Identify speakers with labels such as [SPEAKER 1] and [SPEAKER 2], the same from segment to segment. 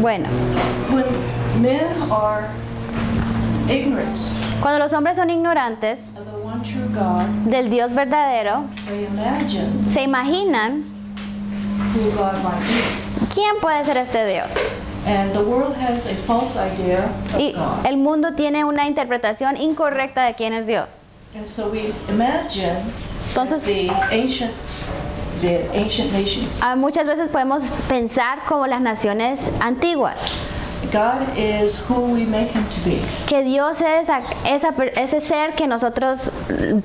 [SPEAKER 1] Bueno,
[SPEAKER 2] When men are ignorant
[SPEAKER 1] cuando los hombres son ignorantes
[SPEAKER 2] of the one true God,
[SPEAKER 1] del Dios verdadero,
[SPEAKER 2] they imagine
[SPEAKER 1] se imaginan
[SPEAKER 2] who God might be.
[SPEAKER 1] quién puede ser este Dios.
[SPEAKER 2] And the world has a false idea
[SPEAKER 1] Y
[SPEAKER 2] of God.
[SPEAKER 1] el mundo tiene una interpretación incorrecta de quién es Dios.
[SPEAKER 2] And so we imagine
[SPEAKER 1] Entonces-
[SPEAKER 2] as the ancient nations.
[SPEAKER 1] Muchas veces podemos pensar como las naciones antiguas,
[SPEAKER 2] God is who we make him to be.
[SPEAKER 1] que Dios es ese ser que nosotros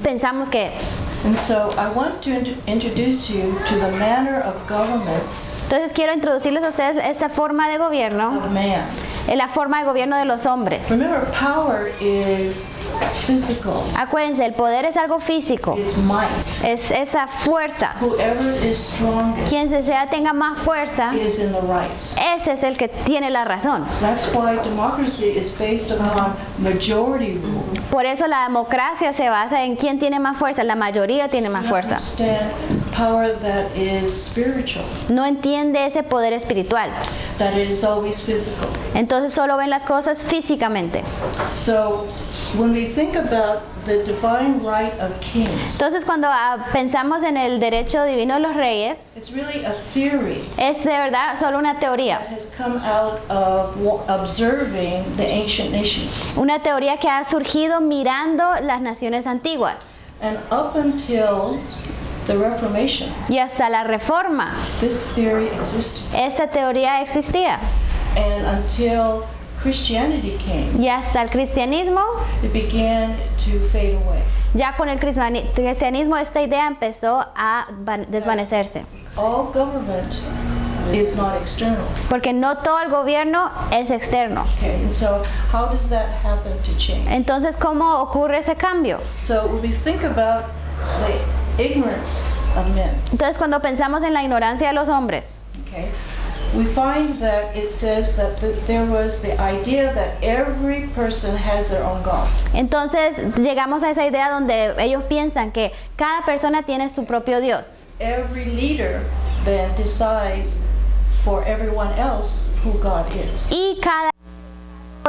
[SPEAKER 1] pensamos que es.
[SPEAKER 2] And so I want to introduce you to the manner of government
[SPEAKER 1] Entonces quiero introducirles a ustedes esta forma de gobierno,
[SPEAKER 2] of man.
[SPEAKER 1] la forma de gobierno de los hombres.
[SPEAKER 2] Remember, power is physical.
[SPEAKER 1] Acuérdense, el poder es algo físico,
[SPEAKER 2] It's might.
[SPEAKER 1] es esa fuerza.
[SPEAKER 2] Whoever is strongest
[SPEAKER 1] Quien tenga más fuerza,
[SPEAKER 2] is in the right.
[SPEAKER 1] ese es el que tiene la razón.
[SPEAKER 2] That's why democracy is based upon majority rule.
[SPEAKER 1] Por eso la democracia se basa en quién tiene más fuerza, la mayoría tiene más
[SPEAKER 2] You
[SPEAKER 1] fuerza.
[SPEAKER 2] understand power that is spiritual,
[SPEAKER 1] No entiende ese poder espiritual.
[SPEAKER 2] that it is always physical.
[SPEAKER 1] Entonces solo ven las cosas físicamente.
[SPEAKER 2] So when we think about the divine right of kings,
[SPEAKER 1] Entonces cuando pensamos en el derecho divino de los reyes,
[SPEAKER 2] it's really a theory
[SPEAKER 1] es de verdad solo una teoría.
[SPEAKER 2] that has come out of observing the ancient nations.
[SPEAKER 1] Una teoría que ha surgido mirando las naciones antiguas.
[SPEAKER 2] And up until the Reformation,
[SPEAKER 1] Y hasta la Reforma,
[SPEAKER 2] this theory existed.
[SPEAKER 1] esta teoría existía.
[SPEAKER 2] And until Christianity came,
[SPEAKER 1] Y hasta el cristianismo,
[SPEAKER 2] it began to fade away.
[SPEAKER 1] ya con el cristianismo esta idea empezó a desvanecerse.
[SPEAKER 2] All government is not external.
[SPEAKER 1] Porque no todo el gobierno es externo.
[SPEAKER 2] Okay, and so how does that happen to change?
[SPEAKER 1] Entonces, ¿cómo ocurre ese cambio?
[SPEAKER 2] So when we think about the ignorance of men,
[SPEAKER 1] Entonces, cuando pensamos en la ignorancia de los hombres,
[SPEAKER 2] okay, we find that it says that there was the idea that every person has their own God.
[SPEAKER 1] entonces llegamos a esa idea donde ellos piensan que cada persona tiene su propio Dios.
[SPEAKER 2] Every leader then decides for everyone else who God is.
[SPEAKER 1] Y cada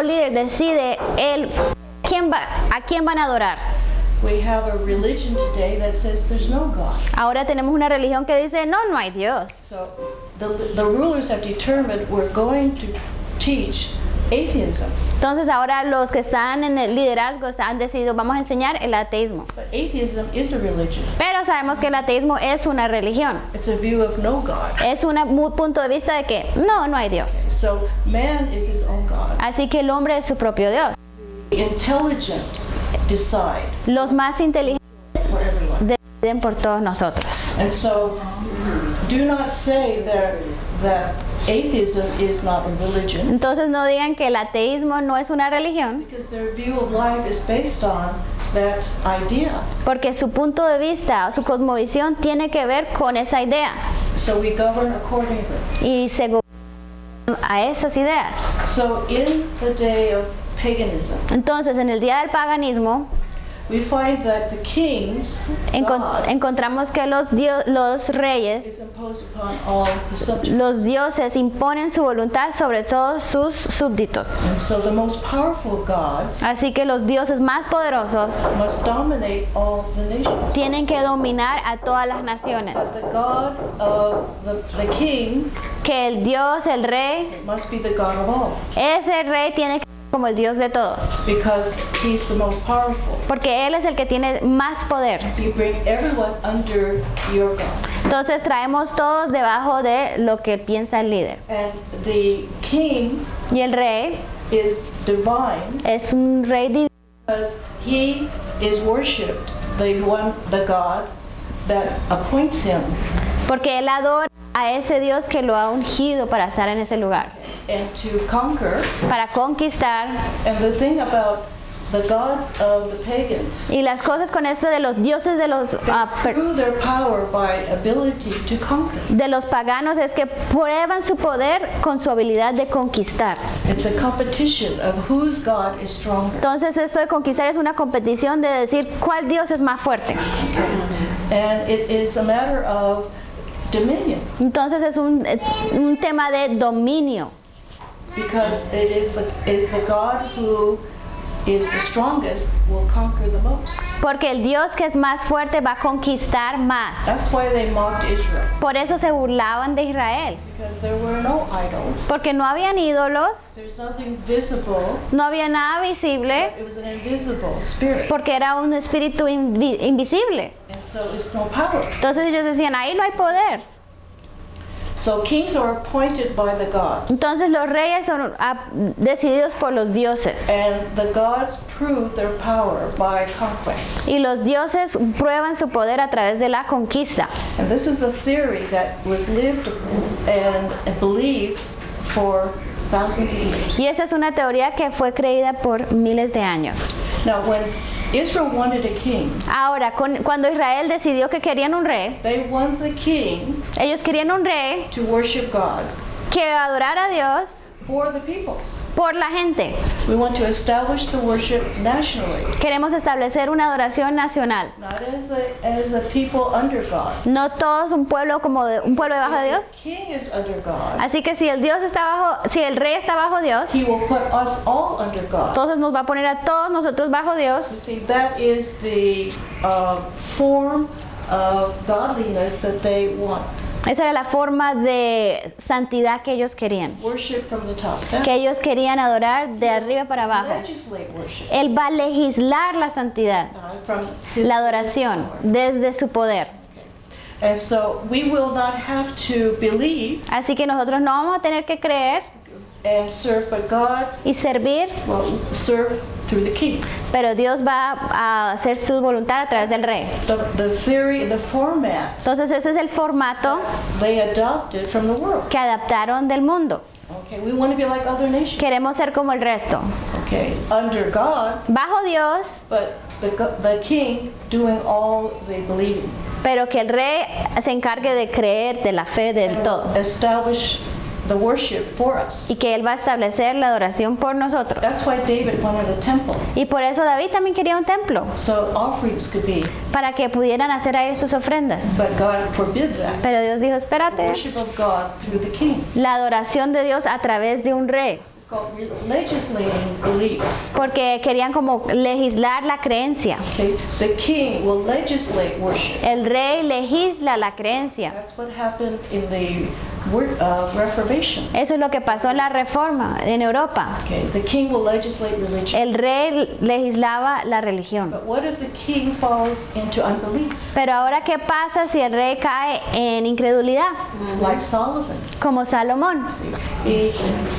[SPEAKER 1] líder decide a quién van a adorar.
[SPEAKER 2] We have a religion today that says there's no God.
[SPEAKER 1] Ahora tenemos una religión que dice, no hay Dios.
[SPEAKER 2] So the rulers have determined we're going to teach atheism.
[SPEAKER 1] Entonces ahora los que están en el liderazgo han decidido, vamos a enseñar el ateísmo.
[SPEAKER 2] But atheism is a religion.
[SPEAKER 1] Pero sabemos que el ateísmo es una religión.
[SPEAKER 2] It's a view of no God.
[SPEAKER 1] Es un punto de vista de que no hay Dios.
[SPEAKER 2] So man is his own God.
[SPEAKER 1] Así que el hombre es su propio Dios.
[SPEAKER 2] The intelligent decide
[SPEAKER 1] Los más inteligentes
[SPEAKER 2] for everyone.
[SPEAKER 1] deciden por todos nosotros.
[SPEAKER 2] And so do not say that atheism is not a religion,
[SPEAKER 1] Entonces no digan que el ateísmo no es una religión,
[SPEAKER 2] because their view of life is based on that idea.
[SPEAKER 1] porque su punto de vista o su cosmovisión tiene que ver con esa idea
[SPEAKER 2] So we govern accordingly.
[SPEAKER 1] y se gobierna a esas ideas.
[SPEAKER 2] So in the day of paganism,
[SPEAKER 1] Entonces en el día del paganismo
[SPEAKER 2] we find that the kings, God,
[SPEAKER 1] encontramos que los reyes,
[SPEAKER 2] is imposed upon all his subjects.
[SPEAKER 1] los dioses imponen su voluntad sobre todos sus súbditos.
[SPEAKER 2] And so the most powerful gods
[SPEAKER 1] Así que los dioses más poderosos
[SPEAKER 2] must dominate all the nations.
[SPEAKER 1] tienen que dominar a todas las naciones.
[SPEAKER 2] The God of the king
[SPEAKER 1] Que el Dios, el rey,
[SPEAKER 2] must be the God of all,
[SPEAKER 1] ese rey tiene que ser como el Dios de todos.
[SPEAKER 2] because he's the most powerful.
[SPEAKER 1] Porque Él es el que tiene más poder.
[SPEAKER 2] You bring everyone under your God.
[SPEAKER 1] Entonces traemos todos debajo de lo que piensa el líder.
[SPEAKER 2] And the king
[SPEAKER 1] Y el rey
[SPEAKER 2] is divine
[SPEAKER 1] es un rey divino
[SPEAKER 2] because he is worshipped, the God that appoints him.
[SPEAKER 1] porque Él adora a ese Dios que lo ha ungido para estar en ese lugar,
[SPEAKER 2] And to conquer.
[SPEAKER 1] para conquistar.
[SPEAKER 2] And the thing about the gods of the pagans,
[SPEAKER 1] Y las cosas con esto de los dioses de los,
[SPEAKER 2] through their power by ability to conquer.
[SPEAKER 1] de los paganos es que prueban su poder con su habilidad de conquistar.
[SPEAKER 2] It's a competition of whose God is stronger.
[SPEAKER 1] Entonces esto de conquistar es una competición de decir cuál Dios es más fuerte.
[SPEAKER 2] And it is a matter of dominion.
[SPEAKER 1] Entonces es un tema de dominio.
[SPEAKER 2] Because it is the God who is the strongest will conquer the most.
[SPEAKER 1] Porque el Dios que es más fuerte va a conquistar más.
[SPEAKER 2] That's why they mocked Israel.
[SPEAKER 1] Por eso se burlaban de Israel.
[SPEAKER 2] Because there were no idols.
[SPEAKER 1] Porque no habían ídolos,
[SPEAKER 2] There's nothing visible.
[SPEAKER 1] no había nada visible,
[SPEAKER 2] It was an invisible spirit.
[SPEAKER 1] porque era un espíritu invisible.
[SPEAKER 2] And so it's no power.
[SPEAKER 1] Entonces ellos decían, ahí no hay poder.
[SPEAKER 2] So kings are appointed by the gods.
[SPEAKER 1] Entonces los reyes son decididos por los dioses.
[SPEAKER 2] And the gods prove their power by conquest.
[SPEAKER 1] Y los dioses prueban su poder a través de la conquista.
[SPEAKER 2] And this is a theory that was lived and believed for thousands of years.
[SPEAKER 1] Y esa es una teoría que fue creída por miles de años.
[SPEAKER 2] Now, when Israel wanted a king,
[SPEAKER 1] Ahora, cuando Israel decidió que querían un rey,
[SPEAKER 2] they wanted the king
[SPEAKER 1] ellos querían un rey
[SPEAKER 2] to worship God
[SPEAKER 1] que adorara a Dios
[SPEAKER 2] for the people.
[SPEAKER 1] por la gente.
[SPEAKER 2] We want to establish the worship nationally,
[SPEAKER 1] Queremos establecer una adoración nacional.
[SPEAKER 2] not as a people under God.
[SPEAKER 1] No todos un pueblo como un pueblo debajo de Dios.
[SPEAKER 2] If the king is under God,
[SPEAKER 1] Así que si el Dios está bajo, si el rey está bajo Dios,
[SPEAKER 2] he will put us all under God.
[SPEAKER 1] entonces nos va a poner a todos nosotros bajo Dios.
[SPEAKER 2] You see, that is the form of godliness that they want.
[SPEAKER 1] Esa era la forma de santidad que ellos querían.
[SPEAKER 2] Worship from the top
[SPEAKER 1] Que
[SPEAKER 2] down.
[SPEAKER 1] ellos querían adorar de arriba para abajo.
[SPEAKER 2] Legislate worship
[SPEAKER 1] Él va a legislar la santidad,
[SPEAKER 2] from his
[SPEAKER 1] la adoración, desde su poder.
[SPEAKER 2] And so we will not have to believe
[SPEAKER 1] Así que nosotros no vamos a tener que creer
[SPEAKER 2] and serve, but God
[SPEAKER 1] y servir,
[SPEAKER 2] will serve through the king.
[SPEAKER 1] pero Dios va a hacer su voluntad a través del rey.
[SPEAKER 2] The theory, the format
[SPEAKER 1] Entonces ese es el formato
[SPEAKER 2] they adopted from the world.
[SPEAKER 1] que adaptaron del mundo.
[SPEAKER 2] Okay, we want to be like other nations.
[SPEAKER 1] Queremos ser como el resto.
[SPEAKER 2] Okay, under God,
[SPEAKER 1] Bajo Dios,
[SPEAKER 2] but the king doing all they believe in.
[SPEAKER 1] pero que el rey se encargue de creer, de la fe, del todo.
[SPEAKER 2] Establish the worship for us.
[SPEAKER 1] Y que Él va a establecer la adoración por nosotros.
[SPEAKER 2] That's why David wanted a temple,
[SPEAKER 1] Y por eso David también quería un templo,
[SPEAKER 2] so offerings could be.
[SPEAKER 1] para que pudieran hacer ahí sus ofrendas.
[SPEAKER 2] But God forbid that.
[SPEAKER 1] Pero Dios dijo, espérate,
[SPEAKER 2] Worship of God through the king.
[SPEAKER 1] la adoración de Dios a través de un rey.
[SPEAKER 2] It's called legislating belief.
[SPEAKER 1] Porque querían como legislar la creencia.
[SPEAKER 2] Okay, the king will legislate worship.
[SPEAKER 1] El rey legisla la creencia.
[SPEAKER 2] That's what happened in the Reformation.
[SPEAKER 1] Eso es lo que pasó en la Reforma en Europa.
[SPEAKER 2] Okay, the king will legislate religion.
[SPEAKER 1] El rey legislaba la religión.
[SPEAKER 2] But what if the king falls into unbelief,
[SPEAKER 1] Pero ahora, ¿qué pasa si el rey cae en incredulidad?
[SPEAKER 2] like Solomon?
[SPEAKER 1] Como Salomón.
[SPEAKER 2] See,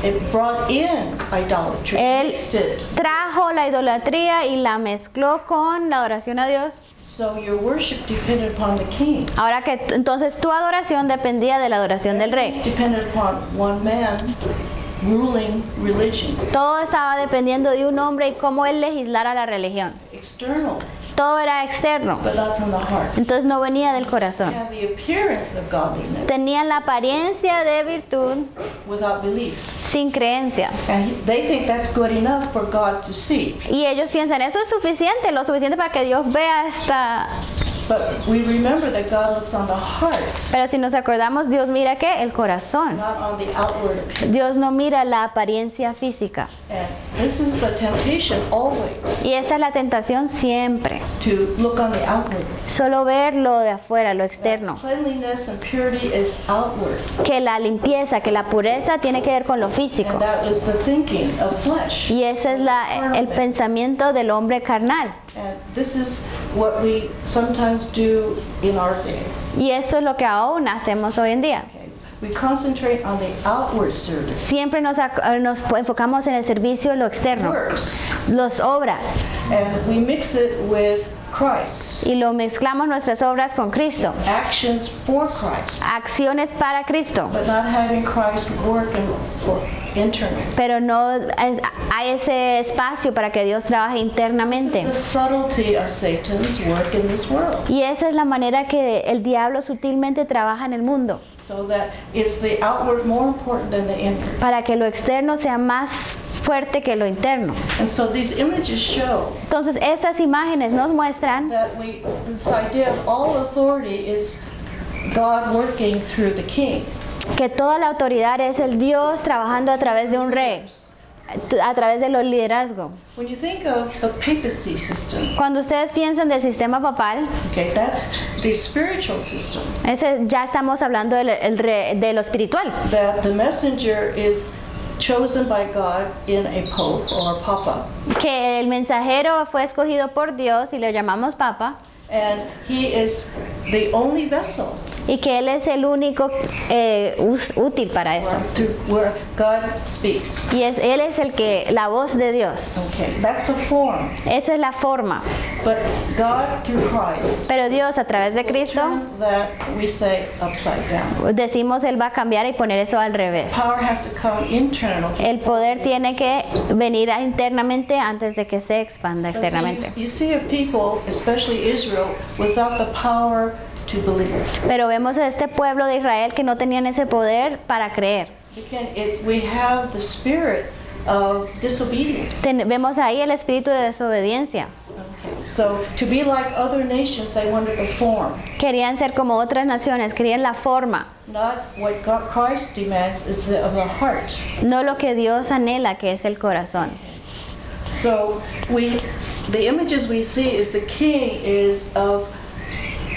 [SPEAKER 2] it brought in idolatry,
[SPEAKER 1] Él
[SPEAKER 2] mixed it.
[SPEAKER 1] trajo la idolatría y la mezcló con la adoración a Dios.
[SPEAKER 2] So your worship depended upon the king.
[SPEAKER 1] Ahora que entonces tu adoración dependía de la adoración del rey.
[SPEAKER 2] Depended upon one man ruling religion.
[SPEAKER 1] Todo estaba dependiendo de un hombre y cómo él legislara la religión.
[SPEAKER 2] External,
[SPEAKER 1] Todo era externo,
[SPEAKER 2] but not from the heart.
[SPEAKER 1] entonces no venía del corazón.
[SPEAKER 2] Have the appearance of godliness
[SPEAKER 1] Tenían la apariencia de virtud
[SPEAKER 2] without belief.
[SPEAKER 1] sin creencia.
[SPEAKER 2] And they think that's good enough for God to see.
[SPEAKER 1] Y ellos piensan, eso es suficiente, lo suficiente para que Dios vea esta...
[SPEAKER 2] But we remember that God looks on the heart,
[SPEAKER 1] Pero si nos acordamos, Dios mira ¿qué? El corazón.
[SPEAKER 2] not on the outward appearance.
[SPEAKER 1] Dios no mira la apariencia física.
[SPEAKER 2] And this is the temptation always,
[SPEAKER 1] Y esa es la tentación siempre.
[SPEAKER 2] to look on the outward.
[SPEAKER 1] Solo ver lo de afuera, lo externo.
[SPEAKER 2] Cleanliness and purity is outward.
[SPEAKER 1] Que la limpieza, que la pureza tiene que ver con lo físico.
[SPEAKER 2] And that was the thinking of flesh.
[SPEAKER 1] Y ese es el pensamiento del hombre carnal.
[SPEAKER 2] And this is what we sometimes do in our day.
[SPEAKER 1] Y esto es lo que aún hacemos hoy en día.
[SPEAKER 2] Okay? We concentrate on the outward service.
[SPEAKER 1] Siempre nos enfocamos en el servicio, lo externo,
[SPEAKER 2] Works.
[SPEAKER 1] las obras.
[SPEAKER 2] And we mix it with Christ.
[SPEAKER 1] Y lo mezclamos nuestras obras con Cristo.
[SPEAKER 2] Actions for Christ.
[SPEAKER 1] Acciones para Cristo.
[SPEAKER 2] But not having Christ working for internally.
[SPEAKER 1] Pero no hay ese espacio para que Dios trabaje internamente.
[SPEAKER 2] The subtlety of Satan's work in this world.
[SPEAKER 1] Y esa es la manera que el diablo sutilmente trabaja en el mundo.
[SPEAKER 2] So that it's the outward more important than the inward.
[SPEAKER 1] Para que lo externo sea más fuerte que lo interno.
[SPEAKER 2] And so these images show
[SPEAKER 1] Entonces estas imágenes nos muestran
[SPEAKER 2] that this idea of all authority is God working through the king.
[SPEAKER 1] que toda la autoridad es el Dios trabajando a través de un rey, a través de los liderazgos.
[SPEAKER 2] When you think of the papacy system,
[SPEAKER 1] Cuando ustedes piensan del sistema papal,
[SPEAKER 2] okay, that's the spiritual system.
[SPEAKER 1] ya estamos hablando de lo espiritual,
[SPEAKER 2] That the messenger is chosen by God in a pope or a papa.
[SPEAKER 1] que el mensajero fue escogido por Dios y lo llamamos papa,
[SPEAKER 2] And he is the only vessel
[SPEAKER 1] y que él es el único útil para esto.
[SPEAKER 2] where God speaks.
[SPEAKER 1] Y él es la voz de Dios.
[SPEAKER 2] Okay, that's the form.
[SPEAKER 1] Esa es la forma.
[SPEAKER 2] But God through Christ,
[SPEAKER 1] Pero Dios a través de Cristo,
[SPEAKER 2] turn that we say upside down.
[SPEAKER 1] decimos Él va a cambiar y poner eso al revés.
[SPEAKER 2] Power has to come internal.
[SPEAKER 1] El poder tiene que venir internamente antes de que se expanda externamente.
[SPEAKER 2] You see a people, especially Israel, without the power to believe.
[SPEAKER 1] Pero vemos a este pueblo de Israel que no tenían ese poder para creer.
[SPEAKER 2] Again, we have the spirit of disobedience.
[SPEAKER 1] Vemos ahí el espíritu de desobediencia.
[SPEAKER 2] Okay. So to be like other nations, they wanted the form.
[SPEAKER 1] Querían ser como otras naciones, querían la forma,
[SPEAKER 2] Not what God, Christ demands is of the heart.
[SPEAKER 1] no lo que Dios anhela, que es el corazón.
[SPEAKER 2] So the images we see is the king is of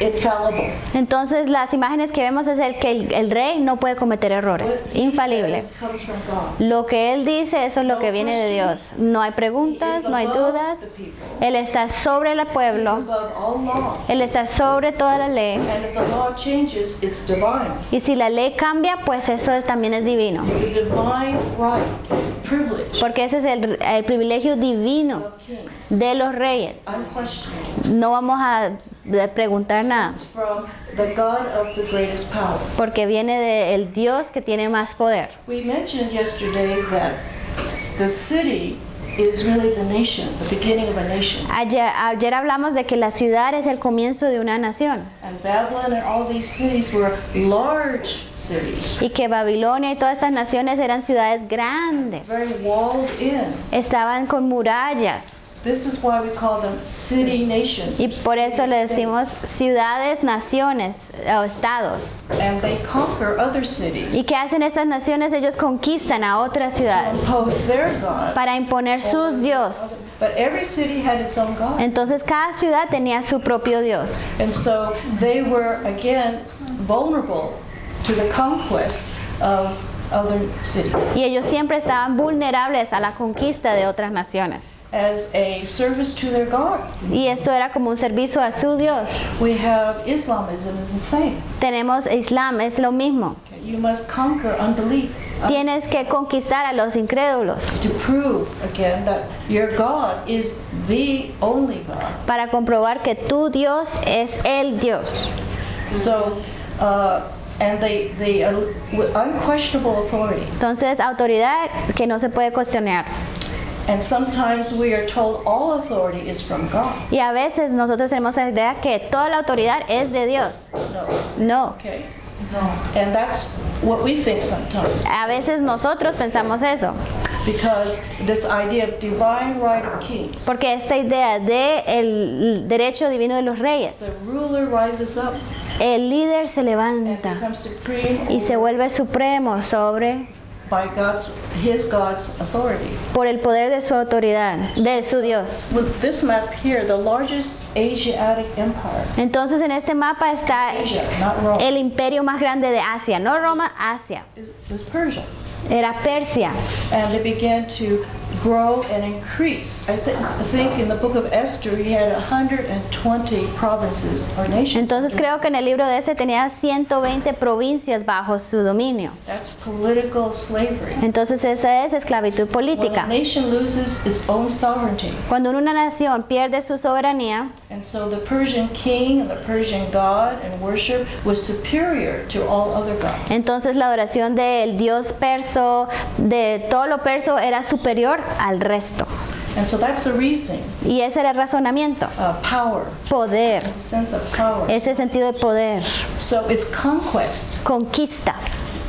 [SPEAKER 2] infallible.
[SPEAKER 1] Entonces las imágenes que vemos es el rey no puede cometer errores,
[SPEAKER 2] What he
[SPEAKER 1] infalible.
[SPEAKER 2] says comes from God.
[SPEAKER 1] Lo que él dice, eso es lo que viene de Dios. No hay preguntas, no hay dudas. Él está sobre el
[SPEAKER 2] He's
[SPEAKER 1] pueblo,
[SPEAKER 2] above all law.
[SPEAKER 1] él está sobre toda la ley.
[SPEAKER 2] And if the law changes, it's divine.
[SPEAKER 1] Y si la ley cambia, pues eso también es divino.
[SPEAKER 2] The divine right, privilege
[SPEAKER 1] Porque ese es el privilegio divino
[SPEAKER 2] of kings.
[SPEAKER 1] de los reyes.
[SPEAKER 2] Unquestionable.
[SPEAKER 1] No vamos a preguntar nada,
[SPEAKER 2] It's from the God of the greatest power.
[SPEAKER 1] porque viene del Dios que tiene más poder.
[SPEAKER 2] We mentioned yesterday that the city is really the nation, the beginning of a nation.
[SPEAKER 1] Ayer hablamos de que la ciudad es el comienzo de una nación
[SPEAKER 2] And Babylon and all these cities were large cities,
[SPEAKER 1] y que Babilonia y todas estas naciones eran ciudades grandes,
[SPEAKER 2] very walled in.
[SPEAKER 1] estaban con murallas.
[SPEAKER 2] This is why we call them city nations.
[SPEAKER 1] Y por eso le
[SPEAKER 2] cities.
[SPEAKER 1] decimos ciudades, naciones o estados.
[SPEAKER 2] And they conquer other cities.
[SPEAKER 1] ¿Y qué hacen estas naciones? Ellos conquistan a otras ciudades
[SPEAKER 2] Impose their God.
[SPEAKER 1] para imponer sus dios.
[SPEAKER 2] But every city had its own God.
[SPEAKER 1] Entonces cada ciudad tenía su propio Dios.
[SPEAKER 2] And so they were again vulnerable to the conquest of other cities.
[SPEAKER 1] Y ellos siempre estaban vulnerables a la conquista de otras naciones.
[SPEAKER 2] As a service to their God.
[SPEAKER 1] Y esto era como un servicio a su Dios.
[SPEAKER 2] We have Islamism is the same.
[SPEAKER 1] Tenemos Islam, es lo mismo.
[SPEAKER 2] Okay, you must conquer unbelief
[SPEAKER 1] Tienes que conquistar a los incrédulos
[SPEAKER 2] to prove again that your God is the only God.
[SPEAKER 1] para comprobar que tu Dios es el Dios.
[SPEAKER 2] So, and the unquestionable authority.
[SPEAKER 1] Entonces, autoridad que no se puede cuestionar.
[SPEAKER 2] And sometimes we are told all authority is from God.
[SPEAKER 1] Y a veces nosotros tenemos la idea que toda la autoridad es de Dios.
[SPEAKER 2] No.
[SPEAKER 1] No.
[SPEAKER 2] Okay. No. And that's what we think sometimes.
[SPEAKER 1] A veces nosotros pensamos eso.
[SPEAKER 2] Because this idea of divine right of kings.
[SPEAKER 1] Porque esta idea de el derecho divino de los reyes,
[SPEAKER 2] The ruler rises up
[SPEAKER 1] el líder se
[SPEAKER 2] and
[SPEAKER 1] levanta
[SPEAKER 2] becomes supreme
[SPEAKER 1] y se vuelve supremo sobre
[SPEAKER 2] by God's authority.
[SPEAKER 1] por el poder de su autoridad, de su Dios.
[SPEAKER 2] With this map here, the largest Asiatic empire,
[SPEAKER 1] Entonces en este mapa está
[SPEAKER 2] Asia, not Rome,
[SPEAKER 1] el imperio más grande de Asia, no Roma, Asia.
[SPEAKER 2] was Persia.
[SPEAKER 1] Era Persia.
[SPEAKER 2] And they began to grow and increase. I think in the book of Esther, he had 120 provinces or nations.
[SPEAKER 1] Entonces creo que en el libro de ese tenía 120 provincias bajo su dominio.
[SPEAKER 2] That's political slavery.
[SPEAKER 1] Entonces esa es esclavitud
[SPEAKER 2] When a
[SPEAKER 1] política.
[SPEAKER 2] nation loses its own sovereignty,
[SPEAKER 1] Cuando una nación pierde su soberanía,
[SPEAKER 2] and so the Persian king and the Persian god and worship was superior to all other gods.
[SPEAKER 1] entonces la adoración del dios perso, de todo lo perso, era superior al resto.
[SPEAKER 2] And so that's the reasoning,
[SPEAKER 1] Y ese era el razonamiento.
[SPEAKER 2] power,
[SPEAKER 1] Poder,
[SPEAKER 2] the sense of power.
[SPEAKER 1] ese sentido de poder,
[SPEAKER 2] So it's conquest.
[SPEAKER 1] conquista.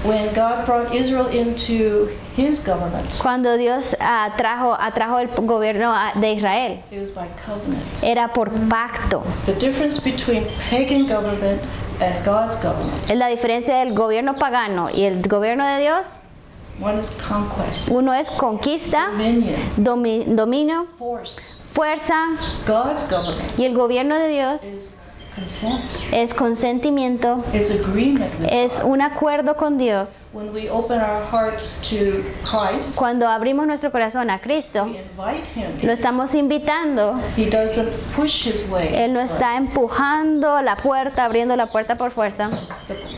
[SPEAKER 2] When God brought Israel into his government,
[SPEAKER 1] Cuando Dios atrajo el gobierno de Israel,
[SPEAKER 2] it was by covenant.
[SPEAKER 1] era por pacto.
[SPEAKER 2] The difference between pagan government and God's government.
[SPEAKER 1] Es la diferencia del gobierno pagano y el gobierno de Dios.
[SPEAKER 2] One is conquest,
[SPEAKER 1] Uno es conquista,
[SPEAKER 2] dominion,
[SPEAKER 1] dominio,
[SPEAKER 2] force.
[SPEAKER 1] fuerza,
[SPEAKER 2] God's government
[SPEAKER 1] y el gobierno de Dios
[SPEAKER 2] is consent,
[SPEAKER 1] es consentimiento,
[SPEAKER 2] is agreement with
[SPEAKER 1] es
[SPEAKER 2] God.
[SPEAKER 1] un acuerdo con Dios.
[SPEAKER 2] When we open our hearts to Christ,
[SPEAKER 1] Cuando abrimos nuestro corazón a Cristo,
[SPEAKER 2] we invite Him.
[SPEAKER 1] lo estamos invitando.
[SPEAKER 2] He doesn't push His way.
[SPEAKER 1] Él no está empujando la puerta, abriendo la puerta por fuerza.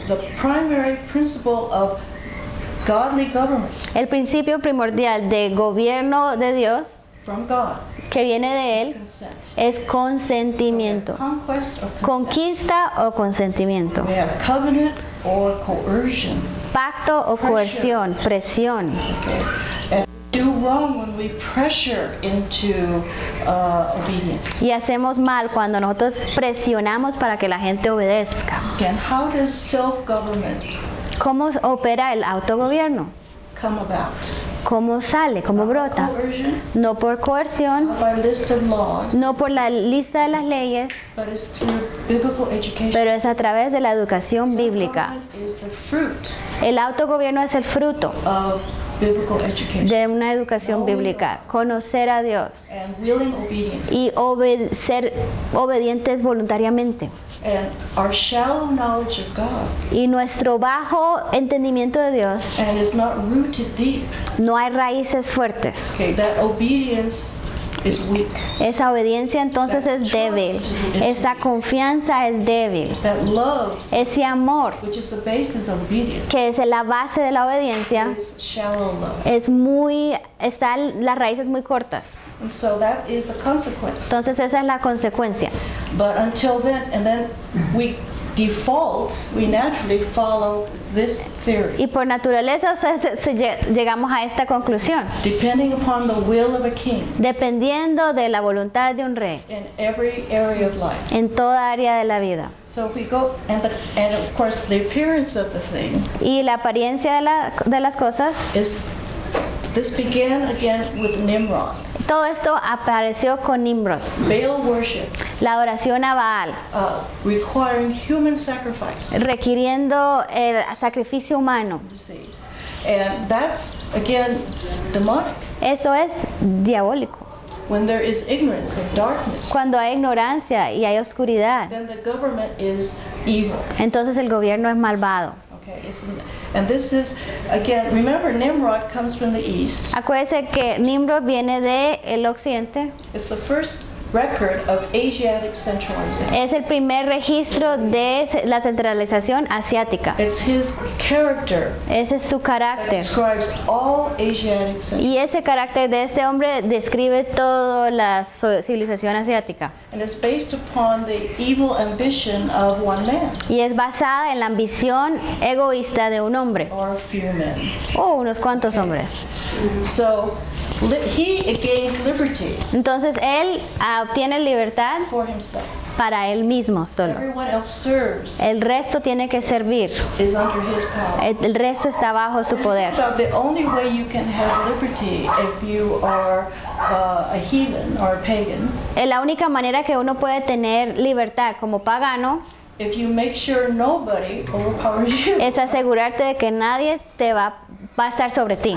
[SPEAKER 2] The primary principle of godly government
[SPEAKER 1] El principio primordial de gobierno de Dios,
[SPEAKER 2] from God
[SPEAKER 1] que viene de
[SPEAKER 2] is
[SPEAKER 1] Él,
[SPEAKER 2] consent.
[SPEAKER 1] es consentimiento.
[SPEAKER 2] Conquest or consent.
[SPEAKER 1] Conquista o consentimiento.
[SPEAKER 2] We have covenant or coercion.
[SPEAKER 1] Pacto o coerción, presión.
[SPEAKER 2] Okay? And we do wrong when we pressure into obedience.
[SPEAKER 1] Y hacemos mal cuando nosotros presionamos para que la gente obedezca.
[SPEAKER 2] Again, how does self-government
[SPEAKER 1] ¿Cómo opera el autogobierno?
[SPEAKER 2] come about?
[SPEAKER 1] ¿Cómo sale? ¿Cómo brota?
[SPEAKER 2] Coercion,
[SPEAKER 1] No por coerción,
[SPEAKER 2] not by list of laws,
[SPEAKER 1] no por la lista de las leyes,
[SPEAKER 2] but it's through biblical education.
[SPEAKER 1] pero es a través de la educación bíblica.
[SPEAKER 2] Self-government is the fruit
[SPEAKER 1] El autogobierno es el fruto
[SPEAKER 2] of biblical education
[SPEAKER 1] de una educación bíblica, conocer a Dios
[SPEAKER 2] and willing obedience.
[SPEAKER 1] y ser obedientes voluntariamente.
[SPEAKER 2] And our shallow knowledge of God,
[SPEAKER 1] Y nuestro bajo entendimiento de Dios,
[SPEAKER 2] and is not rooted deep.
[SPEAKER 1] no hay raíces fuertes.
[SPEAKER 2] Okay, that obedience is weak.
[SPEAKER 1] Esa obediencia entonces es débil, esa confianza es débil,
[SPEAKER 2] That love,
[SPEAKER 1] ese amor
[SPEAKER 2] which is the basis of obedience,
[SPEAKER 1] que es la base de la obediencia,
[SPEAKER 2] is shallow love.
[SPEAKER 1] las raíces muy cortas.
[SPEAKER 2] And so that is the consequence.
[SPEAKER 1] Entonces esa es la consecuencia.
[SPEAKER 2] But until then, and then we naturally follow this theory.
[SPEAKER 1] Y por naturaleza o sea, llegamos a esta conclusión.
[SPEAKER 2] Depending upon the will of a king
[SPEAKER 1] Dependiendo de la voluntad de un rey
[SPEAKER 2] in every area of life.
[SPEAKER 1] en toda área de la vida.
[SPEAKER 2] So if we go, and of course the appearance of the thing
[SPEAKER 1] Y la apariencia de las cosas,
[SPEAKER 2] is, this began again with Nimrod.
[SPEAKER 1] todo esto apareció con Nimrod.
[SPEAKER 2] Baal worship,
[SPEAKER 1] La adoración a Baal,
[SPEAKER 2] requiring human sacrifice.
[SPEAKER 1] requiriendo el sacrificio humano.
[SPEAKER 2] You see. And that's, again, demonic.
[SPEAKER 1] Eso es diabólico.
[SPEAKER 2] When there is ignorance and darkness,
[SPEAKER 1] Cuando hay ignorancia y hay oscuridad,
[SPEAKER 2] then the government is evil.
[SPEAKER 1] entonces el gobierno es malvado.
[SPEAKER 2] Okay, and this is, again, remember Nimrod comes from the east.
[SPEAKER 1] Acuérdese que Nimrod viene del occidente.
[SPEAKER 2] It's the first record of Asiatic centralization.
[SPEAKER 1] Es el primer registro de la centralización asiática.
[SPEAKER 2] It's his character
[SPEAKER 1] Ese es su
[SPEAKER 2] that
[SPEAKER 1] carácter.
[SPEAKER 2] describes all Asiatic centralization.
[SPEAKER 1] Y ese carácter de este hombre describe toda la civilización asiática.
[SPEAKER 2] And it's based upon the evil ambition of one man,
[SPEAKER 1] Y es basada en la ambición egoísta de un hombre
[SPEAKER 2] or a few men.
[SPEAKER 1] o unos cuantos hombres.
[SPEAKER 2] So he gains liberty
[SPEAKER 1] Entonces él obtiene libertad
[SPEAKER 2] for himself.
[SPEAKER 1] para él mismo solo.
[SPEAKER 2] Everyone else serves,
[SPEAKER 1] El resto tiene que servir.
[SPEAKER 2] is under his power.
[SPEAKER 1] El resto está bajo su poder.
[SPEAKER 2] About the only way you can have liberty if you are a heathen or a pagan,
[SPEAKER 1] La única manera que uno puede tener libertad como pagano
[SPEAKER 2] if you make sure nobody overpowers you.
[SPEAKER 1] es asegurarte de que nadie va a estar sobre ti.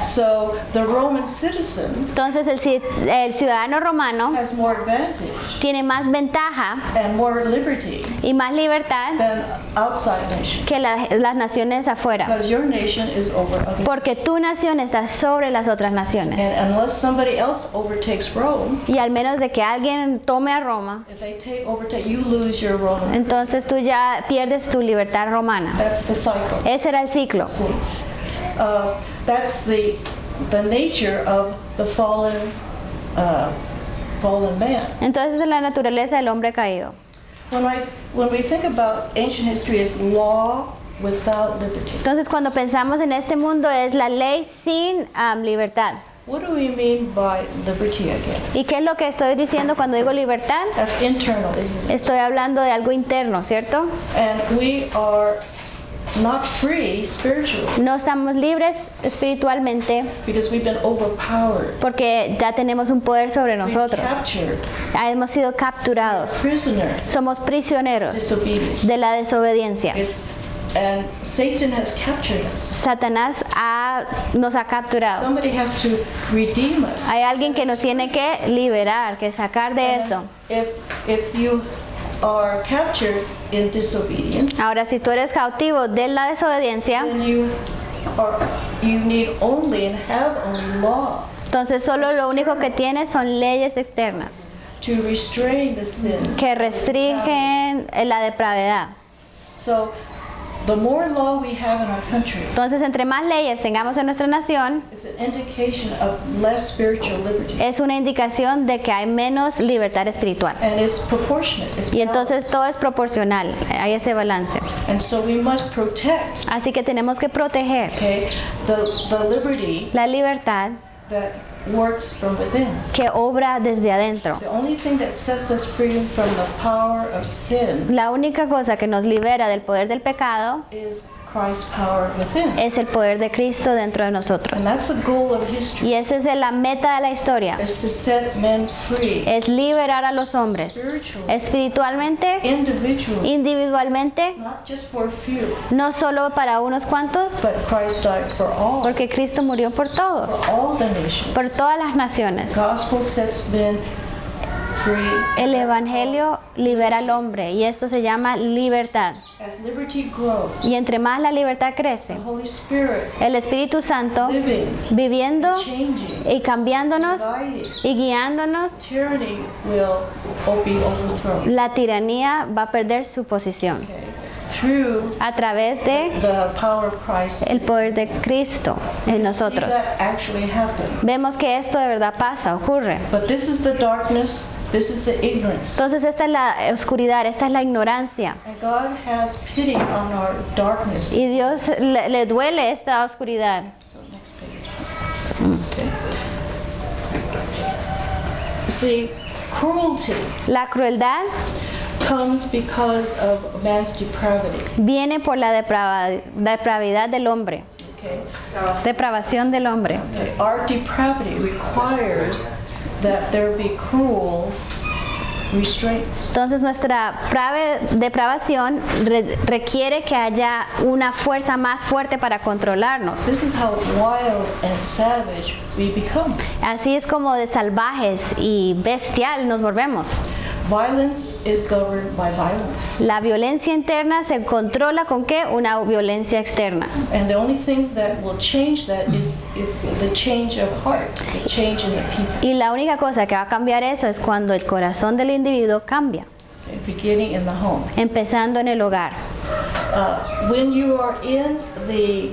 [SPEAKER 2] So the Roman citizen
[SPEAKER 1] Entonces el ciudadano romano
[SPEAKER 2] has more advantage
[SPEAKER 1] tiene más ventaja
[SPEAKER 2] and more liberty
[SPEAKER 1] y más libertad
[SPEAKER 2] than outside nation,
[SPEAKER 1] que las naciones afuera.
[SPEAKER 2] because your nation is over other.
[SPEAKER 1] Porque tu nación está sobre las otras naciones.
[SPEAKER 2] And unless somebody else overtakes Rome,
[SPEAKER 1] Y al menos de que alguien tome a Roma,
[SPEAKER 2] if they overtake, you lose your Roman.
[SPEAKER 1] entonces tú ya pierdes tu libertad romana.
[SPEAKER 2] That's the cycle.
[SPEAKER 1] Ese era el ciclo.
[SPEAKER 2] See, that's the nature of the fallen man.
[SPEAKER 1] Entonces es la naturaleza del hombre caído.
[SPEAKER 2] When we think about ancient history as law without liberty,
[SPEAKER 1] Entonces cuando pensamos en este mundo es la ley sin libertad.
[SPEAKER 2] what do we mean by liberty again?
[SPEAKER 1] ¿Y qué es lo que estoy diciendo cuando digo libertad?
[SPEAKER 2] That's internal, isn't it?
[SPEAKER 1] Estoy hablando de algo interno, ¿cierto?
[SPEAKER 2] And we are not free spiritually
[SPEAKER 1] No estamos libres espiritualmente
[SPEAKER 2] because we've been overpowered.
[SPEAKER 1] porque ya tenemos un poder sobre
[SPEAKER 2] We've
[SPEAKER 1] nosotros.
[SPEAKER 2] captured,
[SPEAKER 1] Hemos sido capturados.
[SPEAKER 2] prisoner,
[SPEAKER 1] Somos prisioneros
[SPEAKER 2] disobedience.
[SPEAKER 1] de la desobediencia.
[SPEAKER 2] And Satan has captured us.
[SPEAKER 1] Satanás nos ha capturado.
[SPEAKER 2] Somebody has to redeem us.
[SPEAKER 1] Hay alguien que nos tiene que liberar, que sacar de eso.
[SPEAKER 2] If you are captured in disobedience,
[SPEAKER 1] Ahora, si tú eres cautivo de la desobediencia,
[SPEAKER 2] then you need only and have only law
[SPEAKER 1] entonces solo lo único que tienes son leyes externas
[SPEAKER 2] to restrain the sin.
[SPEAKER 1] que restringen la depravedad.
[SPEAKER 2] So the more law we have in our country,
[SPEAKER 1] Entonces, entre más leyes tengamos en nuestra nación,
[SPEAKER 2] it's an indication of less spiritual liberty.
[SPEAKER 1] es una indicación de que hay menos libertad espiritual.
[SPEAKER 2] And it's proportionate. It's
[SPEAKER 1] Y entonces
[SPEAKER 2] balanced.
[SPEAKER 1] todo es proporcional, hay ese balance.
[SPEAKER 2] And so we must protect,
[SPEAKER 1] Así que tenemos que proteger
[SPEAKER 2] okay, the liberty
[SPEAKER 1] la libertad
[SPEAKER 2] that works from within.
[SPEAKER 1] que obra desde adentro.
[SPEAKER 2] The only thing that sets us free from the power of sin
[SPEAKER 1] La única cosa que nos libera del poder del pecado
[SPEAKER 2] is Christ's power within.
[SPEAKER 1] es el poder de Cristo dentro de nosotros.
[SPEAKER 2] And that's the goal of history,
[SPEAKER 1] Y esa es la meta de la historia,
[SPEAKER 2] is to set men free
[SPEAKER 1] es liberar a los hombres
[SPEAKER 2] spiritually,
[SPEAKER 1] espiritualmente,
[SPEAKER 2] individually,
[SPEAKER 1] individualmente,
[SPEAKER 2] not just for a few,
[SPEAKER 1] no solo para unos cuantos,
[SPEAKER 2] but Christ died for all,
[SPEAKER 1] porque Cristo murió por todos,
[SPEAKER 2] for all the nations.
[SPEAKER 1] por todas las naciones.
[SPEAKER 2] Gospel sets men free.
[SPEAKER 1] El Evangelio libera al hombre y esto se llama libertad.
[SPEAKER 2] As liberty grows,
[SPEAKER 1] Y entre más la libertad
[SPEAKER 2] the
[SPEAKER 1] crece,
[SPEAKER 2] Holy Spirit
[SPEAKER 1] el Espíritu Santo
[SPEAKER 2] living,
[SPEAKER 1] viviendo
[SPEAKER 2] changing,
[SPEAKER 1] y cambiándonos
[SPEAKER 2] guiding,
[SPEAKER 1] y guiándonos,
[SPEAKER 2] tyranny will be overthrown.
[SPEAKER 1] la tiranía va a perder su posición
[SPEAKER 2] Okay. Through
[SPEAKER 1] a través de
[SPEAKER 2] the power of Christ,
[SPEAKER 1] el poder de Cristo en
[SPEAKER 2] see
[SPEAKER 1] nosotros.
[SPEAKER 2] that actually happen.
[SPEAKER 1] Vemos que esto de verdad pasa, ocurre.
[SPEAKER 2] But this is the darkness, this is the ignorance.
[SPEAKER 1] Entonces esta es la oscuridad, esta es la ignorancia.
[SPEAKER 2] And God has pity on our darkness.
[SPEAKER 1] Y Dios le duele esta oscuridad.
[SPEAKER 2] So next page. Okay. See, cruelty
[SPEAKER 1] La crueldad
[SPEAKER 2] comes because of man's depravity.
[SPEAKER 1] viene por la depravidad del hombre,
[SPEAKER 2] Okay?
[SPEAKER 1] depravación del hombre.
[SPEAKER 2] Okay. Our depravity requires that there be cruel restraints.
[SPEAKER 1] Entonces nuestra depravación requiere que haya una fuerza más fuerte para controlarnos.
[SPEAKER 2] This is how wild and savage we become.
[SPEAKER 1] Así es como de salvajes y bestial nos volvemos.
[SPEAKER 2] Violence is governed by violence.
[SPEAKER 1] La violencia interna se controla con qué? Una violencia externa.
[SPEAKER 2] And the only thing that will change that is if the change of heart, the change in the people,
[SPEAKER 1] Y la única cosa que va a cambiar eso es cuando el corazón del individuo cambia,
[SPEAKER 2] okay, beginning in the home.
[SPEAKER 1] empezando en el hogar.
[SPEAKER 2] When you are in the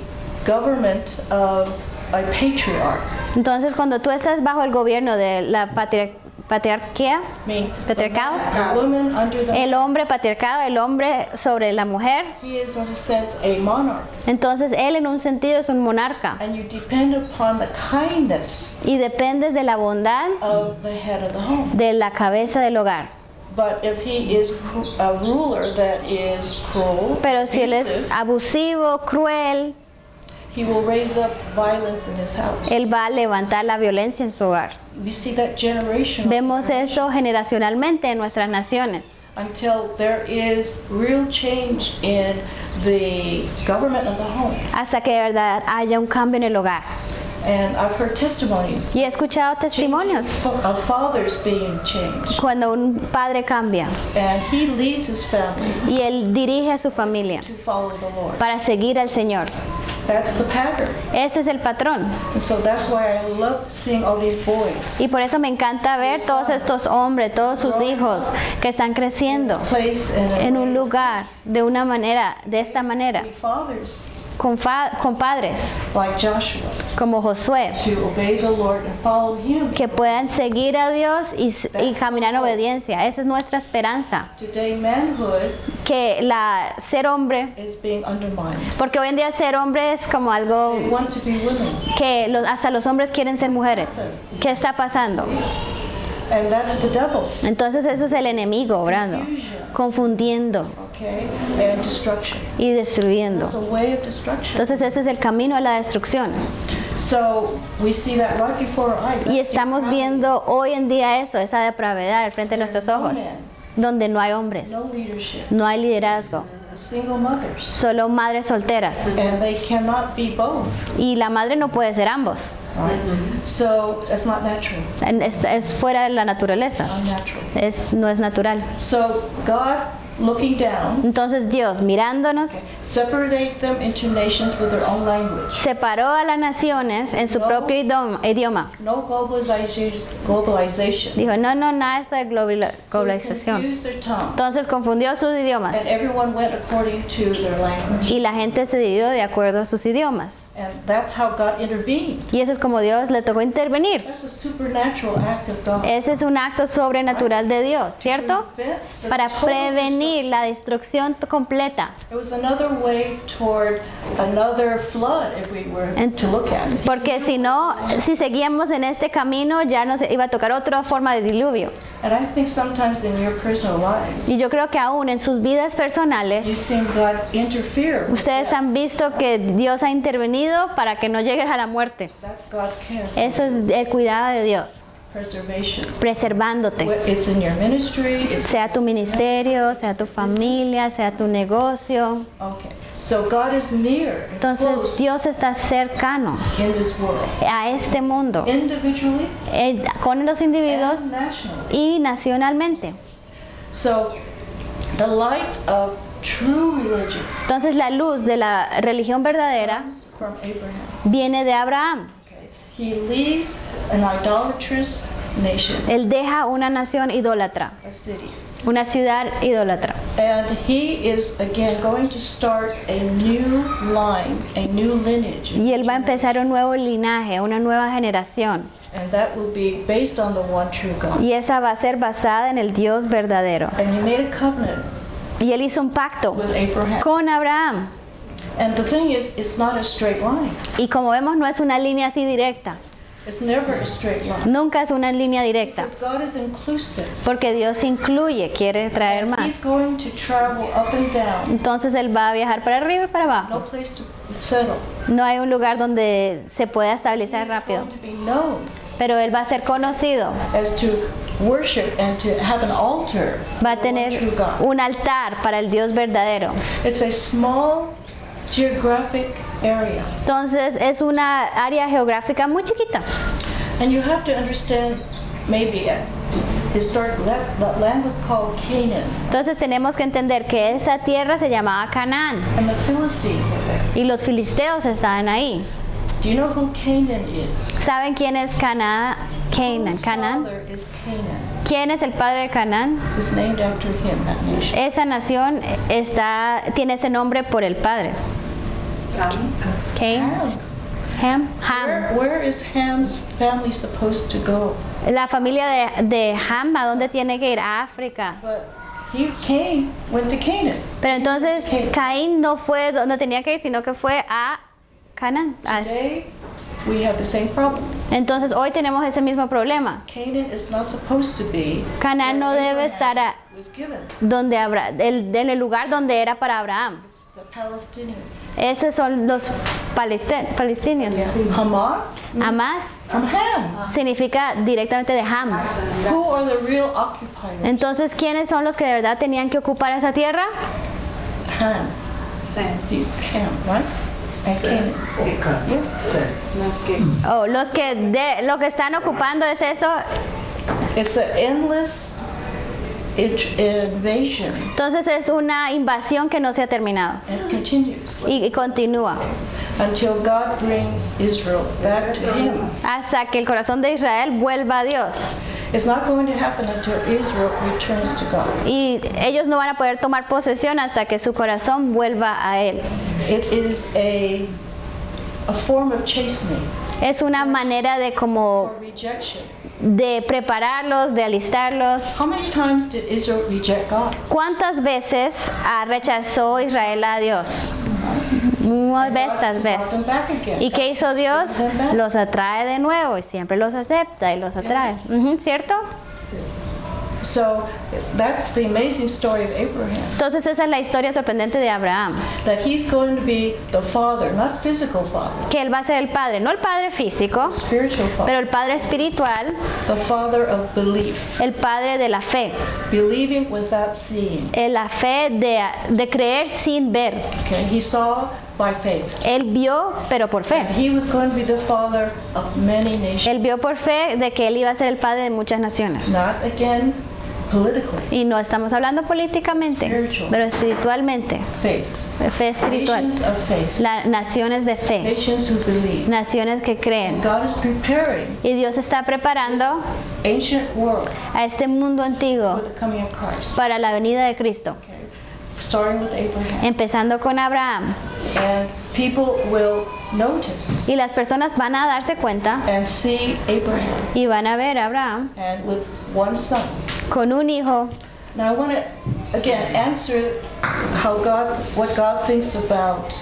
[SPEAKER 2] government of a patriarch,
[SPEAKER 1] Entonces cuando tú estás bajo el gobierno de la patriarquía,
[SPEAKER 2] I mean,
[SPEAKER 1] patriarcado,
[SPEAKER 2] the woman under the,
[SPEAKER 1] el hombre patriarcado, el hombre sobre la mujer,
[SPEAKER 2] he is in a sense a monarch,
[SPEAKER 1] entonces él en un sentido es un monarca
[SPEAKER 2] and you depend upon the kindness
[SPEAKER 1] y dependes de la bondad
[SPEAKER 2] of the head of the home.
[SPEAKER 1] de la cabeza del hogar.
[SPEAKER 2] But if he is a ruler that is cruel,
[SPEAKER 1] Pero si él es
[SPEAKER 2] abusive,
[SPEAKER 1] abusivo, cruel,
[SPEAKER 2] he will raise up violence in his house.
[SPEAKER 1] él va a levantar la violencia en su hogar.
[SPEAKER 2] We see that generation
[SPEAKER 1] Vemos eso generacionalmente en nuestras naciones.
[SPEAKER 2] until there is real change in the government of the home.
[SPEAKER 1] Hasta que de verdad haya un cambio en el hogar.
[SPEAKER 2] And I've heard testimonies
[SPEAKER 1] Y he escuchado testimonios
[SPEAKER 2] of fathers being changed.
[SPEAKER 1] cuando un padre cambia
[SPEAKER 2] And he leads his family
[SPEAKER 1] y él dirige a su familia
[SPEAKER 2] to follow the Lord.
[SPEAKER 1] para seguir al Señor.
[SPEAKER 2] That's the pattern.
[SPEAKER 1] Ese es el patrón.
[SPEAKER 2] And so that's why I love seeing all these boys
[SPEAKER 1] Y por eso me encanta ver todos estos hombres, todos sus hijos que están creciendo
[SPEAKER 2] place
[SPEAKER 1] en un
[SPEAKER 2] and
[SPEAKER 1] lugar de una manera, de esta manera,
[SPEAKER 2] fathers
[SPEAKER 1] con padres
[SPEAKER 2] like Joshua
[SPEAKER 1] como Josué,
[SPEAKER 2] to obey the Lord and follow him.
[SPEAKER 1] que puedan seguir a Dios y caminar en obediencia. Esa es nuestra esperanza.
[SPEAKER 2] Today manhood
[SPEAKER 1] Que ser hombre,
[SPEAKER 2] is being undermined.
[SPEAKER 1] porque hoy en día ser hombre es como algo
[SPEAKER 2] They want to be women.
[SPEAKER 1] que hasta los hombres quieren ser mujeres. ¿Qué está pasando?
[SPEAKER 2] And that's the devil.
[SPEAKER 1] Entonces eso es el enemigo obrando, confundiendo.
[SPEAKER 2] okay, and destruction.
[SPEAKER 1] y destruyendo.
[SPEAKER 2] It's a way of destruction.
[SPEAKER 1] Entonces ese es el camino a la destrucción.
[SPEAKER 2] So we see that right before our eyes.
[SPEAKER 1] Y
[SPEAKER 2] That's
[SPEAKER 1] estamos
[SPEAKER 2] depravity.
[SPEAKER 1] viendo hoy en día eso, esa depravedad al frente de nuestros ojos, donde no hay hombres,
[SPEAKER 2] No leadership.
[SPEAKER 1] no hay liderazgo,
[SPEAKER 2] Single mothers.
[SPEAKER 1] solo madres solteras.
[SPEAKER 2] And they cannot be both.
[SPEAKER 1] Y la madre no puede ser ambos.
[SPEAKER 2] Right? So it's not natural.
[SPEAKER 1] Es fuera de la naturaleza,
[SPEAKER 2] Unnatural.
[SPEAKER 1] no es natural.
[SPEAKER 2] So God looking down,
[SPEAKER 1] Entonces Dios, mirándonos,
[SPEAKER 2] separate them into nations with their own language.
[SPEAKER 1] separó a las naciones en su propio idioma.
[SPEAKER 2] No globalization.
[SPEAKER 1] Dijo, no, nada de esta
[SPEAKER 2] So he
[SPEAKER 1] globalización.
[SPEAKER 2] confused their tongue.
[SPEAKER 1] Entonces confundió sus idiomas
[SPEAKER 2] And everyone went according to their language.
[SPEAKER 1] y la gente se dividió de acuerdo a sus idiomas.
[SPEAKER 2] And that's how God intervened.
[SPEAKER 1] Y eso es como Dios le tocó intervenir.
[SPEAKER 2] That's a supernatural act of God.
[SPEAKER 1] Ese es un acto sobrenatural de Dios, ¿cierto?
[SPEAKER 2] Prevent the
[SPEAKER 1] Para
[SPEAKER 2] total
[SPEAKER 1] prevenir la destrucción completa.
[SPEAKER 2] It was another way toward another flood if we were to look at it.
[SPEAKER 1] Porque si no, si seguíamos en este camino, ya nos iba a tocar otra forma de diluvio.
[SPEAKER 2] And I think sometimes in your personal lives,
[SPEAKER 1] Y yo creo que aún en sus vidas personales,
[SPEAKER 2] you've seen God interfere. with
[SPEAKER 1] ustedes
[SPEAKER 2] death.
[SPEAKER 1] han visto que Dios ha intervenido para que no llegues a la muerte.
[SPEAKER 2] That's God's care.
[SPEAKER 1] Eso es el cuidado de Dios,
[SPEAKER 2] Preservation.
[SPEAKER 1] preservándote.
[SPEAKER 2] It's in your ministry. It's
[SPEAKER 1] Sea tu ministerio, sea tu familia, sea tu negocio.
[SPEAKER 2] okay. So God is near and
[SPEAKER 1] Entonces
[SPEAKER 2] close
[SPEAKER 1] Dios está cercano
[SPEAKER 2] in this world,
[SPEAKER 1] a este mundo,
[SPEAKER 2] individually
[SPEAKER 1] con los individuos
[SPEAKER 2] and nationally.
[SPEAKER 1] y nacionalmente.
[SPEAKER 2] So the light of true religion
[SPEAKER 1] Entonces la luz de la religión verdadera
[SPEAKER 2] comes from Abraham.
[SPEAKER 1] viene de Abraham.
[SPEAKER 2] Okay. He leaves an idolatrous nation,
[SPEAKER 1] Él deja una nación idólatra,
[SPEAKER 2] a city.
[SPEAKER 1] una ciudad idólatra.
[SPEAKER 2] And he is again going to start a new line, a new lineage.
[SPEAKER 1] Y él va a empezar un nuevo linaje, una nueva generación.
[SPEAKER 2] And that will be based on the one true God.
[SPEAKER 1] Y esa va a ser basada en el Dios verdadero.
[SPEAKER 2] And he made a covenant
[SPEAKER 1] Y él hizo un pacto
[SPEAKER 2] with Abraham.
[SPEAKER 1] con Abraham.
[SPEAKER 2] And the thing is, it's not a straight line.
[SPEAKER 1] Y como vemos, no es una línea así directa.
[SPEAKER 2] It's never a straight line.
[SPEAKER 1] Nunca es una línea directa.
[SPEAKER 2] Because God is inclusive.
[SPEAKER 1] Porque Dios incluye, quiere traer
[SPEAKER 2] He's
[SPEAKER 1] más.
[SPEAKER 2] going to travel up and down.
[SPEAKER 1] Entonces él va a viajar para arriba y para
[SPEAKER 2] No
[SPEAKER 1] abajo.
[SPEAKER 2] place to settle.
[SPEAKER 1] No hay un lugar donde se pueda estabilizar
[SPEAKER 2] He's
[SPEAKER 1] rápido.
[SPEAKER 2] going to be known
[SPEAKER 1] Pero él va a ser conocido.
[SPEAKER 2] as to worship and to have an altar
[SPEAKER 1] Va a
[SPEAKER 2] for the one
[SPEAKER 1] tener
[SPEAKER 2] true God.
[SPEAKER 1] un altar para el Dios verdadero.
[SPEAKER 2] It's a small geographic area.
[SPEAKER 1] Entonces es una área geográfica muy chiquita.
[SPEAKER 2] And you have to understand, maybe historic that land was called Canaan,
[SPEAKER 1] Entonces tenemos que entender que esa tierra se llamaba Canaán
[SPEAKER 2] and the Philistines are there.
[SPEAKER 1] y los filisteos estaban ahí.
[SPEAKER 2] Do you know who Canaan is?
[SPEAKER 1] ¿Saben quién es Canaán?
[SPEAKER 2] Whose
[SPEAKER 1] Canaán.
[SPEAKER 2] father is Canaan?
[SPEAKER 1] ¿Quién es el padre de Canaán?
[SPEAKER 2] It's named after him, that nation.
[SPEAKER 1] Esa nación tiene ese nombre por el padre. Ham. Ham.
[SPEAKER 2] Where is Ham's family supposed to go?
[SPEAKER 1] La familia de Ham, ¿a dónde tiene que ir? A África.
[SPEAKER 2] But went to Canaan.
[SPEAKER 1] Pero entonces Caín no fue donde tenía que ir, sino que fue a Canaán.
[SPEAKER 2] Today, we have the same problem.
[SPEAKER 1] Entonces hoy tenemos ese mismo problema.
[SPEAKER 2] Canaan is not supposed to be
[SPEAKER 1] Canaán no
[SPEAKER 2] where
[SPEAKER 1] debe
[SPEAKER 2] Abraham
[SPEAKER 1] estar
[SPEAKER 2] was given.
[SPEAKER 1] donde en el lugar donde era para Abraham.
[SPEAKER 2] It's the Palestinians.
[SPEAKER 1] Esos son los palestinos.
[SPEAKER 2] Hamas
[SPEAKER 1] Hamas
[SPEAKER 2] from Ham.
[SPEAKER 1] significa directamente de Ham.
[SPEAKER 2] Who are the real occupiers?
[SPEAKER 1] Entonces, ¿quiénes son los que de verdad tenían que ocupar esa tierra?
[SPEAKER 2] Ham. He's Ham, right? And Canaan. Yeah.
[SPEAKER 1] Oh, lo que están ocupando es eso.
[SPEAKER 2] It's an endless invasion
[SPEAKER 1] Entonces es una invasión que no se ha terminado
[SPEAKER 2] and continues
[SPEAKER 1] y continúa
[SPEAKER 2] until God brings Israel back to Him.
[SPEAKER 1] hasta que el corazón de Israel vuelva a Dios.
[SPEAKER 2] It's not going to happen until Israel returns to God.
[SPEAKER 1] Y ellos no van a poder tomar posesión hasta que su corazón vuelva a Él.
[SPEAKER 2] It is a form of chastening
[SPEAKER 1] Es una manera de
[SPEAKER 2] or rejection.
[SPEAKER 1] de prepararlos, de alistarlos.
[SPEAKER 2] How many times did Israel reject God?
[SPEAKER 1] ¿Cuántas veces rechazó Israel a Dios? Muchas
[SPEAKER 2] God brought
[SPEAKER 1] veces.
[SPEAKER 2] them back again.
[SPEAKER 1] ¿Y qué hizo Dios?
[SPEAKER 2] Brings them back.
[SPEAKER 1] Los atrae de nuevo y siempre los acepta y los atrae. Ujú, ¿cierto?
[SPEAKER 2] So that's the amazing story of Abraham.
[SPEAKER 1] Entonces esa es la historia sorprendente de Abraham,
[SPEAKER 2] That he's going to be the father, not physical father,
[SPEAKER 1] que él va a ser el padre, no el padre físico,
[SPEAKER 2] spiritual father,
[SPEAKER 1] pero el padre espiritual,
[SPEAKER 2] the father of belief,
[SPEAKER 1] el padre de la fe,
[SPEAKER 2] believing without seeing.
[SPEAKER 1] la fe de creer sin ver.
[SPEAKER 2] Okay, he saw by faith.
[SPEAKER 1] Él vio, pero por fe.
[SPEAKER 2] He was going to be the father of many nations,
[SPEAKER 1] Él vio por fe de que él iba a ser el padre de muchas naciones.
[SPEAKER 2] not again politically.
[SPEAKER 1] Y no estamos hablando políticamente, pero espiritualmente,
[SPEAKER 2] Faith.
[SPEAKER 1] fe espiritual.
[SPEAKER 2] Nations of faith.
[SPEAKER 1] Naciones de fe,
[SPEAKER 2] Nations who believe.
[SPEAKER 1] naciones que creen.
[SPEAKER 2] God is preparing
[SPEAKER 1] Y Dios está preparando
[SPEAKER 2] ancient world
[SPEAKER 1] a este mundo
[SPEAKER 2] for
[SPEAKER 1] antiguo
[SPEAKER 2] the coming of Christ.
[SPEAKER 1] para la venida de Cristo,
[SPEAKER 2] Okay. Starting with Abraham.
[SPEAKER 1] empezando con Abraham.
[SPEAKER 2] And people will notice
[SPEAKER 1] Y las personas van a darse cuenta
[SPEAKER 2] and see Abraham
[SPEAKER 1] y van a ver a Abraham
[SPEAKER 2] and with one son.
[SPEAKER 1] con un hijo.
[SPEAKER 2] Now I want to again answer what God thinks about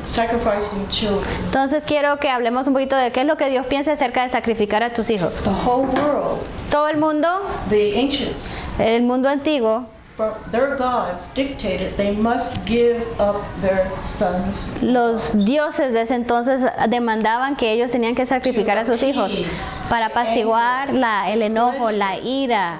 [SPEAKER 2] sacrificing children.
[SPEAKER 1] Entonces quiero que hablemos un poquito de qué es lo que Dios piensa acerca de sacrificar a tus hijos.
[SPEAKER 2] The whole world,
[SPEAKER 1] Todo el mundo,
[SPEAKER 2] the ancients,
[SPEAKER 1] el mundo antiguo,
[SPEAKER 2] from their gods dictated they must give up their sons
[SPEAKER 1] los dioses de ese entonces demandaban que ellos tenían que sacrificar a sus hijos para apaciguar el enojo, la ira,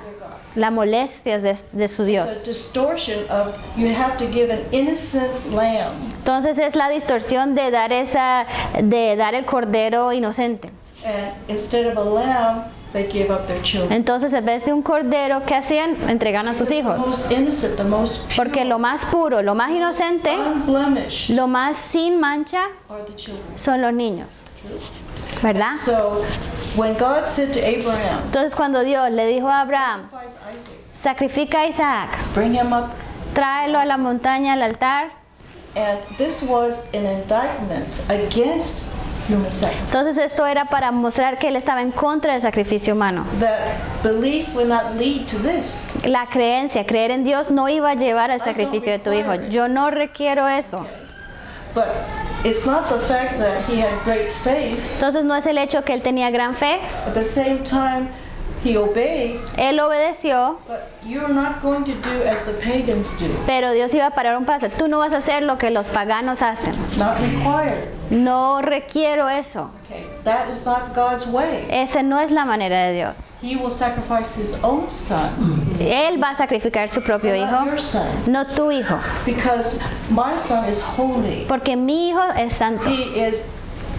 [SPEAKER 1] las molestias de su
[SPEAKER 2] It's
[SPEAKER 1] Dios.
[SPEAKER 2] a distortion of you have to give an innocent lamb.
[SPEAKER 1] Entonces es la distorsión de dar el cordero inocente.
[SPEAKER 2] And instead of a lamb, they give up their children.
[SPEAKER 1] Entonces en vez de un cordero, ¿qué hacían? Entregan a sus
[SPEAKER 2] The
[SPEAKER 1] hijos.
[SPEAKER 2] most innocent, the most pure,
[SPEAKER 1] Porque lo más puro, lo más inocente,
[SPEAKER 2] unblemished
[SPEAKER 1] lo más sin mancha
[SPEAKER 2] are the children.
[SPEAKER 1] son los niños. ¿Verdad?
[SPEAKER 2] So when God said to Abraham,
[SPEAKER 1] Entonces cuando Dios le dijo a Abraham,
[SPEAKER 2] sacrifice Isaac,
[SPEAKER 1] sacrifica a Isaac,
[SPEAKER 2] bring him up,
[SPEAKER 1] tráelo a la montaña, al altar.
[SPEAKER 2] and this was an indictment against human sacrifice.
[SPEAKER 1] Entonces esto era para mostrar que él estaba en contra del sacrificio humano.
[SPEAKER 2] That belief will not lead to this.
[SPEAKER 1] La creencia, creer en Dios no iba a llevar al sacrificio de tu hijo. Yo no requiero eso.
[SPEAKER 2] But it's not the fact that he had great faith.
[SPEAKER 1] Entonces no es el hecho que él tenía gran fe,
[SPEAKER 2] At the same time, he obeyed.
[SPEAKER 1] él obedeció,
[SPEAKER 2] But you're not going to do as the pagans do.
[SPEAKER 1] pero Dios iba a parar un paso. Tú no vas a hacer lo que los paganos hacen.
[SPEAKER 2] Not required.
[SPEAKER 1] No requiero eso.
[SPEAKER 2] Okay, that is not God's way.
[SPEAKER 1] Esa no es la manera de Dios.
[SPEAKER 2] He will sacrifice his own son,
[SPEAKER 1] Él va a sacrificar su propio
[SPEAKER 2] not
[SPEAKER 1] hijo,
[SPEAKER 2] your son,
[SPEAKER 1] no tu hijo.
[SPEAKER 2] because my son is holy.
[SPEAKER 1] Porque mi hijo es santo.
[SPEAKER 2] He is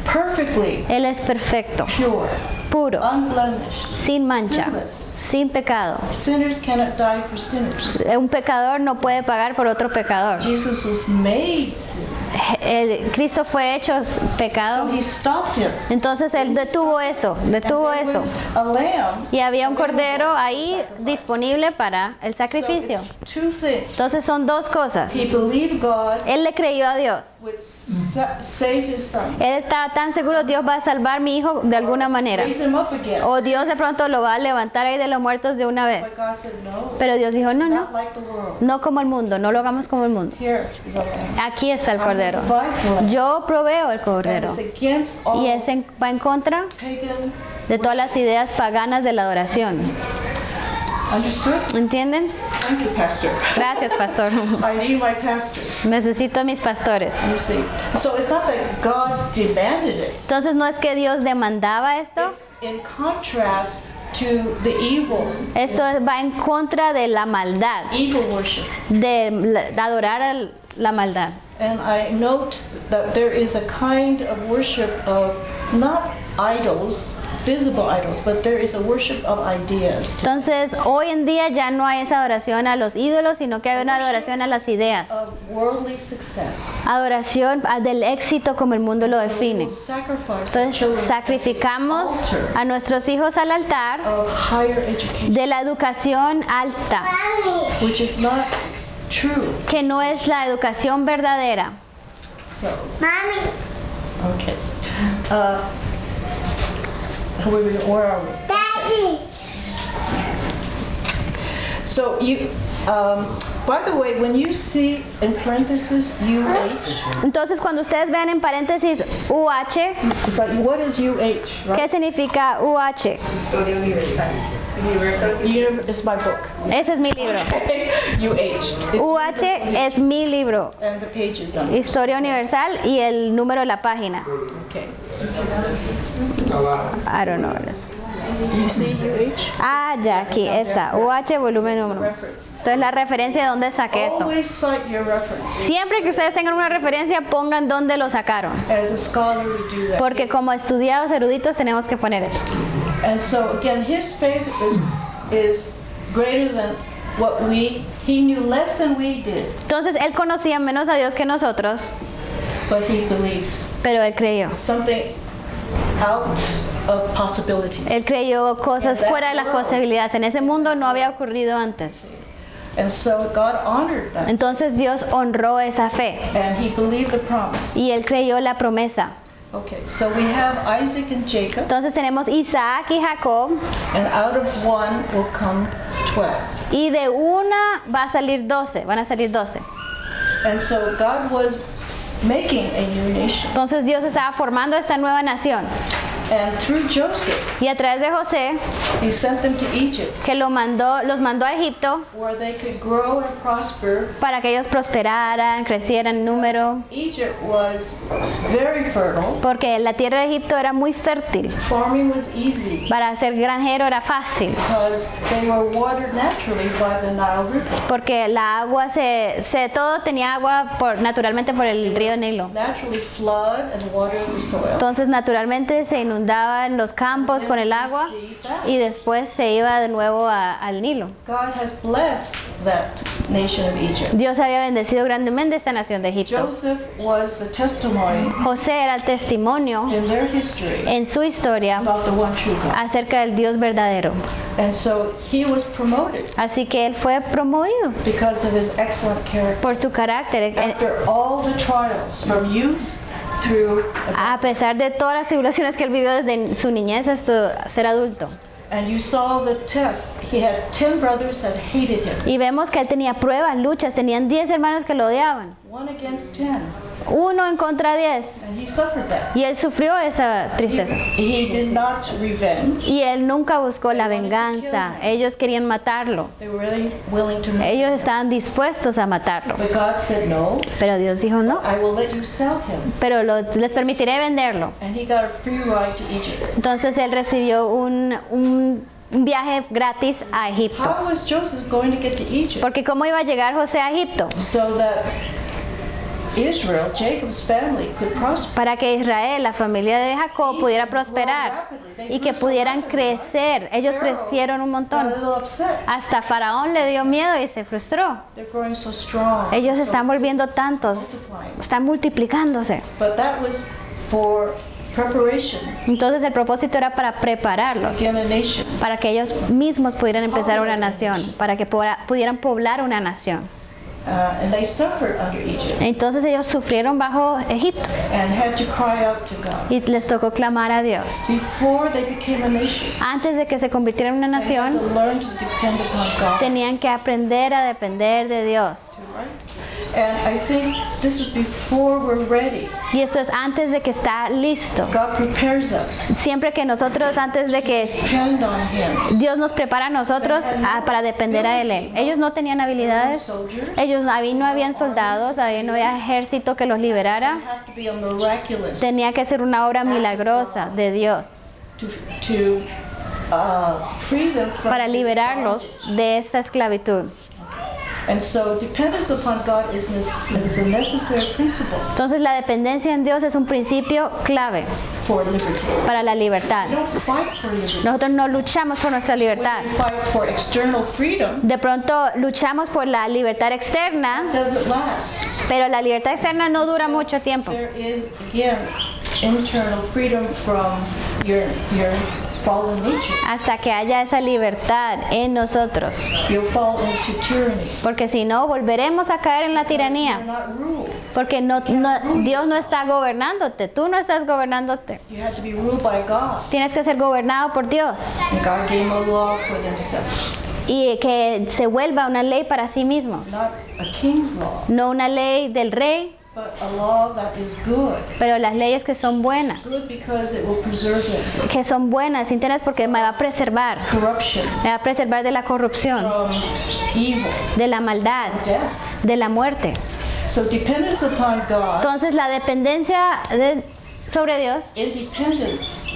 [SPEAKER 2] perfectly
[SPEAKER 1] Él es perfecto,
[SPEAKER 2] pure,
[SPEAKER 1] puro,
[SPEAKER 2] unblemished,
[SPEAKER 1] sin mancha,
[SPEAKER 2] sinless.
[SPEAKER 1] sin pecado.
[SPEAKER 2] Sinners cannot die for sinners.
[SPEAKER 1] Un pecador no puede pagar por otro pecador.
[SPEAKER 2] Jesus was made sin,
[SPEAKER 1] Cristo fue hecho
[SPEAKER 2] so
[SPEAKER 1] pecado.
[SPEAKER 2] he stopped him.
[SPEAKER 1] Entonces él detuvo eso, detuvo
[SPEAKER 2] And there
[SPEAKER 1] eso.
[SPEAKER 2] was a lamb.
[SPEAKER 1] Y había un cordero ahí disponible para el
[SPEAKER 2] So
[SPEAKER 1] sacrificio.
[SPEAKER 2] it's two things.
[SPEAKER 1] Entonces son dos cosas.
[SPEAKER 2] He believed God
[SPEAKER 1] Él le creyó a Dios.
[SPEAKER 2] would save his son,
[SPEAKER 1] Él estaba tan seguro, Dios va a salvar a mi hijo de alguna manera.
[SPEAKER 2] raise him up again.
[SPEAKER 1] O Dios de pronto lo va a levantar ahí de los muertos de una vez.
[SPEAKER 2] But God said no,
[SPEAKER 1] Pero Dios dijo, no,
[SPEAKER 2] not
[SPEAKER 1] no,
[SPEAKER 2] like the world.
[SPEAKER 1] no como el mundo, no lo hagamos como el mundo.
[SPEAKER 2] Here is a lamb.
[SPEAKER 1] Aquí está el cordero.
[SPEAKER 2] I'm the divine lamb.
[SPEAKER 1] Yo proveo el
[SPEAKER 2] And
[SPEAKER 1] cordero.
[SPEAKER 2] it's against all
[SPEAKER 1] Y va en contra
[SPEAKER 2] pagan.
[SPEAKER 1] de todas las ideas paganas de la adoración.
[SPEAKER 2] Understood?
[SPEAKER 1] ¿Entienden?
[SPEAKER 2] Thank you, Pastor.
[SPEAKER 1] Gracias, pastor.
[SPEAKER 2] I need my pastors.
[SPEAKER 1] Necesito a mis pastores.
[SPEAKER 2] You see, so it's not that God demanded it.
[SPEAKER 1] Entonces no es que Dios demandaba esto.
[SPEAKER 2] It's in contrast to the evil
[SPEAKER 1] Va en contra de la maldad,
[SPEAKER 2] worship.
[SPEAKER 1] de adorar a la maldad.
[SPEAKER 2] And I note that there is a kind of worship of not idols, visible idols, but there is a worship of ideas,
[SPEAKER 1] Entonces hoy en día ya no hay esa adoración a los ídolos, sino que hay una adoración a las ideas.
[SPEAKER 2] of worldly success.
[SPEAKER 1] Adoración del éxito como el mundo lo define.
[SPEAKER 2] We'll sacrifice our
[SPEAKER 1] Entonces
[SPEAKER 2] children
[SPEAKER 1] sacrificamos a nuestros hijos al altar
[SPEAKER 2] of higher education,
[SPEAKER 1] de la educación alta,
[SPEAKER 2] which is not true.
[SPEAKER 1] que no es la educación verdadera.
[SPEAKER 2] So, okay. Where are we? So you, by the way, when you see in parentheses UH,
[SPEAKER 1] Entonces cuando ustedes vean en paréntesis UH,
[SPEAKER 2] it's like, what is UH,
[SPEAKER 1] ¿qué
[SPEAKER 2] right?
[SPEAKER 1] significa UH?
[SPEAKER 3] Historia universal.
[SPEAKER 2] It's my book.
[SPEAKER 1] Ese es mi libro.
[SPEAKER 2] UH. It's
[SPEAKER 1] UH es mi libro.
[SPEAKER 2] and the page is done.
[SPEAKER 1] Historia Universal y el número de la página.
[SPEAKER 2] Okay.
[SPEAKER 1] I don't know.
[SPEAKER 2] You see UH?
[SPEAKER 1] Ah, ya, aquí, esta. UH, volumen 1.
[SPEAKER 2] Reference.
[SPEAKER 1] Entonces la referencia de dónde saqué esto.
[SPEAKER 2] Always cite your reference.
[SPEAKER 1] Siempre que ustedes tengan una referencia, pongan dónde lo sacaron.
[SPEAKER 2] As a scholar, we do that.
[SPEAKER 1] Porque como estudiados eruditos tenemos que poner eso.
[SPEAKER 2] And so again, his faith is greater than what he knew less than we did,
[SPEAKER 1] Entonces él conocía menos a Dios que nosotros,
[SPEAKER 2] but he believed
[SPEAKER 1] pero él creyó.
[SPEAKER 2] something out of possibilities.
[SPEAKER 1] Él creyó cosas fuera de las posibilidades. En ese mundo no había ocurrido antes.
[SPEAKER 2] And so God honored that.
[SPEAKER 1] Entonces Dios honró esa fe
[SPEAKER 2] And he believed the promise.
[SPEAKER 1] y él creyó la promesa.
[SPEAKER 2] Okay, so we have Isaac and Jacob,
[SPEAKER 1] Entonces tenemos Isaac y Jacob
[SPEAKER 2] and out of one will come 12.
[SPEAKER 1] y de una va a salir 12, van a salir 12.
[SPEAKER 2] And so God was making a new nation.
[SPEAKER 1] Entonces Dios estaba formando esta nueva nación
[SPEAKER 2] And through Joseph,
[SPEAKER 1] y a través de José,
[SPEAKER 2] he sent them to Egypt,
[SPEAKER 1] que los mandó a Egipto
[SPEAKER 2] where they could grow and prosper.
[SPEAKER 1] para que ellos prosperaran, crecieran en número,
[SPEAKER 2] Egypt was very fertile.
[SPEAKER 1] porque la tierra de Egipto era muy fértil.
[SPEAKER 2] Farming was easy
[SPEAKER 1] Para ser granjero era fácil,
[SPEAKER 2] because they were watered naturally by the Nile River.
[SPEAKER 1] porque la agua todo tenía agua naturalmente por el río Nilo.
[SPEAKER 2] Naturally flood and water the soil.
[SPEAKER 1] Entonces naturalmente se inundaban los campos con el agua y después se iba de nuevo al Nilo.
[SPEAKER 2] God has blessed that nation of Egypt.
[SPEAKER 1] Dios había bendecido grandemente esta nación de Egipto.
[SPEAKER 2] Joseph was the testimony
[SPEAKER 1] José era el testimonio
[SPEAKER 2] in their history
[SPEAKER 1] en su historia
[SPEAKER 2] about the one true God.
[SPEAKER 1] acerca del Dios verdadero.
[SPEAKER 2] And so he was promoted
[SPEAKER 1] Así que él fue promovido
[SPEAKER 2] because of his excellent character.
[SPEAKER 1] por su carácter.
[SPEAKER 2] After all the trials from youth through
[SPEAKER 1] A pesar de todas las tribulaciones que él vivió desde su niñez hasta ser adulto.
[SPEAKER 2] and you saw the test. He had 10 brothers that hated him.
[SPEAKER 1] Y vemos que él tenía pruebas, luchas, tenían 10 hermanos que lo odiaban.
[SPEAKER 2] 1 against 10.
[SPEAKER 1] Uno en contra de 10.
[SPEAKER 2] And he suffered that.
[SPEAKER 1] Y él sufrió esa tristeza.
[SPEAKER 2] He did not revenge.
[SPEAKER 1] Y él nunca buscó la venganza. Ellos querían matarlo.
[SPEAKER 2] They were really willing to make
[SPEAKER 1] Ellos estaban dispuestos a matarlo.
[SPEAKER 2] But God said no.
[SPEAKER 1] Pero Dios dijo no.
[SPEAKER 2] I will let you sell him.
[SPEAKER 1] Pero les permitiré venderlo.
[SPEAKER 2] And he got a free ride to Egypt.
[SPEAKER 1] Entonces él recibió un viaje gratis a Egipto.
[SPEAKER 2] How was Joseph going to get to Egypt?
[SPEAKER 1] Porque ¿cómo iba a llegar José a Egipto?
[SPEAKER 2] So that Israel, Jacob's family, could prosper.
[SPEAKER 1] Para que Israel, la familia de Jacob, pudiera prosperar y que pudieran crecer. Ellos crecieron un
[SPEAKER 2] Got a
[SPEAKER 1] montón.
[SPEAKER 2] little upset.
[SPEAKER 1] Hasta Faraón le dio miedo y se frustró.
[SPEAKER 2] They're growing so strong.
[SPEAKER 1] Ellos
[SPEAKER 2] so
[SPEAKER 1] están volviendo tantos, están multiplicándose.
[SPEAKER 2] But that was for preparation.
[SPEAKER 1] Entonces el propósito era para prepararlos,
[SPEAKER 2] Again, a nation.
[SPEAKER 1] para que ellos mismos pudieran empezar una nación, para que pudieran poblar una nación.
[SPEAKER 2] And they suffered under Egypt
[SPEAKER 1] Entonces ellos sufrieron bajo Egipto
[SPEAKER 2] and had to cry out to God.
[SPEAKER 1] y les tocó clamar a Dios.
[SPEAKER 2] Before they became a nation,
[SPEAKER 1] Antes de que se convirtieran en una
[SPEAKER 2] they had
[SPEAKER 1] nación,
[SPEAKER 2] to learn to depend upon God.
[SPEAKER 1] tenían que aprender a depender de Dios.
[SPEAKER 2] Right? And I think this is before we're ready.
[SPEAKER 1] Y esto es antes de que está listo.
[SPEAKER 2] God prepares us.
[SPEAKER 1] Siempre que nosotros, antes de que
[SPEAKER 2] Depend on Him.
[SPEAKER 1] Dios nos prepara a nosotros para depender a Él. Ellos no tenían habilidades, ellos no habían soldados, no había ejército que los liberara.
[SPEAKER 2] It have to be a miraculous
[SPEAKER 1] Tenía que ser una obra milagrosa de Dios
[SPEAKER 2] to free them from
[SPEAKER 1] para
[SPEAKER 2] this
[SPEAKER 1] liberarlos
[SPEAKER 2] bondage.
[SPEAKER 1] de esta esclavitud.
[SPEAKER 2] And so dependence upon God is a necessary principle
[SPEAKER 1] Entonces la dependencia en Dios es un principio clave
[SPEAKER 2] for liberty.
[SPEAKER 1] para la libertad.
[SPEAKER 2] We don't fight for liberty.
[SPEAKER 1] Nosotros no luchamos por nuestra libertad.
[SPEAKER 2] We fight for external freedom.
[SPEAKER 1] De pronto luchamos por la libertad externa,
[SPEAKER 2] Doesn't last.
[SPEAKER 1] pero la libertad externa no dura mucho tiempo.
[SPEAKER 2] There is again internal freedom from your fallen nature.
[SPEAKER 1] Hasta que haya esa libertad en nosotros.
[SPEAKER 2] You'll fall into tyranny.
[SPEAKER 1] Porque si no, volveremos a caer en la
[SPEAKER 2] You're
[SPEAKER 1] tiranía.
[SPEAKER 2] not ruled.
[SPEAKER 1] Porque Dios no está gobernándote, tú no estás gobernándote.
[SPEAKER 2] You have to be ruled by God.
[SPEAKER 1] Tienes que ser gobernado por Dios
[SPEAKER 2] And God gave a law for themselves,
[SPEAKER 1] y que se vuelva una ley para sí mismo,
[SPEAKER 2] not a king's law.
[SPEAKER 1] no una ley del rey,
[SPEAKER 2] but a law that is good.
[SPEAKER 1] pero las leyes que son buenas,
[SPEAKER 2] Good because it will preserve them.
[SPEAKER 1] que son buenas, íntegras porque me va a preservar,
[SPEAKER 2] Corruption,
[SPEAKER 1] me va a preservar de la corrupción,
[SPEAKER 2] from evil,
[SPEAKER 1] de la maldad,
[SPEAKER 2] death.
[SPEAKER 1] de la muerte.
[SPEAKER 2] So dependence upon God,
[SPEAKER 1] Entonces la dependencia sobre Dios,
[SPEAKER 2] independence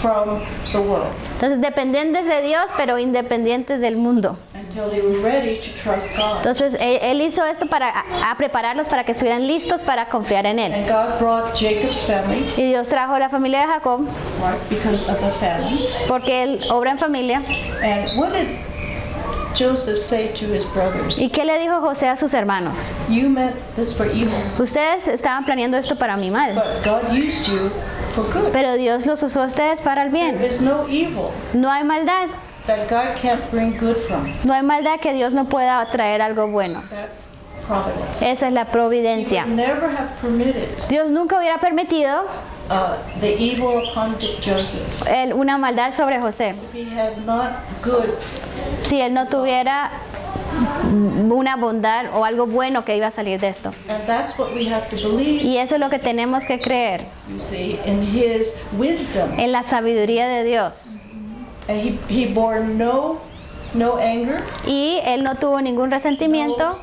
[SPEAKER 2] from the world,
[SPEAKER 1] entonces dependientes de Dios pero independientes del mundo.
[SPEAKER 2] until they were ready to trust God.
[SPEAKER 1] Entonces él hizo esto para a prepararlos para que estuvieran listos para confiar en él.
[SPEAKER 2] And God brought Jacob's family,
[SPEAKER 1] Y Dios trajo la familia de Jacob
[SPEAKER 2] right, because of the family.
[SPEAKER 1] porque él obra en familia.
[SPEAKER 2] And what did Joseph say to his brothers?
[SPEAKER 1] ¿Y qué le dijo José a sus hermanos?
[SPEAKER 2] You meant this for evil,
[SPEAKER 1] Ustedes estaban planeando esto para mi mal,
[SPEAKER 2] but God used you for good.
[SPEAKER 1] pero Dios los usó a ustedes para el
[SPEAKER 2] There
[SPEAKER 1] bien.
[SPEAKER 2] is no evil
[SPEAKER 1] No hay maldad,
[SPEAKER 2] that God can't bring good from.
[SPEAKER 1] no hay maldad que Dios no pueda traer algo bueno.
[SPEAKER 2] That's providence.
[SPEAKER 1] Esa es la
[SPEAKER 2] He
[SPEAKER 1] providencia.
[SPEAKER 2] would never have permitted
[SPEAKER 1] Dios nunca hubiera permitido
[SPEAKER 2] the evil upon Joseph
[SPEAKER 1] una maldad sobre José
[SPEAKER 2] if he had not good.
[SPEAKER 1] si él no tuviera una bondad o algo bueno que iba a salir de esto.
[SPEAKER 2] And that's what we have to believe,
[SPEAKER 1] Y eso es lo que tenemos que creer,
[SPEAKER 2] you see, in his wisdom.
[SPEAKER 1] en la sabiduría de Dios.
[SPEAKER 2] And he bore no anger.
[SPEAKER 1] Y él no tuvo ningún resentimiento,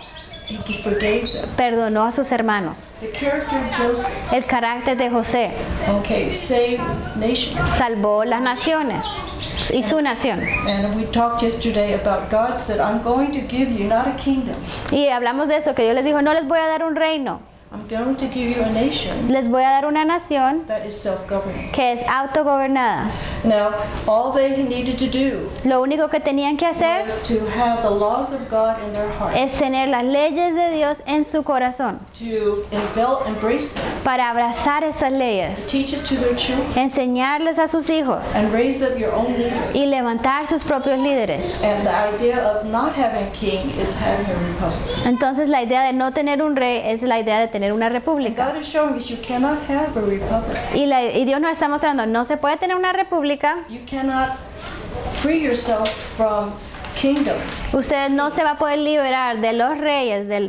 [SPEAKER 2] He forgave them.
[SPEAKER 1] perdonó a sus hermanos.
[SPEAKER 2] The character of Joseph,
[SPEAKER 1] El carácter de José
[SPEAKER 2] okay, saved nations.
[SPEAKER 1] salvó las naciones y su nación.
[SPEAKER 2] And we talked yesterday about God said, I'm going to give you not a kingdom.
[SPEAKER 1] Y hablamos de eso, que Dios les dijo, no les voy a dar un reino,
[SPEAKER 2] I'm going to give you a nation
[SPEAKER 1] les voy a dar una nación
[SPEAKER 2] that is self-governing.
[SPEAKER 1] que es autogobernada.
[SPEAKER 2] Now, all they needed to do
[SPEAKER 1] Lo único que tenían que hacer
[SPEAKER 2] was to have the laws of God in their heart,
[SPEAKER 1] es tener las leyes de Dios en su corazón,
[SPEAKER 2] to embrace them,
[SPEAKER 1] para abrazar esas leyes,
[SPEAKER 2] teach it to their children,
[SPEAKER 1] enseñarles a sus hijos
[SPEAKER 2] and raise up your own leader.
[SPEAKER 1] y levantar sus propios líderes.
[SPEAKER 2] And the idea of not having a king is having a republic.
[SPEAKER 1] Entonces la idea de no tener un rey es la idea de tener una república.
[SPEAKER 2] God is showing us you cannot have a republic.
[SPEAKER 1] Y Dios nos está mostrando, no se puede tener una república,
[SPEAKER 2] You cannot free yourself from kingdoms
[SPEAKER 1] usted no se va a poder liberar de los reyes, de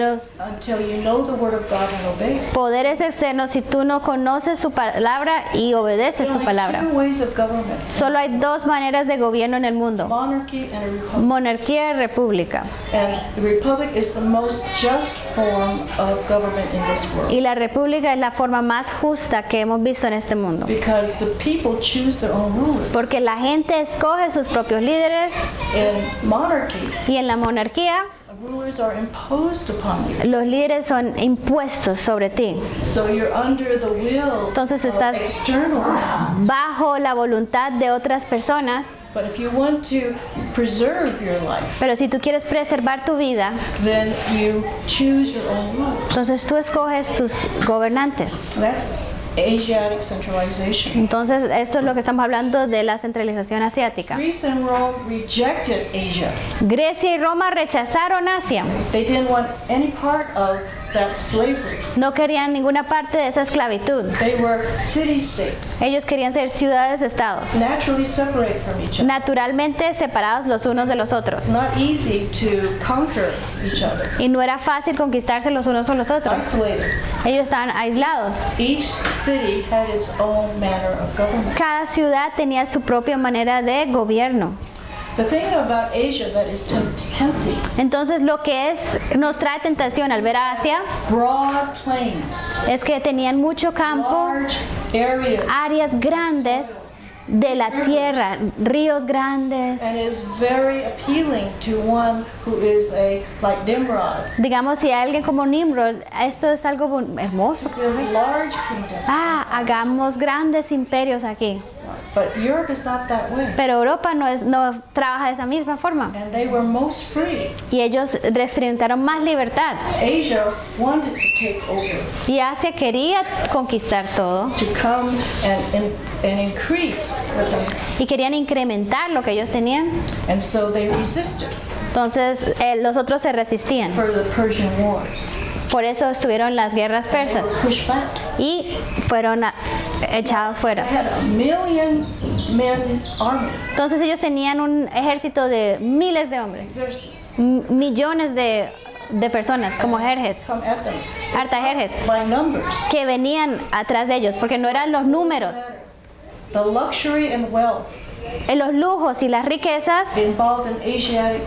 [SPEAKER 1] los
[SPEAKER 2] until you know the word of God and obey it.
[SPEAKER 1] poderes externos si tú no conoces su palabra y obedeces
[SPEAKER 2] There
[SPEAKER 1] su
[SPEAKER 2] are
[SPEAKER 1] palabra.
[SPEAKER 2] two ways of government,
[SPEAKER 1] Solo hay dos maneras de gobierno en el mundo,
[SPEAKER 2] monarchy and a republic.
[SPEAKER 1] monarquía y república.
[SPEAKER 2] And the republic is the most just form of government in this world
[SPEAKER 1] Y la república es la forma más justa que hemos visto en este mundo.
[SPEAKER 2] because the people choose their own rulers.
[SPEAKER 1] Porque la gente escoge sus propios líderes
[SPEAKER 2] In monarchy,
[SPEAKER 1] y en la monarquía
[SPEAKER 2] rulers are imposed upon you.
[SPEAKER 1] los líderes son impuestos sobre ti.
[SPEAKER 2] So you're under the will
[SPEAKER 1] Entonces
[SPEAKER 2] of
[SPEAKER 1] estás
[SPEAKER 2] external.
[SPEAKER 1] bajo la voluntad de otras personas,
[SPEAKER 2] But if you want to preserve your life,
[SPEAKER 1] pero si tú quieres preservar tu vida,
[SPEAKER 2] then you choose your own rulers.
[SPEAKER 1] entonces tú escoges tus gobernantes.
[SPEAKER 2] That's Asiatic centralization.
[SPEAKER 1] Entonces esto es lo que estamos hablando de la centralización asiática.
[SPEAKER 2] Greece and Rome rejected Asia.
[SPEAKER 1] Grecia y Roma rechazaron Asia.
[SPEAKER 2] They didn't want any part of that slavery.
[SPEAKER 1] No querían ninguna parte de esa esclavitud.
[SPEAKER 2] They were city-states,
[SPEAKER 1] Ellos querían ser ciudades-estados,
[SPEAKER 2] naturally separated from each other.
[SPEAKER 1] naturalmente separados los unos de los otros.
[SPEAKER 2] It's not easy to conquer each other.
[SPEAKER 1] Y no era fácil conquistarse los unos a los otros.
[SPEAKER 2] Isolated.
[SPEAKER 1] Ellos estaban aislados.
[SPEAKER 2] Each city had its own manner of government.
[SPEAKER 1] Cada ciudad tenía su propia manera de gobierno.
[SPEAKER 2] The thing about Asia that is tempting,
[SPEAKER 1] Entonces lo que nos trae tentación al ver a Asia
[SPEAKER 2] broad plains,
[SPEAKER 1] es que tenían mucho campo,
[SPEAKER 2] large areas,
[SPEAKER 1] áreas grandes de la tierra, ríos grandes.
[SPEAKER 2] and is very appealing to one who is like Nimrod.
[SPEAKER 1] Digamos, si hay alguien como Nimrod, esto es algo hermoso.
[SPEAKER 2] There's large kingdoms,
[SPEAKER 1] Hagamos grandes imperios aquí.
[SPEAKER 2] but Europe is not that way.
[SPEAKER 1] Pero Europa no trabaja de esa misma forma.
[SPEAKER 2] And they were most free.
[SPEAKER 1] Y ellos experimentaron más libertad.
[SPEAKER 2] Asia wanted to take over,
[SPEAKER 1] Y Asia quería conquistar todo.
[SPEAKER 2] to come and increase what they had.
[SPEAKER 1] Y querían incrementar lo que ellos tenían.
[SPEAKER 2] And so they resisted
[SPEAKER 1] Entonces los otros se resistían.
[SPEAKER 2] for the Persian Wars.
[SPEAKER 1] Por eso estuvieron las guerras
[SPEAKER 2] They
[SPEAKER 1] persas.
[SPEAKER 2] were pushed back.
[SPEAKER 1] Y fueron echados fuera.
[SPEAKER 2] They had a 1,000,000-man army,
[SPEAKER 1] Entonces ellos tenían un ejército de miles de hombres.
[SPEAKER 2] exercises.
[SPEAKER 1] Millones de de personas, como Jerjes,
[SPEAKER 2] come at them.
[SPEAKER 1] harta Jerjes,
[SPEAKER 2] By numbers.
[SPEAKER 1] que venían atrás de ellos, porque no eran los números.
[SPEAKER 2] The luxury and wealth
[SPEAKER 1] Los lujos y las riquezas
[SPEAKER 2] involved in Asiatic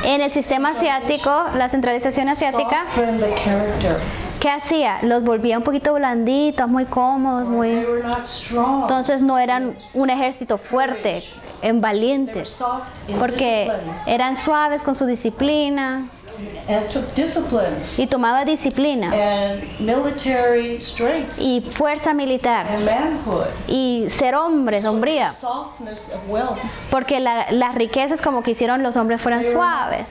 [SPEAKER 1] en el sistema asiático, la centralización asiática,
[SPEAKER 2] soften the character.
[SPEAKER 1] ¿qué hacía? Los volvía un poquito blanditos, muy cómodos,
[SPEAKER 2] They
[SPEAKER 1] muy...
[SPEAKER 2] were not strong.
[SPEAKER 1] Entonces no eran un ejército fuerte,
[SPEAKER 2] They were
[SPEAKER 1] valientes,
[SPEAKER 2] soft in
[SPEAKER 1] porque
[SPEAKER 2] discipline
[SPEAKER 1] eran suaves con su disciplina
[SPEAKER 2] and took discipline
[SPEAKER 1] y tomaba disciplina
[SPEAKER 2] and military strength
[SPEAKER 1] y fuerza militar
[SPEAKER 2] and manhood.
[SPEAKER 1] y ser hombres, hombría,
[SPEAKER 2] Softness of wealth.
[SPEAKER 1] porque las riquezas como que hicieron los hombres fueran suaves,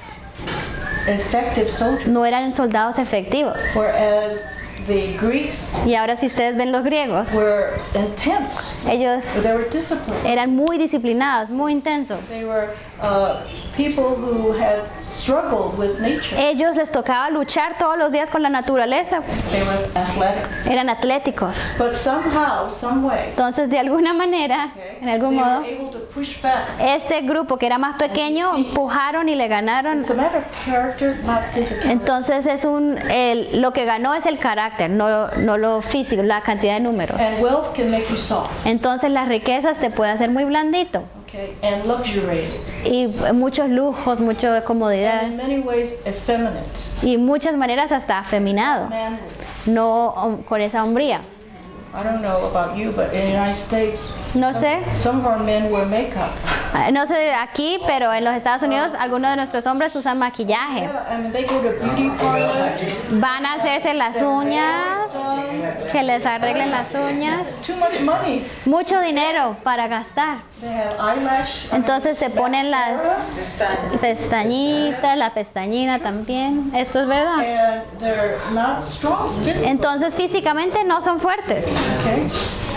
[SPEAKER 2] Effective soldiers.
[SPEAKER 1] no eran soldados efectivos.
[SPEAKER 2] Whereas the Greeks
[SPEAKER 1] Y ahora si ustedes ven los griegos,
[SPEAKER 2] were intense.
[SPEAKER 1] ellos
[SPEAKER 2] They were disciplined.
[SPEAKER 1] eran muy disciplinados, muy intensos.
[SPEAKER 2] They were people who had struggled with nature.
[SPEAKER 1] Ellos les tocaba luchar todos los días con la naturaleza,
[SPEAKER 2] They were athletic.
[SPEAKER 1] eran atléticos.
[SPEAKER 2] But somehow, some way,
[SPEAKER 1] Entonces, de alguna manera,
[SPEAKER 2] okay,
[SPEAKER 1] en algún
[SPEAKER 2] they
[SPEAKER 1] modo,
[SPEAKER 2] were able to push back.
[SPEAKER 1] este grupo que era más pequeño empujaron y le ganaron.
[SPEAKER 2] It's a matter of character, not physical.
[SPEAKER 1] Entonces lo que ganó es el carácter, no lo físico, la cantidad de números.
[SPEAKER 2] And wealth can make you soft,
[SPEAKER 1] Entonces las riquezas te pueden hacer muy blandito
[SPEAKER 2] okay, and luxuriated,
[SPEAKER 1] y muchos lujos, muchas
[SPEAKER 2] and in
[SPEAKER 1] comodidades
[SPEAKER 2] many ways effeminate,
[SPEAKER 1] y muchas maneras hasta afeminado,
[SPEAKER 2] manly.
[SPEAKER 1] no con esa hombría.
[SPEAKER 2] I don't know about you, but in the United States,
[SPEAKER 1] No sé,
[SPEAKER 2] some of our men wear makeup.
[SPEAKER 1] no sé aquí, pero en los Estados Unidos algunos de nuestros hombres usan maquillaje.
[SPEAKER 2] Yeah, I mean, they go to beauty parlors,
[SPEAKER 1] Van a hacerse las uñas, que les arreglen las uñas,
[SPEAKER 2] too much money.
[SPEAKER 1] mucho dinero para gastar.
[SPEAKER 2] They have eyelash.
[SPEAKER 1] Entonces se ponen las pestañitas, la pestañina también. Esto es verdad.
[SPEAKER 2] And they're not strong physically.
[SPEAKER 1] Entonces físicamente no son fuertes.
[SPEAKER 2] Okay?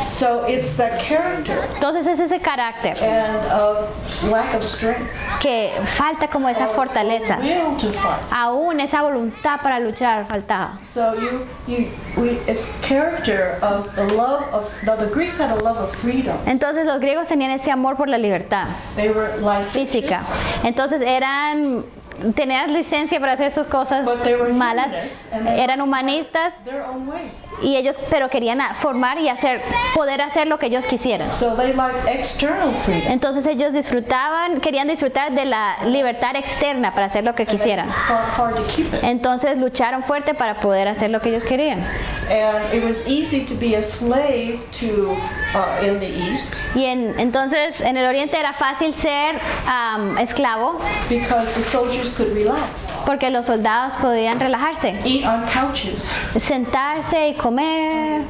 [SPEAKER 2] So it's the character
[SPEAKER 1] Entonces es ese carácter
[SPEAKER 2] and of lack of strength.
[SPEAKER 1] que falta como esa fortaleza.
[SPEAKER 2] Will to fight.
[SPEAKER 1] Aún esa voluntad para luchar faltaba.
[SPEAKER 2] So it's character of the love of, now the Greeks had a love of freedom.
[SPEAKER 1] Entonces los griegos tenían ese amor por la libertad
[SPEAKER 2] They were
[SPEAKER 1] física.
[SPEAKER 2] licentious,
[SPEAKER 1] Entonces tenían licencia para hacer sus cosas
[SPEAKER 2] but they were
[SPEAKER 1] malas.
[SPEAKER 2] humanists and they
[SPEAKER 1] Eran humanistas
[SPEAKER 2] their own way.
[SPEAKER 1] y ellos pero querían formar y poder hacer lo que ellos quisieran.
[SPEAKER 2] So they liked external freedom.
[SPEAKER 1] Entonces ellos querían disfrutar de la libertad externa para hacer lo que quisieran.
[SPEAKER 2] Fought hard to keep it.
[SPEAKER 1] Entonces lucharon fuerte para poder hacer lo que ellos querían.
[SPEAKER 2] And it was easy to be a slave to in the East
[SPEAKER 1] Y entonces en el Oriente era fácil ser esclavo
[SPEAKER 2] because the soldiers could relax,
[SPEAKER 1] porque los soldados podían relajarse,
[SPEAKER 2] eat on couches.
[SPEAKER 1] sentarse y comer.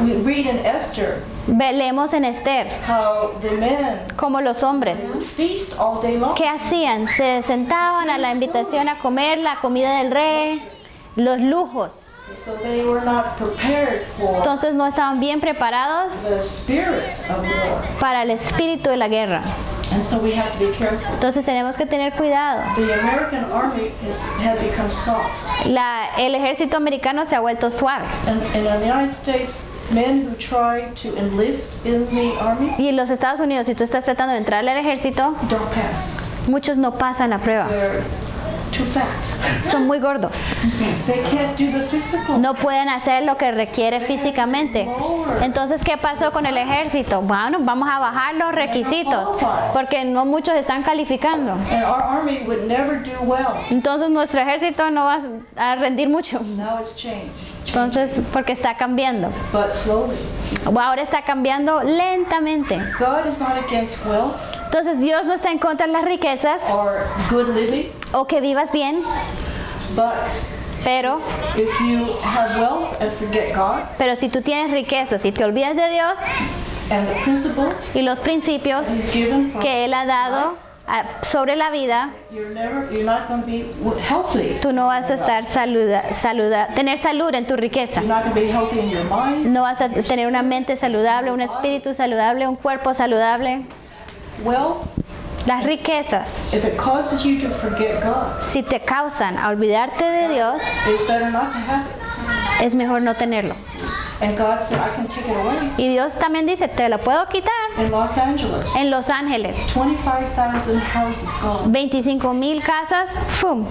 [SPEAKER 2] We read in Esther
[SPEAKER 1] Leemos en Esther
[SPEAKER 2] how the men
[SPEAKER 1] como los hombres.
[SPEAKER 2] would feast all day long.
[SPEAKER 1] ¿Qué hacían? Se sentaban a la invitación a comer la comida del rey, los lujos.
[SPEAKER 2] So they were not prepared for
[SPEAKER 1] Entonces no estaban bien preparados
[SPEAKER 2] the spirit of war.
[SPEAKER 1] para el espíritu de la guerra.
[SPEAKER 2] And so we have to be careful.
[SPEAKER 1] Entonces tenemos que tener cuidado.
[SPEAKER 2] The American army had become soft.
[SPEAKER 1] El ejército americano se ha vuelto suave.
[SPEAKER 2] And in the United States, men who try to enlist in the army
[SPEAKER 1] Y en los Estados Unidos, si tú estás tratando de entrar al ejército,
[SPEAKER 2] don't pass.
[SPEAKER 1] muchos no pasan la prueba.
[SPEAKER 2] They're too fat.
[SPEAKER 1] Son muy gordos.
[SPEAKER 2] They can't do the physical.
[SPEAKER 1] No pueden hacer lo que requiere físicamente. Entonces, ¿qué pasó con el ejército? Bueno, vamos a bajar los requisitos porque no muchos están calificando.
[SPEAKER 2] And our army would never do well.
[SPEAKER 1] Entonces, nuestro ejército no va a rendir mucho.
[SPEAKER 2] Now it's changed.
[SPEAKER 1] Entonces, porque está cambiando.
[SPEAKER 2] But slowly.
[SPEAKER 1] Ahora está cambiando lentamente.
[SPEAKER 2] God is not against wealth
[SPEAKER 1] Entonces, Dios no está en contra de las riquezas
[SPEAKER 2] or good living,
[SPEAKER 1] o que vivas bien,
[SPEAKER 2] but
[SPEAKER 1] pero
[SPEAKER 2] if you have wealth and forget God
[SPEAKER 1] si tú tienes riquezas y te olvidas de Dios
[SPEAKER 2] and the principles
[SPEAKER 1] y los principios
[SPEAKER 2] He's given from
[SPEAKER 1] que Él ha dado sobre la vida,
[SPEAKER 2] you're not going to be healthy.
[SPEAKER 1] tú no vas a estar tener salud en tu riqueza.
[SPEAKER 2] You're not going to be healthy in your mind.
[SPEAKER 1] No vas a tener una mente saludable, un espíritu saludable, un cuerpo saludable.
[SPEAKER 2] Wealth,
[SPEAKER 1] Las riquezas,
[SPEAKER 2] if it causes you to forget God,
[SPEAKER 1] si te causan a olvidarte de Dios,
[SPEAKER 2] it's better not to have it.
[SPEAKER 1] es mejor no tenerlo.
[SPEAKER 2] And God said, I can take it away.
[SPEAKER 1] Y Dios también dice, te lo puedo quitar.
[SPEAKER 2] In Los Angeles,
[SPEAKER 1] En Los Ángeles,
[SPEAKER 2] 25,000 houses gone.
[SPEAKER 1] 25,000 casas, ¡fum!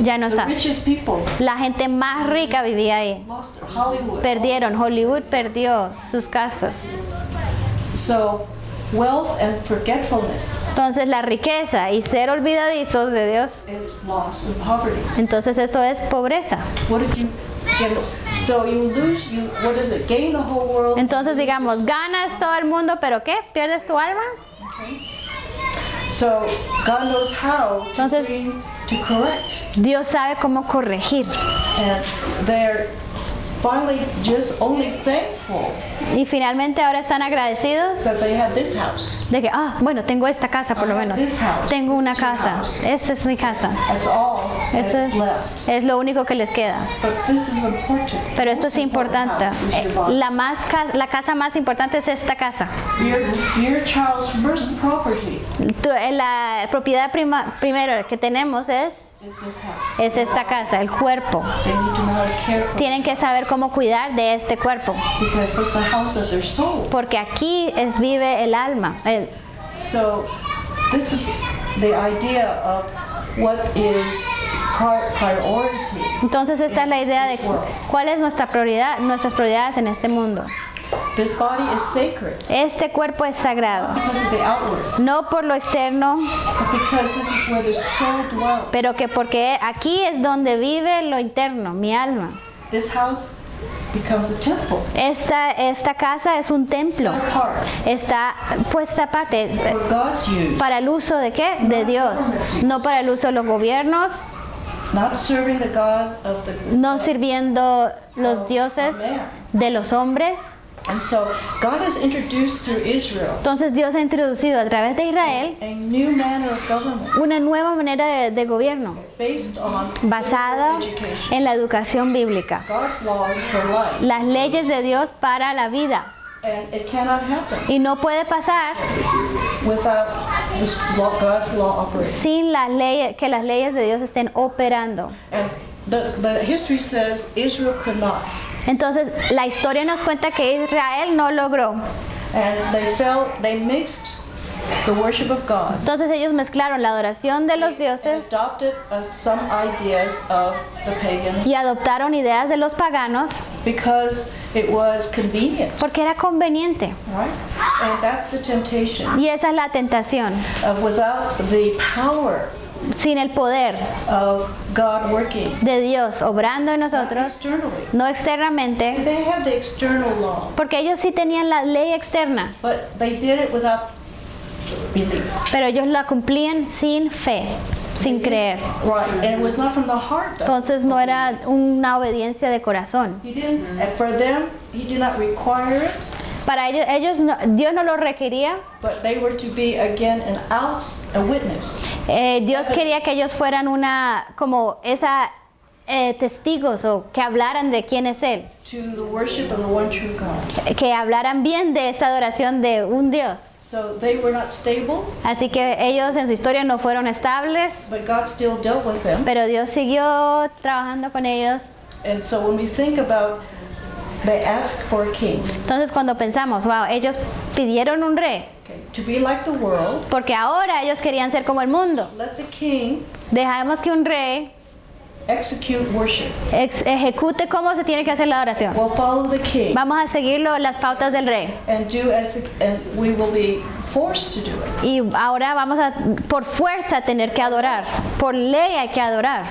[SPEAKER 1] ya no
[SPEAKER 2] The
[SPEAKER 1] está.
[SPEAKER 2] richest people
[SPEAKER 1] La gente más rica vivía ahí.
[SPEAKER 2] lost their Hollywood.
[SPEAKER 1] Perdieron, Hollywood perdió sus casas.
[SPEAKER 2] So wealth and forgetfulness
[SPEAKER 1] Entonces la riqueza y ser olvidadizos de Dios,
[SPEAKER 2] is loss and poverty.
[SPEAKER 1] entonces eso es pobreza.
[SPEAKER 2] What if you get, so you lose, what is it, gain the whole world?
[SPEAKER 1] Entonces digamos, ganas todo el mundo, pero ¿qué? ¿Pierdes tu alma?
[SPEAKER 2] Okay. So God knows how to
[SPEAKER 1] Entonces-
[SPEAKER 2] to correct.
[SPEAKER 1] Dios sabe cómo corregir.
[SPEAKER 2] And they're finally just only thankful
[SPEAKER 1] Y finalmente ahora están agradecidos
[SPEAKER 2] that they had this house.
[SPEAKER 1] de que, bueno, tengo esta casa por lo menos. Tengo una casa. Esta es mi casa.
[SPEAKER 2] That's all
[SPEAKER 1] Eso
[SPEAKER 2] that's left.
[SPEAKER 1] es lo único que les queda.
[SPEAKER 2] But this is important.
[SPEAKER 1] Pero esto es
[SPEAKER 2] Most important
[SPEAKER 1] importante.
[SPEAKER 2] house is your body.
[SPEAKER 1] La casa más importante es esta casa.
[SPEAKER 2] Your child's first property
[SPEAKER 1] La propiedad primero que tenemos
[SPEAKER 2] is this house.
[SPEAKER 1] es esta casa, el cuerpo.
[SPEAKER 2] They need to know how to care for it
[SPEAKER 1] Tienen que saber cómo cuidar de este cuerpo,
[SPEAKER 2] because it's the house of their soul.
[SPEAKER 1] porque aquí vive el alma.
[SPEAKER 2] So this is the idea of what is priority.
[SPEAKER 1] Entonces esta es la idea de cuál es nuestra prioridad, nuestras prioridades en este mundo.
[SPEAKER 2] This body is sacred,
[SPEAKER 1] Este cuerpo es sagrado,
[SPEAKER 2] because of the outward,
[SPEAKER 1] no por lo externo,
[SPEAKER 2] but because this is where the soul dwells.
[SPEAKER 1] pero que porque aquí es donde vive lo interno, mi alma.
[SPEAKER 2] This house becomes a temple,
[SPEAKER 1] Esta casa es un templo,
[SPEAKER 2] set apart
[SPEAKER 1] está puesta aparte
[SPEAKER 2] for God's use,
[SPEAKER 1] para el uso de qué? De Dios, no para el uso de los gobiernos,
[SPEAKER 2] not serving the God of the
[SPEAKER 1] no sirviendo los dioses de los hombres.
[SPEAKER 2] And so God has introduced through Israel
[SPEAKER 1] Entonces Dios ha introducido a través de Israel
[SPEAKER 2] a new manner of government
[SPEAKER 1] una nueva manera de gobierno
[SPEAKER 2] based on
[SPEAKER 1] basada
[SPEAKER 2] education.
[SPEAKER 1] en la educación bíblica,
[SPEAKER 2] God's laws for life.
[SPEAKER 1] las leyes de Dios para la vida.
[SPEAKER 2] And it cannot happen
[SPEAKER 1] Y no puede pasar
[SPEAKER 2] without God's law operating.
[SPEAKER 1] sin que las leyes de Dios estén operando.
[SPEAKER 2] And the history says Israel could not.
[SPEAKER 1] Entonces la historia nos cuenta que Israel no logró.
[SPEAKER 2] And they mixed the worship of God
[SPEAKER 1] Entonces ellos mezclaron la adoración de los
[SPEAKER 2] and
[SPEAKER 1] dioses
[SPEAKER 2] adopted some ideas of the pagan
[SPEAKER 1] y adoptaron ideas de los paganos
[SPEAKER 2] because it was convenient,
[SPEAKER 1] porque era conveniente.
[SPEAKER 2] right? And that's the temptation
[SPEAKER 1] Y esa es la tentación.
[SPEAKER 2] of without the power
[SPEAKER 1] Sin el poder
[SPEAKER 2] of God working
[SPEAKER 1] de Dios obrando en nosotros,
[SPEAKER 2] externally.
[SPEAKER 1] no
[SPEAKER 2] See,
[SPEAKER 1] externamente,
[SPEAKER 2] they had the external law,
[SPEAKER 1] porque ellos sí tenían la ley externa,
[SPEAKER 2] but they did it without belief.
[SPEAKER 1] pero ellos la cumplían sin fe, sin creer.
[SPEAKER 2] Right, and it was not from the heart. Though.
[SPEAKER 1] Entonces no era una obediencia de corazón.
[SPEAKER 2] He didn't. And for them, he did not require it,
[SPEAKER 1] Para ellos Dios no lo requería.
[SPEAKER 2] but they were to be again a witness.
[SPEAKER 1] Dios quería que ellos fueran testigos o que hablaran de quién es Él,
[SPEAKER 2] To the worship of the one true God.
[SPEAKER 1] que hablaran bien de esta adoración de un Dios.
[SPEAKER 2] So they were not stable,
[SPEAKER 1] Así que ellos en su historia no fueron estables,
[SPEAKER 2] but God still dealt with them.
[SPEAKER 1] pero Dios siguió trabajando con ellos.
[SPEAKER 2] And so when we think about, they asked for a king,
[SPEAKER 1] Entonces cuando pensamos, wow, ellos pidieron un rey,
[SPEAKER 2] okay, to be like the world.
[SPEAKER 1] porque ahora ellos querían ser como el mundo.
[SPEAKER 2] Let the king
[SPEAKER 1] Dejamos que un rey
[SPEAKER 2] execute worship.
[SPEAKER 1] ejecute cómo se tiene que hacer la adoración.
[SPEAKER 2] We'll follow the king
[SPEAKER 1] Vamos a seguirlo las pautas del rey.
[SPEAKER 2] and do as we will be forced to do it.
[SPEAKER 1] Y ahora vamos a, por fuerza, tener que adorar. Por ley hay que adorar.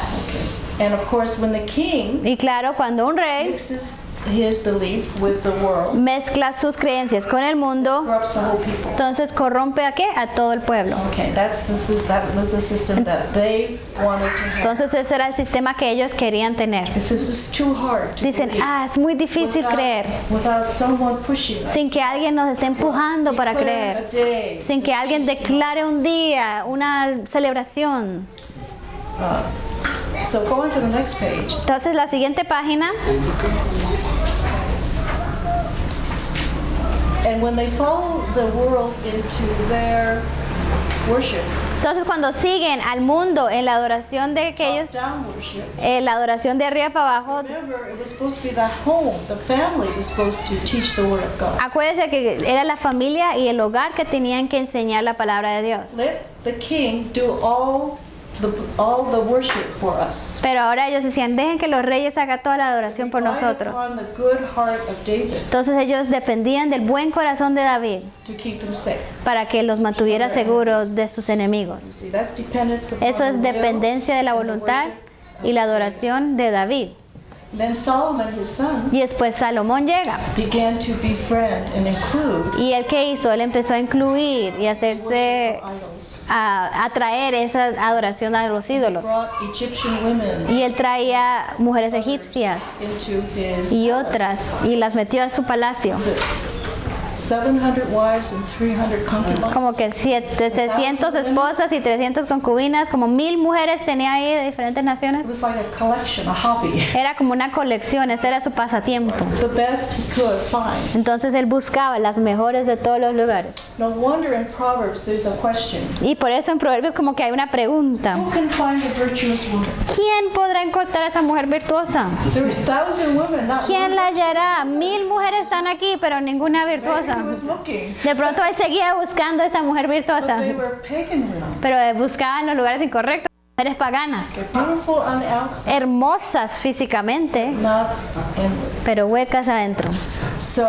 [SPEAKER 2] And of course, when the king
[SPEAKER 1] Y claro, cuando un rey
[SPEAKER 2] mixes his belief with the world,
[SPEAKER 1] mezcla sus creencias con el mundo,
[SPEAKER 2] corrupts the whole people.
[SPEAKER 1] entonces corrompe a qué? A todo el pueblo.
[SPEAKER 2] Okay, that was the system that they wanted to have.
[SPEAKER 1] Entonces ese era el sistema que ellos querían tener.
[SPEAKER 2] This is too hard to
[SPEAKER 1] Dicen,
[SPEAKER 2] believe
[SPEAKER 1] es muy difícil creer
[SPEAKER 2] without someone pushing us.
[SPEAKER 1] sin que alguien nos esté empujando para
[SPEAKER 2] Declare a
[SPEAKER 1] creer,
[SPEAKER 2] day.
[SPEAKER 1] sin que alguien declare un día, una celebración.
[SPEAKER 2] So go on to the next page.
[SPEAKER 1] Entonces la siguiente página,
[SPEAKER 2] And when they follow the world into their worship,
[SPEAKER 1] entonces cuando siguen al mundo en la adoración de aquellos,
[SPEAKER 2] down worship,
[SPEAKER 1] la adoración de arriba para abajo,
[SPEAKER 2] remember it was supposed to be the home, the family was supposed to teach the word of God.
[SPEAKER 1] acuérdense que era la familia y el hogar que tenían que enseñar la palabra de Dios.
[SPEAKER 2] Let the king do all all the worship for us.
[SPEAKER 1] Pero ahora ellos decían, dejen que los reyes hagan toda la adoración por
[SPEAKER 2] Relied
[SPEAKER 1] nosotros.
[SPEAKER 2] upon the good heart of David
[SPEAKER 1] Entonces ellos dependían del buen corazón de David
[SPEAKER 2] to keep them safe.
[SPEAKER 1] para que los mantuviera seguros de sus enemigos.
[SPEAKER 2] You see, that's dependence upon
[SPEAKER 1] Eso es
[SPEAKER 2] the will
[SPEAKER 1] dependencia de la
[SPEAKER 2] and the
[SPEAKER 1] voluntad
[SPEAKER 2] worship.
[SPEAKER 1] y la adoración de David.
[SPEAKER 2] Then Solomon, his son,
[SPEAKER 1] Y después Salomón llega.
[SPEAKER 2] began to befriend and include
[SPEAKER 1] ¿Y él qué hizo? Él empezó a incluir y hacerse,
[SPEAKER 2] idols.
[SPEAKER 1] a traer esa adoración a los ídolos.
[SPEAKER 2] Brought Egyptian women
[SPEAKER 1] Y él traía mujeres egipcias
[SPEAKER 2] into his
[SPEAKER 1] y otras y las metió a su palacio.
[SPEAKER 2] 700 wives and 300 concubines.
[SPEAKER 1] Como que 700 esposas y 300 concubinas, como 1000 mujeres tenía ahí de diferentes naciones.
[SPEAKER 2] It was like a collection, a hobby.
[SPEAKER 1] Era como una colección, este era su pasatiempo.
[SPEAKER 2] The best he could find.
[SPEAKER 1] Entonces él buscaba las mejores de todos los lugares.
[SPEAKER 2] No wonder in Proverbs there's a question.
[SPEAKER 1] Y por eso en Proverbios como que hay una pregunta.
[SPEAKER 2] Who can find a virtuous woman?
[SPEAKER 1] ¿Quién podrá encontrar a esa mujer virtuosa?
[SPEAKER 2] There's 1,000 women, not
[SPEAKER 1] ¿Quién
[SPEAKER 2] one.
[SPEAKER 1] la hallará? 1000 mujeres están aquí, pero ninguna virtuosa.
[SPEAKER 2] He was looking,
[SPEAKER 1] De pronto él seguía buscando a esa mujer virtuosa,
[SPEAKER 2] but they were pagan women.
[SPEAKER 1] pero buscaba en los lugares incorrectos, mujeres paganas,
[SPEAKER 2] They're beautiful on the outside,
[SPEAKER 1] hermosas físicamente,
[SPEAKER 2] not inward.
[SPEAKER 1] pero huecas adentro.
[SPEAKER 2] So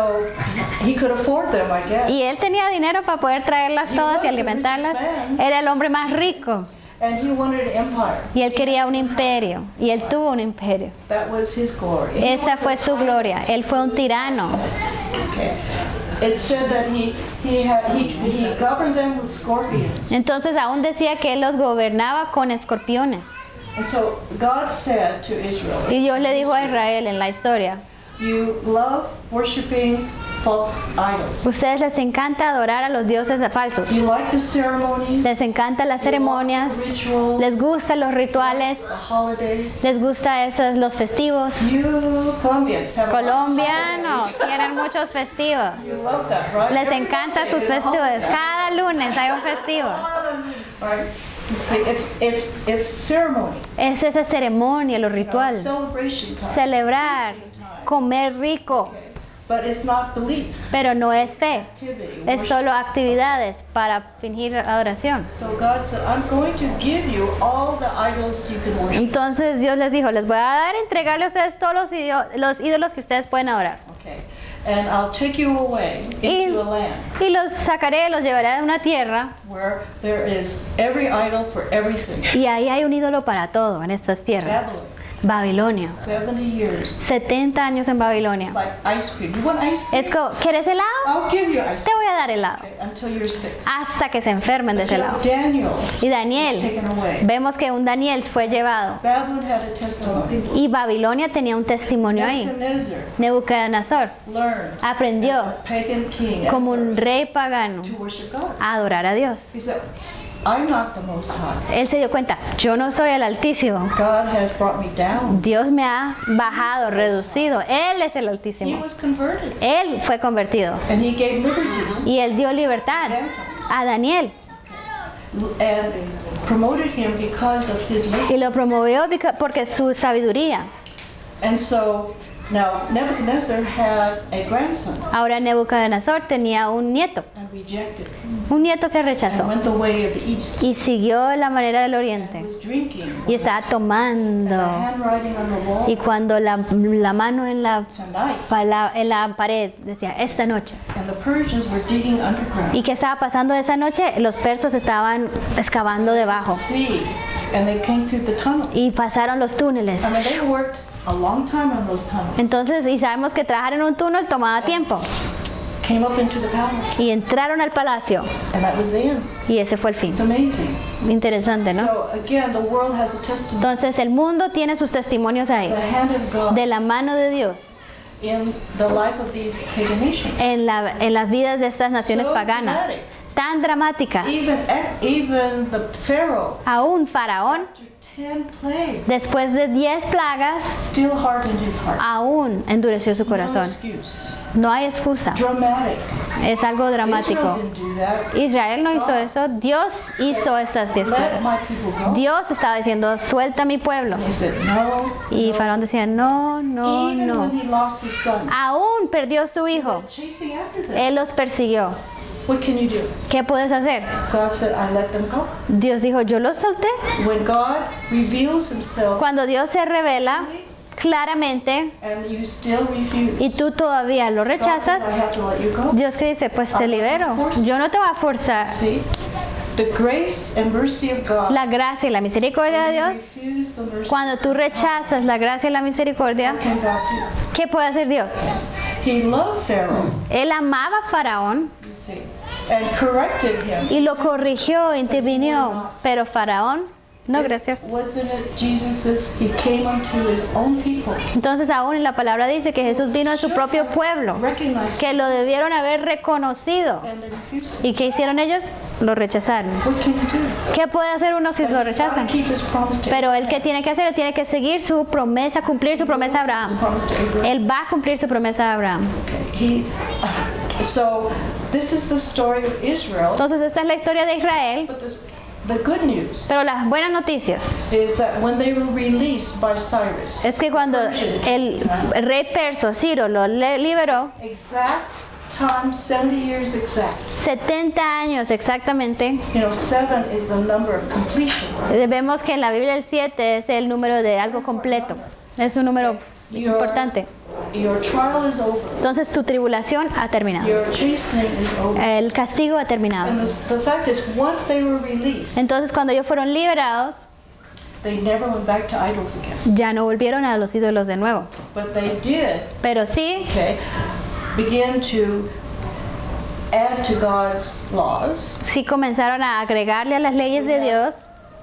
[SPEAKER 2] he could afford them, I guess.
[SPEAKER 1] Y él tenía dinero para poder traerlas todas y alimentarlas. Era el hombre más rico
[SPEAKER 2] And he wanted an empire.
[SPEAKER 1] y él quería un imperio y él tuvo un imperio.
[SPEAKER 2] That was his glory. He
[SPEAKER 1] Esa
[SPEAKER 2] was
[SPEAKER 1] fue
[SPEAKER 2] a
[SPEAKER 1] su
[SPEAKER 2] tyrant.
[SPEAKER 1] gloria. Él fue un tirano.
[SPEAKER 2] Okay. It said that he governed them with scorpions.
[SPEAKER 1] Entonces aún decía que él los gobernaba con escorpiones.
[SPEAKER 2] And so God said to Israel,
[SPEAKER 1] Y Dios le dijo a Israel en la historia,
[SPEAKER 2] you love worshiping false idols.
[SPEAKER 1] ustedes les encanta adorar a los dioses falsos.
[SPEAKER 2] You like the ceremonies,
[SPEAKER 1] Les encantan las ceremonias,
[SPEAKER 2] the rituals,
[SPEAKER 1] les gustan los rituales,
[SPEAKER 2] the holidays.
[SPEAKER 1] les gusta los festivos.
[SPEAKER 2] You Colombians have a lot of
[SPEAKER 1] Colombianos
[SPEAKER 2] holidays.
[SPEAKER 1] tienen muchos festivos.
[SPEAKER 2] You love that, right?
[SPEAKER 1] Les
[SPEAKER 2] Every
[SPEAKER 1] encantan
[SPEAKER 2] holiday
[SPEAKER 1] sus
[SPEAKER 2] is a
[SPEAKER 1] festivos.
[SPEAKER 2] holiday.
[SPEAKER 1] Cada lunes hay un festivo.
[SPEAKER 2] Right? You see, it's ceremony.
[SPEAKER 1] Es esa ceremonia, lo ritual.
[SPEAKER 2] Celebration time.
[SPEAKER 1] Celebrar,
[SPEAKER 2] feasting time.
[SPEAKER 1] comer rico,
[SPEAKER 2] But it's not belief,
[SPEAKER 1] pero no es fe.
[SPEAKER 2] activity,
[SPEAKER 1] Es
[SPEAKER 2] worship.
[SPEAKER 1] solo actividades para fingir adoración.
[SPEAKER 2] So God said, I'm going to give you all the idols you can worship.
[SPEAKER 1] Entonces Dios les dijo, les voy a dar, entregarle a ustedes todos los ídolos que ustedes pueden adorar.
[SPEAKER 2] Okay. And I'll take you away into a land
[SPEAKER 1] Y los sacaré, los llevaré a una tierra.
[SPEAKER 2] where there is every idol for everything.
[SPEAKER 1] Y ahí hay un ídolo para todo en estas tierras.
[SPEAKER 2] Babylon,
[SPEAKER 1] Babilonia.
[SPEAKER 2] 70 years.
[SPEAKER 1] 70 años en Babilonia.
[SPEAKER 2] It's like ice cream. You want ice cream?
[SPEAKER 1] Es como, ¿quieres helado?
[SPEAKER 2] I'll give you ice
[SPEAKER 1] Te
[SPEAKER 2] cream
[SPEAKER 1] voy a dar helado.
[SPEAKER 2] until you're sick.
[SPEAKER 1] Hasta que se enfermen de ese
[SPEAKER 2] So
[SPEAKER 1] helado.
[SPEAKER 2] Daniel
[SPEAKER 1] Y
[SPEAKER 2] was
[SPEAKER 1] Daniel,
[SPEAKER 2] taken away.
[SPEAKER 1] vemos que un Daniel fue llevado.
[SPEAKER 2] Babylon had a testimony.
[SPEAKER 1] Y Babilonia tenía un testimonio ahí.
[SPEAKER 2] Nebuchadnezzar
[SPEAKER 1] Nebuchadnezzar
[SPEAKER 2] learned
[SPEAKER 1] aprendió
[SPEAKER 2] as a pagan king
[SPEAKER 1] como un rey pagano
[SPEAKER 2] to worship God.
[SPEAKER 1] a adorar a Dios.
[SPEAKER 2] He said, I'm not the Most High.
[SPEAKER 1] Él se dio cuenta, yo no soy el Altísimo.
[SPEAKER 2] God has brought me down.
[SPEAKER 1] Dios me ha bajado, reducido. Él es el
[SPEAKER 2] He
[SPEAKER 1] Altísimo.
[SPEAKER 2] was converted,
[SPEAKER 1] Él fue convertido.
[SPEAKER 2] and he gave liberty
[SPEAKER 1] Y él dio libertad a Daniel.
[SPEAKER 2] and promoted him because of his wisdom.
[SPEAKER 1] Y lo promovió porque su sabiduría.
[SPEAKER 2] And so now Nebuchadnezzar had a grandson
[SPEAKER 1] Ahora Nebuchadnezzar tenía un nieto que rechazó.
[SPEAKER 2] and went the way of the east.
[SPEAKER 1] Y siguió la manera del
[SPEAKER 2] He
[SPEAKER 1] oriente.
[SPEAKER 2] was drinking.
[SPEAKER 1] Y estaba tomando.
[SPEAKER 2] The handwriting on the wall
[SPEAKER 1] Y cuando la mano en
[SPEAKER 2] tonight.
[SPEAKER 1] en la pared decía, esta noche.
[SPEAKER 2] And the Persians were digging underground.
[SPEAKER 1] ¿Y qué estaba pasando esa noche? Los persos estaban excavando debajo.
[SPEAKER 2] See, and they came through the tunnel.
[SPEAKER 1] Y pasaron los túneles.
[SPEAKER 2] I mean, they worked a long time on those tunnels.
[SPEAKER 1] Entonces, y sabemos que trabajar en un túnel tomaba tiempo.
[SPEAKER 2] Came up into the palace,
[SPEAKER 1] Y entraron al palacio.
[SPEAKER 2] and that was the end.
[SPEAKER 1] Y ese fue el fin.
[SPEAKER 2] It's amazing.
[SPEAKER 1] Interesante, ¿no?
[SPEAKER 2] So again, the world has a testimony.
[SPEAKER 1] Entonces, el mundo tiene sus testimonios ahí.
[SPEAKER 2] The hand of God
[SPEAKER 1] De la mano de Dios.
[SPEAKER 2] in the life of these pagan nations.
[SPEAKER 1] En las vidas de estas naciones
[SPEAKER 2] So
[SPEAKER 1] paganas.
[SPEAKER 2] dramatic.
[SPEAKER 1] Tan dramáticas.
[SPEAKER 2] Even the Pharaoh,
[SPEAKER 1] Aún Faraón,
[SPEAKER 2] after 10 plagues,
[SPEAKER 1] después de 10 plagas,
[SPEAKER 2] still hardened his heart.
[SPEAKER 1] aún endureció su
[SPEAKER 2] No
[SPEAKER 1] corazón.
[SPEAKER 2] excuse.
[SPEAKER 1] No hay excusa.
[SPEAKER 2] Dramatic.
[SPEAKER 1] Es algo dramático.
[SPEAKER 2] Israel didn't do that.
[SPEAKER 1] Israel no hizo eso. Dios hizo estas 10
[SPEAKER 2] Let
[SPEAKER 1] plagas.
[SPEAKER 2] my people go.
[SPEAKER 1] Dios estaba diciendo, suelta a mi pueblo.
[SPEAKER 2] He said no.
[SPEAKER 1] Y Faraón decía, no, no,
[SPEAKER 2] Even when
[SPEAKER 1] no.
[SPEAKER 2] he lost his son,
[SPEAKER 1] Aún perdió su hijo.
[SPEAKER 2] chasing after them.
[SPEAKER 1] Él los persiguió.
[SPEAKER 2] What can you do?
[SPEAKER 1] ¿Qué puedes hacer?
[SPEAKER 2] God said, I let them go.
[SPEAKER 1] Dios dijo, yo los solté.
[SPEAKER 2] When God reveals himself
[SPEAKER 1] Cuando Dios se revela claramente
[SPEAKER 2] and you still refuse,
[SPEAKER 1] y tú todavía lo
[SPEAKER 2] God says,
[SPEAKER 1] rechazas,
[SPEAKER 2] I have to let you go.
[SPEAKER 1] Dios que dice, pues te libero. Yo no te voy a forzar.
[SPEAKER 2] See? The grace and mercy of God.
[SPEAKER 1] La gracia y la misericordia de Dios,
[SPEAKER 2] Refuse the mercy.
[SPEAKER 1] cuando tú rechazas la gracia y la misericordia,
[SPEAKER 2] What can God do?
[SPEAKER 1] ¿qué puede hacer Dios?
[SPEAKER 2] He loved Pharaoh,
[SPEAKER 1] Él amaba a Faraón
[SPEAKER 2] you see, and corrected him.
[SPEAKER 1] y lo corrigió, intervinió, pero Faraón, no, gracias.
[SPEAKER 2] Wasn't it Jesus says he came unto his own people?
[SPEAKER 1] Entonces aún en la palabra dice que Jesús vino a su propio pueblo,
[SPEAKER 2] Recognized
[SPEAKER 1] que lo debieron haber reconocido.
[SPEAKER 2] and they refused.
[SPEAKER 1] ¿Y qué hicieron ellos? Lo rechazaron.
[SPEAKER 2] What can you do?
[SPEAKER 1] ¿Qué puede hacer uno si lo
[SPEAKER 2] He's got to
[SPEAKER 1] rechazan?
[SPEAKER 2] keep his promise to
[SPEAKER 1] Pero él, ¿qué tiene que hacer? Él tiene que seguir su promesa, cumplir su promesa a Abraham.
[SPEAKER 2] promise to Abraham.
[SPEAKER 1] Él va a cumplir su promesa a Abraham.
[SPEAKER 2] Okay. So this is the story of Israel.
[SPEAKER 1] Entonces esta es la historia de Israel,
[SPEAKER 2] But the good news
[SPEAKER 1] pero las buenas noticias
[SPEAKER 2] is that when they were released by Cyrus,
[SPEAKER 1] es que cuando el rey perso Ciro lo liberó,
[SPEAKER 2] exact time, 70 years exact.
[SPEAKER 1] 70 años exactamente,
[SPEAKER 2] 7 is the number of completion.
[SPEAKER 1] vemos que en la Biblia el 7 es el número de algo completo, es un número importante.
[SPEAKER 2] Your trial is over.
[SPEAKER 1] Entonces tu tribulación ha terminado,
[SPEAKER 2] Your chastening is over.
[SPEAKER 1] el castigo ha terminado.
[SPEAKER 2] And the fact is, once they were released,
[SPEAKER 1] Entonces cuando ellos fueron liberados,
[SPEAKER 2] they never went back to idols again.
[SPEAKER 1] ya no volvieron a los ídolos de nuevo,
[SPEAKER 2] But they did,
[SPEAKER 1] pero sí
[SPEAKER 2] begin to add to God's laws.
[SPEAKER 1] sí comenzaron a agregarle a las leyes de Dios.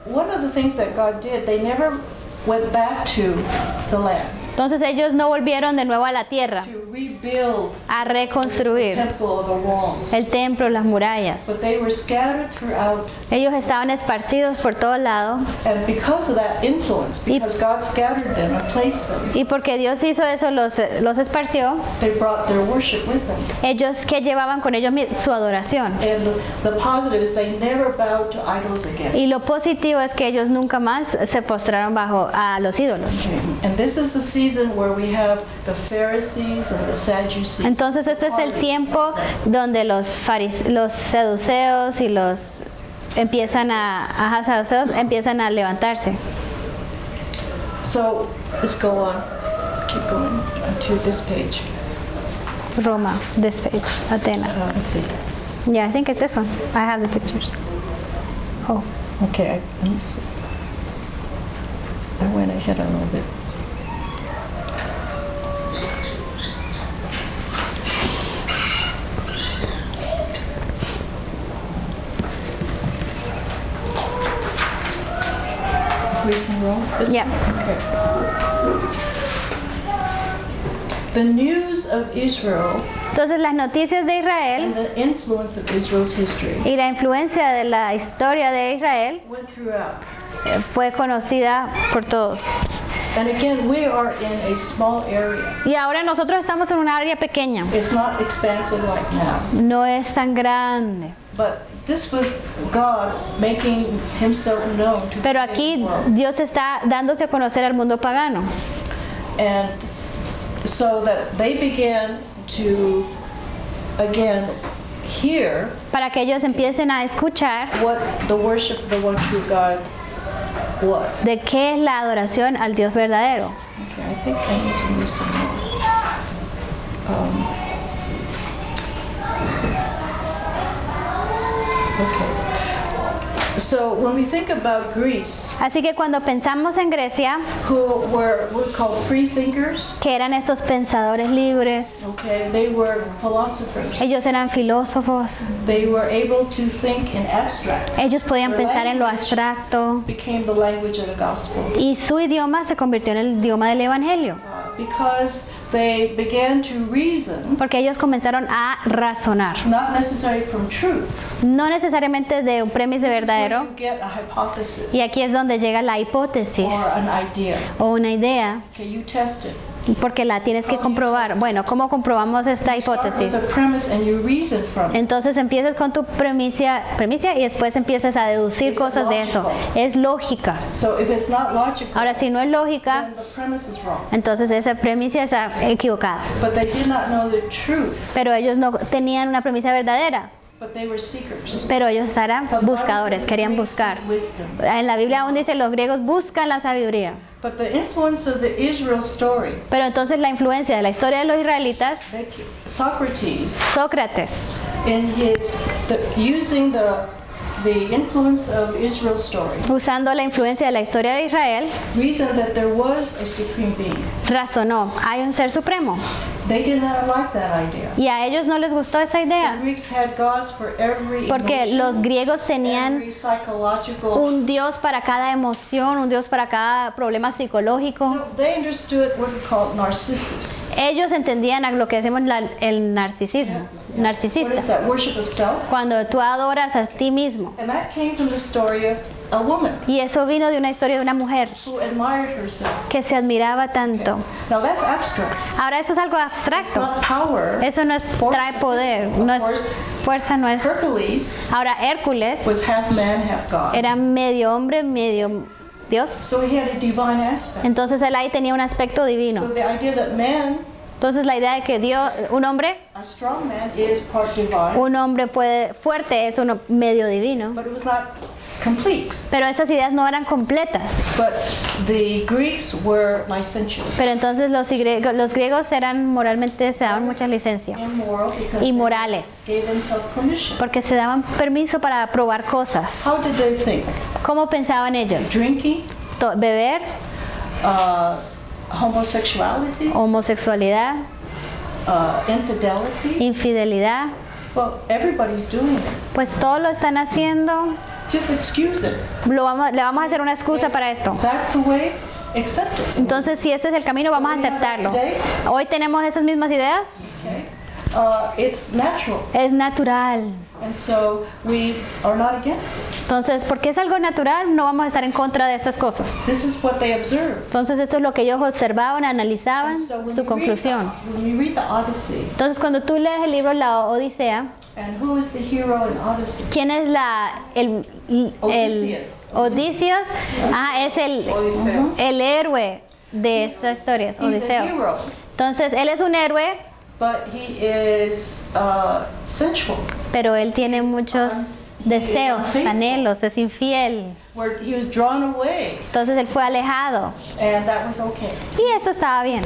[SPEAKER 2] One of the things that God did, they never went back to the land
[SPEAKER 1] Entonces ellos no volvieron de nuevo a la tierra
[SPEAKER 2] to rebuild
[SPEAKER 1] a
[SPEAKER 2] the
[SPEAKER 1] reconstruir
[SPEAKER 2] temple or the walls.
[SPEAKER 1] el templo, las murallas.
[SPEAKER 2] But they were scattered throughout,
[SPEAKER 1] Ellos estaban esparcidos por todo lado,
[SPEAKER 2] and because of that influence, because God scattered them and placed them,
[SPEAKER 1] y porque Dios hizo eso, los esparció.
[SPEAKER 2] they brought their worship with them.
[SPEAKER 1] Ellos que llevaban con ellos su adoración.
[SPEAKER 2] And the positive is they never bowed to idols again.
[SPEAKER 1] Y lo positivo es que ellos nunca más se postraron bajo a los ídolos.
[SPEAKER 2] And this is the season where we have the Pharisees and the Sadducees.
[SPEAKER 1] Entonces este es el tiempo donde los saduceos y los saduceos empiezan a levantarse.
[SPEAKER 2] So let's go on. Keep going to this page.
[SPEAKER 1] Roma, this page, Athena.
[SPEAKER 2] Let's see.
[SPEAKER 1] Yeah, I think it's this one. I have the pictures. Oh,
[SPEAKER 2] Okay, let me see. I went ahead a little bit. Greece and Rome? This
[SPEAKER 1] yeah.
[SPEAKER 2] one? Okay. The news of Israel
[SPEAKER 1] Entonces las noticias de Israel
[SPEAKER 2] and the influence of Israel's history
[SPEAKER 1] y la influencia de la historia de Israel
[SPEAKER 2] went throughout.
[SPEAKER 1] fue conocida por todos.
[SPEAKER 2] And again, we are in a small area.
[SPEAKER 1] Y ahora nosotros estamos en un área pequeña,
[SPEAKER 2] It's not expansive like now.
[SPEAKER 1] no es tan grande.
[SPEAKER 2] But this was God making himself known to
[SPEAKER 1] Pero
[SPEAKER 2] the
[SPEAKER 1] aquí
[SPEAKER 2] world.
[SPEAKER 1] Dios está dándose a conocer al mundo pagano.
[SPEAKER 2] And so that they began to, again, hear
[SPEAKER 1] Para que ellos empiecen a escuchar
[SPEAKER 2] what the worship of the one true God was.
[SPEAKER 1] de qué es la adoración al Dios verdadero.
[SPEAKER 2] Okay, I think I need to move some more. Okay. So when we think about Greece,
[SPEAKER 1] Así que cuando pensamos en Grecia,
[SPEAKER 2] who were called free thinkers,
[SPEAKER 1] que eran estos pensadores libres,
[SPEAKER 2] okay, they were philosophers.
[SPEAKER 1] ellos eran filósofos,
[SPEAKER 2] They were able to think in abstract.
[SPEAKER 1] ellos podían
[SPEAKER 2] Their
[SPEAKER 1] pensar en lo
[SPEAKER 2] language
[SPEAKER 1] abstracto
[SPEAKER 2] became the language of the gospel.
[SPEAKER 1] y su idioma se convirtió en el idioma del evangelio,
[SPEAKER 2] Because they began to reason,
[SPEAKER 1] porque ellos comenzaron a razonar,
[SPEAKER 2] not necessarily from truth.
[SPEAKER 1] no necesariamente de un premio
[SPEAKER 2] This is where
[SPEAKER 1] verdadero,
[SPEAKER 2] you get a hypothesis
[SPEAKER 1] y aquí es donde llega la hipótesis
[SPEAKER 2] or an idea.
[SPEAKER 1] o una idea,
[SPEAKER 2] Okay, you test it.
[SPEAKER 1] porque la tienes que comprobar. Bueno, ¿cómo comprobamos esta
[SPEAKER 2] You start with
[SPEAKER 1] hipótesis?
[SPEAKER 2] the premise and you reason from it.
[SPEAKER 1] Entonces empiezas con tu premisa y después empiezas a deducir
[SPEAKER 2] It's
[SPEAKER 1] cosas de eso.
[SPEAKER 2] logical.
[SPEAKER 1] Es lógica.
[SPEAKER 2] So if it's not logical,
[SPEAKER 1] Ahora, si no es lógica,
[SPEAKER 2] then the premise is wrong.
[SPEAKER 1] entonces esa premisa está equivocada.
[SPEAKER 2] But they did not know the truth.
[SPEAKER 1] Pero ellos no tenían una premisa verdadera.
[SPEAKER 2] But but they were seekers.
[SPEAKER 1] pero ellos eran
[SPEAKER 2] The Bible
[SPEAKER 1] buscadores,
[SPEAKER 2] says
[SPEAKER 1] querían
[SPEAKER 2] the
[SPEAKER 1] buscar.
[SPEAKER 2] Greeks seek wisdom.
[SPEAKER 1] En la Biblia aún dice los griegos buscan la sabiduría.
[SPEAKER 2] But the influence of the Israel story,
[SPEAKER 1] Pero entonces la influencia de la historia de los israelitas,
[SPEAKER 2] Socrates,
[SPEAKER 1] Sócrates,
[SPEAKER 2] in his using the influence of Israel's story,
[SPEAKER 1] usando la influencia de la historia de Israel,
[SPEAKER 2] reasoned that there was a supreme being.
[SPEAKER 1] razonó, hay un ser supremo.
[SPEAKER 2] They did not like that idea.
[SPEAKER 1] Y a ellos no les gustó esa
[SPEAKER 2] The
[SPEAKER 1] idea,
[SPEAKER 2] Greeks had gods for every
[SPEAKER 1] porque
[SPEAKER 2] emotion,
[SPEAKER 1] los griegos tenían
[SPEAKER 2] every psychological.
[SPEAKER 1] un Dios para cada emoción, un Dios para cada problema psicológico.
[SPEAKER 2] No, they understood what we call narcissus.
[SPEAKER 1] Ellos entendían a lo que decimos el narcisismo,
[SPEAKER 2] What is
[SPEAKER 1] narcisista,
[SPEAKER 2] that? Worship of self.
[SPEAKER 1] cuando tú adoras a ti mismo.
[SPEAKER 2] And that came from the story of a woman
[SPEAKER 1] Y eso vino de una historia de una mujer
[SPEAKER 2] who admired herself.
[SPEAKER 1] que se admiraba tanto.
[SPEAKER 2] Now that's abstract.
[SPEAKER 1] Ahora eso es algo
[SPEAKER 2] It's
[SPEAKER 1] abstracto.
[SPEAKER 2] not power.
[SPEAKER 1] Eso no es, trae poder, no es fuerza, no es.
[SPEAKER 2] Hercules
[SPEAKER 1] Ahora Hércules
[SPEAKER 2] was half man, half God.
[SPEAKER 1] era medio hombre, medio Dios.
[SPEAKER 2] So he had a divine aspect.
[SPEAKER 1] Entonces él ahí tenía un aspecto
[SPEAKER 2] So
[SPEAKER 1] divino.
[SPEAKER 2] the idea that man,
[SPEAKER 1] Entonces la idea de que Dios, un hombre
[SPEAKER 2] is part divine,
[SPEAKER 1] fuerte es uno medio divino.
[SPEAKER 2] but it was not complete.
[SPEAKER 1] Pero esas ideas no eran completas.
[SPEAKER 2] But the Greeks were licentious,
[SPEAKER 1] Pero entonces los griegos eran moralmente, se daban mucha licencia.
[SPEAKER 2] immoral, because
[SPEAKER 1] Inmorales.
[SPEAKER 2] they gave themselves permission.
[SPEAKER 1] Porque se daban permiso para probar cosas.
[SPEAKER 2] How did they think?
[SPEAKER 1] ¿Cómo pensaban ellos?
[SPEAKER 2] Drinking,
[SPEAKER 1] Beber,
[SPEAKER 2] homosexuality,
[SPEAKER 1] homosexualidad,
[SPEAKER 2] infidelity.
[SPEAKER 1] infidelidad.
[SPEAKER 2] Well, everybody's doing it.
[SPEAKER 1] Pues todos lo están haciendo.
[SPEAKER 2] Just excuse it.
[SPEAKER 1] Le vamos a hacer una excusa para esto.
[SPEAKER 2] That's the way. Accept it.
[SPEAKER 1] Entonces, si este es el camino, vamos a aceptarlo. Hoy tenemos esas mismas ideas.
[SPEAKER 2] Okay. It's natural,
[SPEAKER 1] Es natural.
[SPEAKER 2] and so we are not against it.
[SPEAKER 1] Entonces, porque es algo natural, no vamos a estar en contra de estas cosas.
[SPEAKER 2] This is what they observed.
[SPEAKER 1] Entonces, esto es lo que ellos observaban, analizaban,
[SPEAKER 2] And so when
[SPEAKER 1] su
[SPEAKER 2] you
[SPEAKER 1] conclusión.
[SPEAKER 2] read the Odyssey,
[SPEAKER 1] Entonces, cuando tú lees el libro La Odisea,
[SPEAKER 2] and who is the hero in Odyssey?
[SPEAKER 1] ¿quién es Odiseo? Es el héroe de estas historias,
[SPEAKER 2] He's a
[SPEAKER 1] Odiseo.
[SPEAKER 2] hero,
[SPEAKER 1] Entonces, él es un héroe,
[SPEAKER 2] but he is sensual.
[SPEAKER 1] pero él tiene muchos deseos, anhelos, es infiel.
[SPEAKER 2] Where he was drawn away,
[SPEAKER 1] Entonces, él fue alejado.
[SPEAKER 2] and that was okay.
[SPEAKER 1] Y eso estaba bien,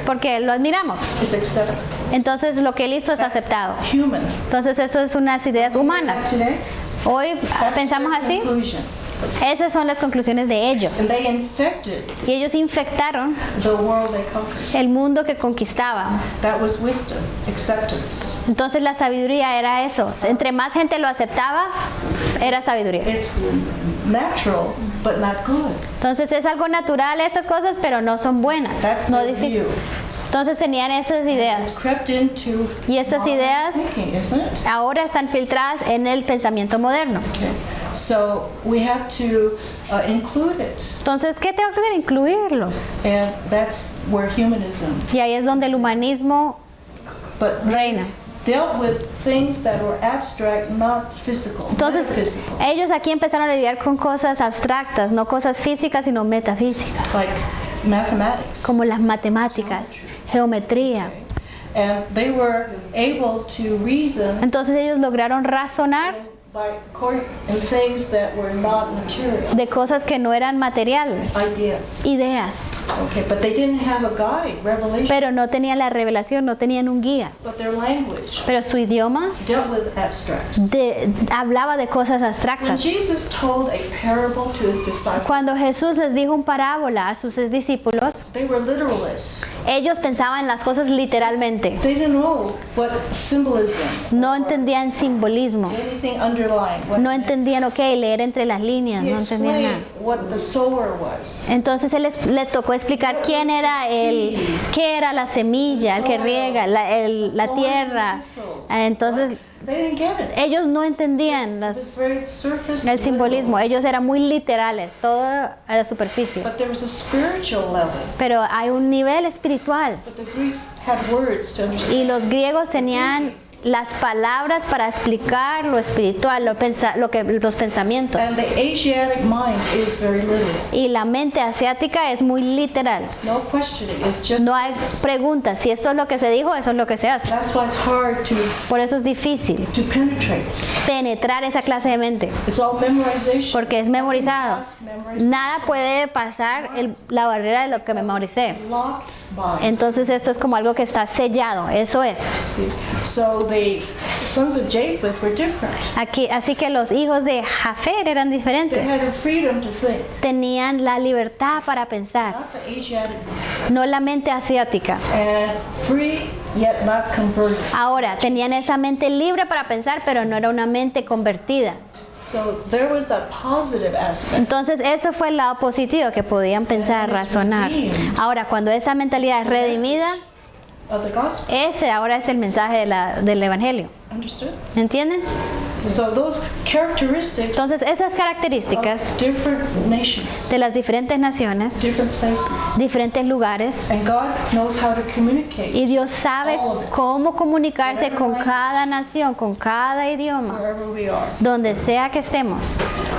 [SPEAKER 1] porque lo admiramos.
[SPEAKER 2] It's accepted.
[SPEAKER 1] Entonces, lo que él hizo es aceptado.
[SPEAKER 2] Human.
[SPEAKER 1] Entonces, eso es unas ideas humanas.
[SPEAKER 2] Today,
[SPEAKER 1] Hoy
[SPEAKER 2] that's
[SPEAKER 1] pensamos
[SPEAKER 2] their
[SPEAKER 1] así.
[SPEAKER 2] conclusion.
[SPEAKER 1] Esas son las conclusiones de ellos.
[SPEAKER 2] And they infected
[SPEAKER 1] Y ellos infectaron
[SPEAKER 2] the world they conquered.
[SPEAKER 1] el mundo que conquistaban.
[SPEAKER 2] That was wisdom, acceptance.
[SPEAKER 1] Entonces la sabiduría era eso. Entre más gente lo aceptaba, era sabiduría.
[SPEAKER 2] It's natural, but not good.
[SPEAKER 1] Entonces es algo natural estas cosas, pero no son buenas.
[SPEAKER 2] That's
[SPEAKER 1] No
[SPEAKER 2] their view.
[SPEAKER 1] Entonces tenían esas
[SPEAKER 2] It's
[SPEAKER 1] ideas.
[SPEAKER 2] crept into
[SPEAKER 1] Y estas
[SPEAKER 2] modern
[SPEAKER 1] ideas
[SPEAKER 2] thinking, isn't it?
[SPEAKER 1] ahora están filtradas en el pensamiento moderno.
[SPEAKER 2] Okay. So we have to include it,
[SPEAKER 1] Entonces, ¿qué tenemos que hacer? Incluirlo.
[SPEAKER 2] and that's where humanism,
[SPEAKER 1] Y ahí es donde el humanismo
[SPEAKER 2] but
[SPEAKER 1] reina.
[SPEAKER 2] dealt with things that were abstract, not physical,
[SPEAKER 1] Entonces,
[SPEAKER 2] metaphysical,
[SPEAKER 1] ellos aquí empezaron a lidiar con cosas abstractas, no cosas físicas, sino metafísicas,
[SPEAKER 2] like mathematics.
[SPEAKER 1] como las matemáticas, geometría.
[SPEAKER 2] And they were able to reason
[SPEAKER 1] Entonces ellos lograron razonar
[SPEAKER 2] in things that were not material,
[SPEAKER 1] de cosas que no eran materiales,
[SPEAKER 2] ideas.
[SPEAKER 1] ideas,
[SPEAKER 2] Okay, but they didn't have a guide, revelation,
[SPEAKER 1] pero no tenían la revelación, no tenían un guía.
[SPEAKER 2] but their language
[SPEAKER 1] Pero su idioma
[SPEAKER 2] dealt with abstracts.
[SPEAKER 1] hablaba de cosas
[SPEAKER 2] When
[SPEAKER 1] abstractas.
[SPEAKER 2] Jesus told a parable to his disciples,
[SPEAKER 1] Cuando Jesús les dijo un parábola a sus discípulos,
[SPEAKER 2] they were literalists.
[SPEAKER 1] ellos pensaban las cosas literalmente.
[SPEAKER 2] They didn't know what symbolism,
[SPEAKER 1] No entendían simbolismo.
[SPEAKER 2] anything underlying. What
[SPEAKER 1] No
[SPEAKER 2] it meant.
[SPEAKER 1] entendían, leer entre las líneas,
[SPEAKER 2] He
[SPEAKER 1] no entendían nada.
[SPEAKER 2] explained what the sower was.
[SPEAKER 1] Entonces él le tocó explicar quién era qué era la semilla, el que riega, la tierra. Entonces
[SPEAKER 2] They didn't get it.
[SPEAKER 1] ellos no entendían
[SPEAKER 2] It was very surface
[SPEAKER 1] el simbolismo,
[SPEAKER 2] literal.
[SPEAKER 1] ellos eran muy literales, todo a la superficie.
[SPEAKER 2] But there was a spiritual level.
[SPEAKER 1] Pero hay un nivel espiritual
[SPEAKER 2] But the Greeks had words to understand.
[SPEAKER 1] y los griegos tenían las palabras para explicar lo espiritual, los pensamientos.
[SPEAKER 2] And the Asiatic mind is very literal.
[SPEAKER 1] Y la mente asiática es muy literal.
[SPEAKER 2] No questioning, it's just
[SPEAKER 1] No hay preguntas. Si esto es lo que se dijo, eso es lo que se hace.
[SPEAKER 2] that's why it's hard
[SPEAKER 1] Por eso es difícil
[SPEAKER 2] to penetrate.
[SPEAKER 1] penetrar esa clase de mente.
[SPEAKER 2] It's all memorization.
[SPEAKER 1] Porque es memorizado.
[SPEAKER 2] Past memorization.
[SPEAKER 1] Nada puede pasar la barrera de lo que memoricé.
[SPEAKER 2] Locked mind.
[SPEAKER 1] Entonces esto es como algo que está sellado. Eso es.
[SPEAKER 2] See, so the sons of Japheth were different.
[SPEAKER 1] Así que los hijos de Jafet eran
[SPEAKER 2] They
[SPEAKER 1] diferentes.
[SPEAKER 2] had the freedom to think,
[SPEAKER 1] Tenían la libertad para pensar,
[SPEAKER 2] not the Asiatic mind.
[SPEAKER 1] no la mente asiática.
[SPEAKER 2] And free yet not converted.
[SPEAKER 1] Ahora, tenían esa mente libre para pensar, pero no era una mente convertida.
[SPEAKER 2] So there was that positive aspect.
[SPEAKER 1] Entonces, eso fue el lado positivo, que podían pensar, razonar. Ahora, cuando esa mentalidad es redimida,
[SPEAKER 2] Of the gospel.
[SPEAKER 1] ese ahora es el mensaje del Evangelio.
[SPEAKER 2] Understood?
[SPEAKER 1] ¿Entienden?
[SPEAKER 2] So those characteristics
[SPEAKER 1] Entonces, esas características
[SPEAKER 2] of different nations,
[SPEAKER 1] de las diferentes naciones,
[SPEAKER 2] different places,
[SPEAKER 1] diferentes lugares,
[SPEAKER 2] and God knows how to communicate
[SPEAKER 1] y Dios sabe cómo comunicarse con cada nación, con cada idioma,
[SPEAKER 2] wherever we are.
[SPEAKER 1] donde sea que estemos.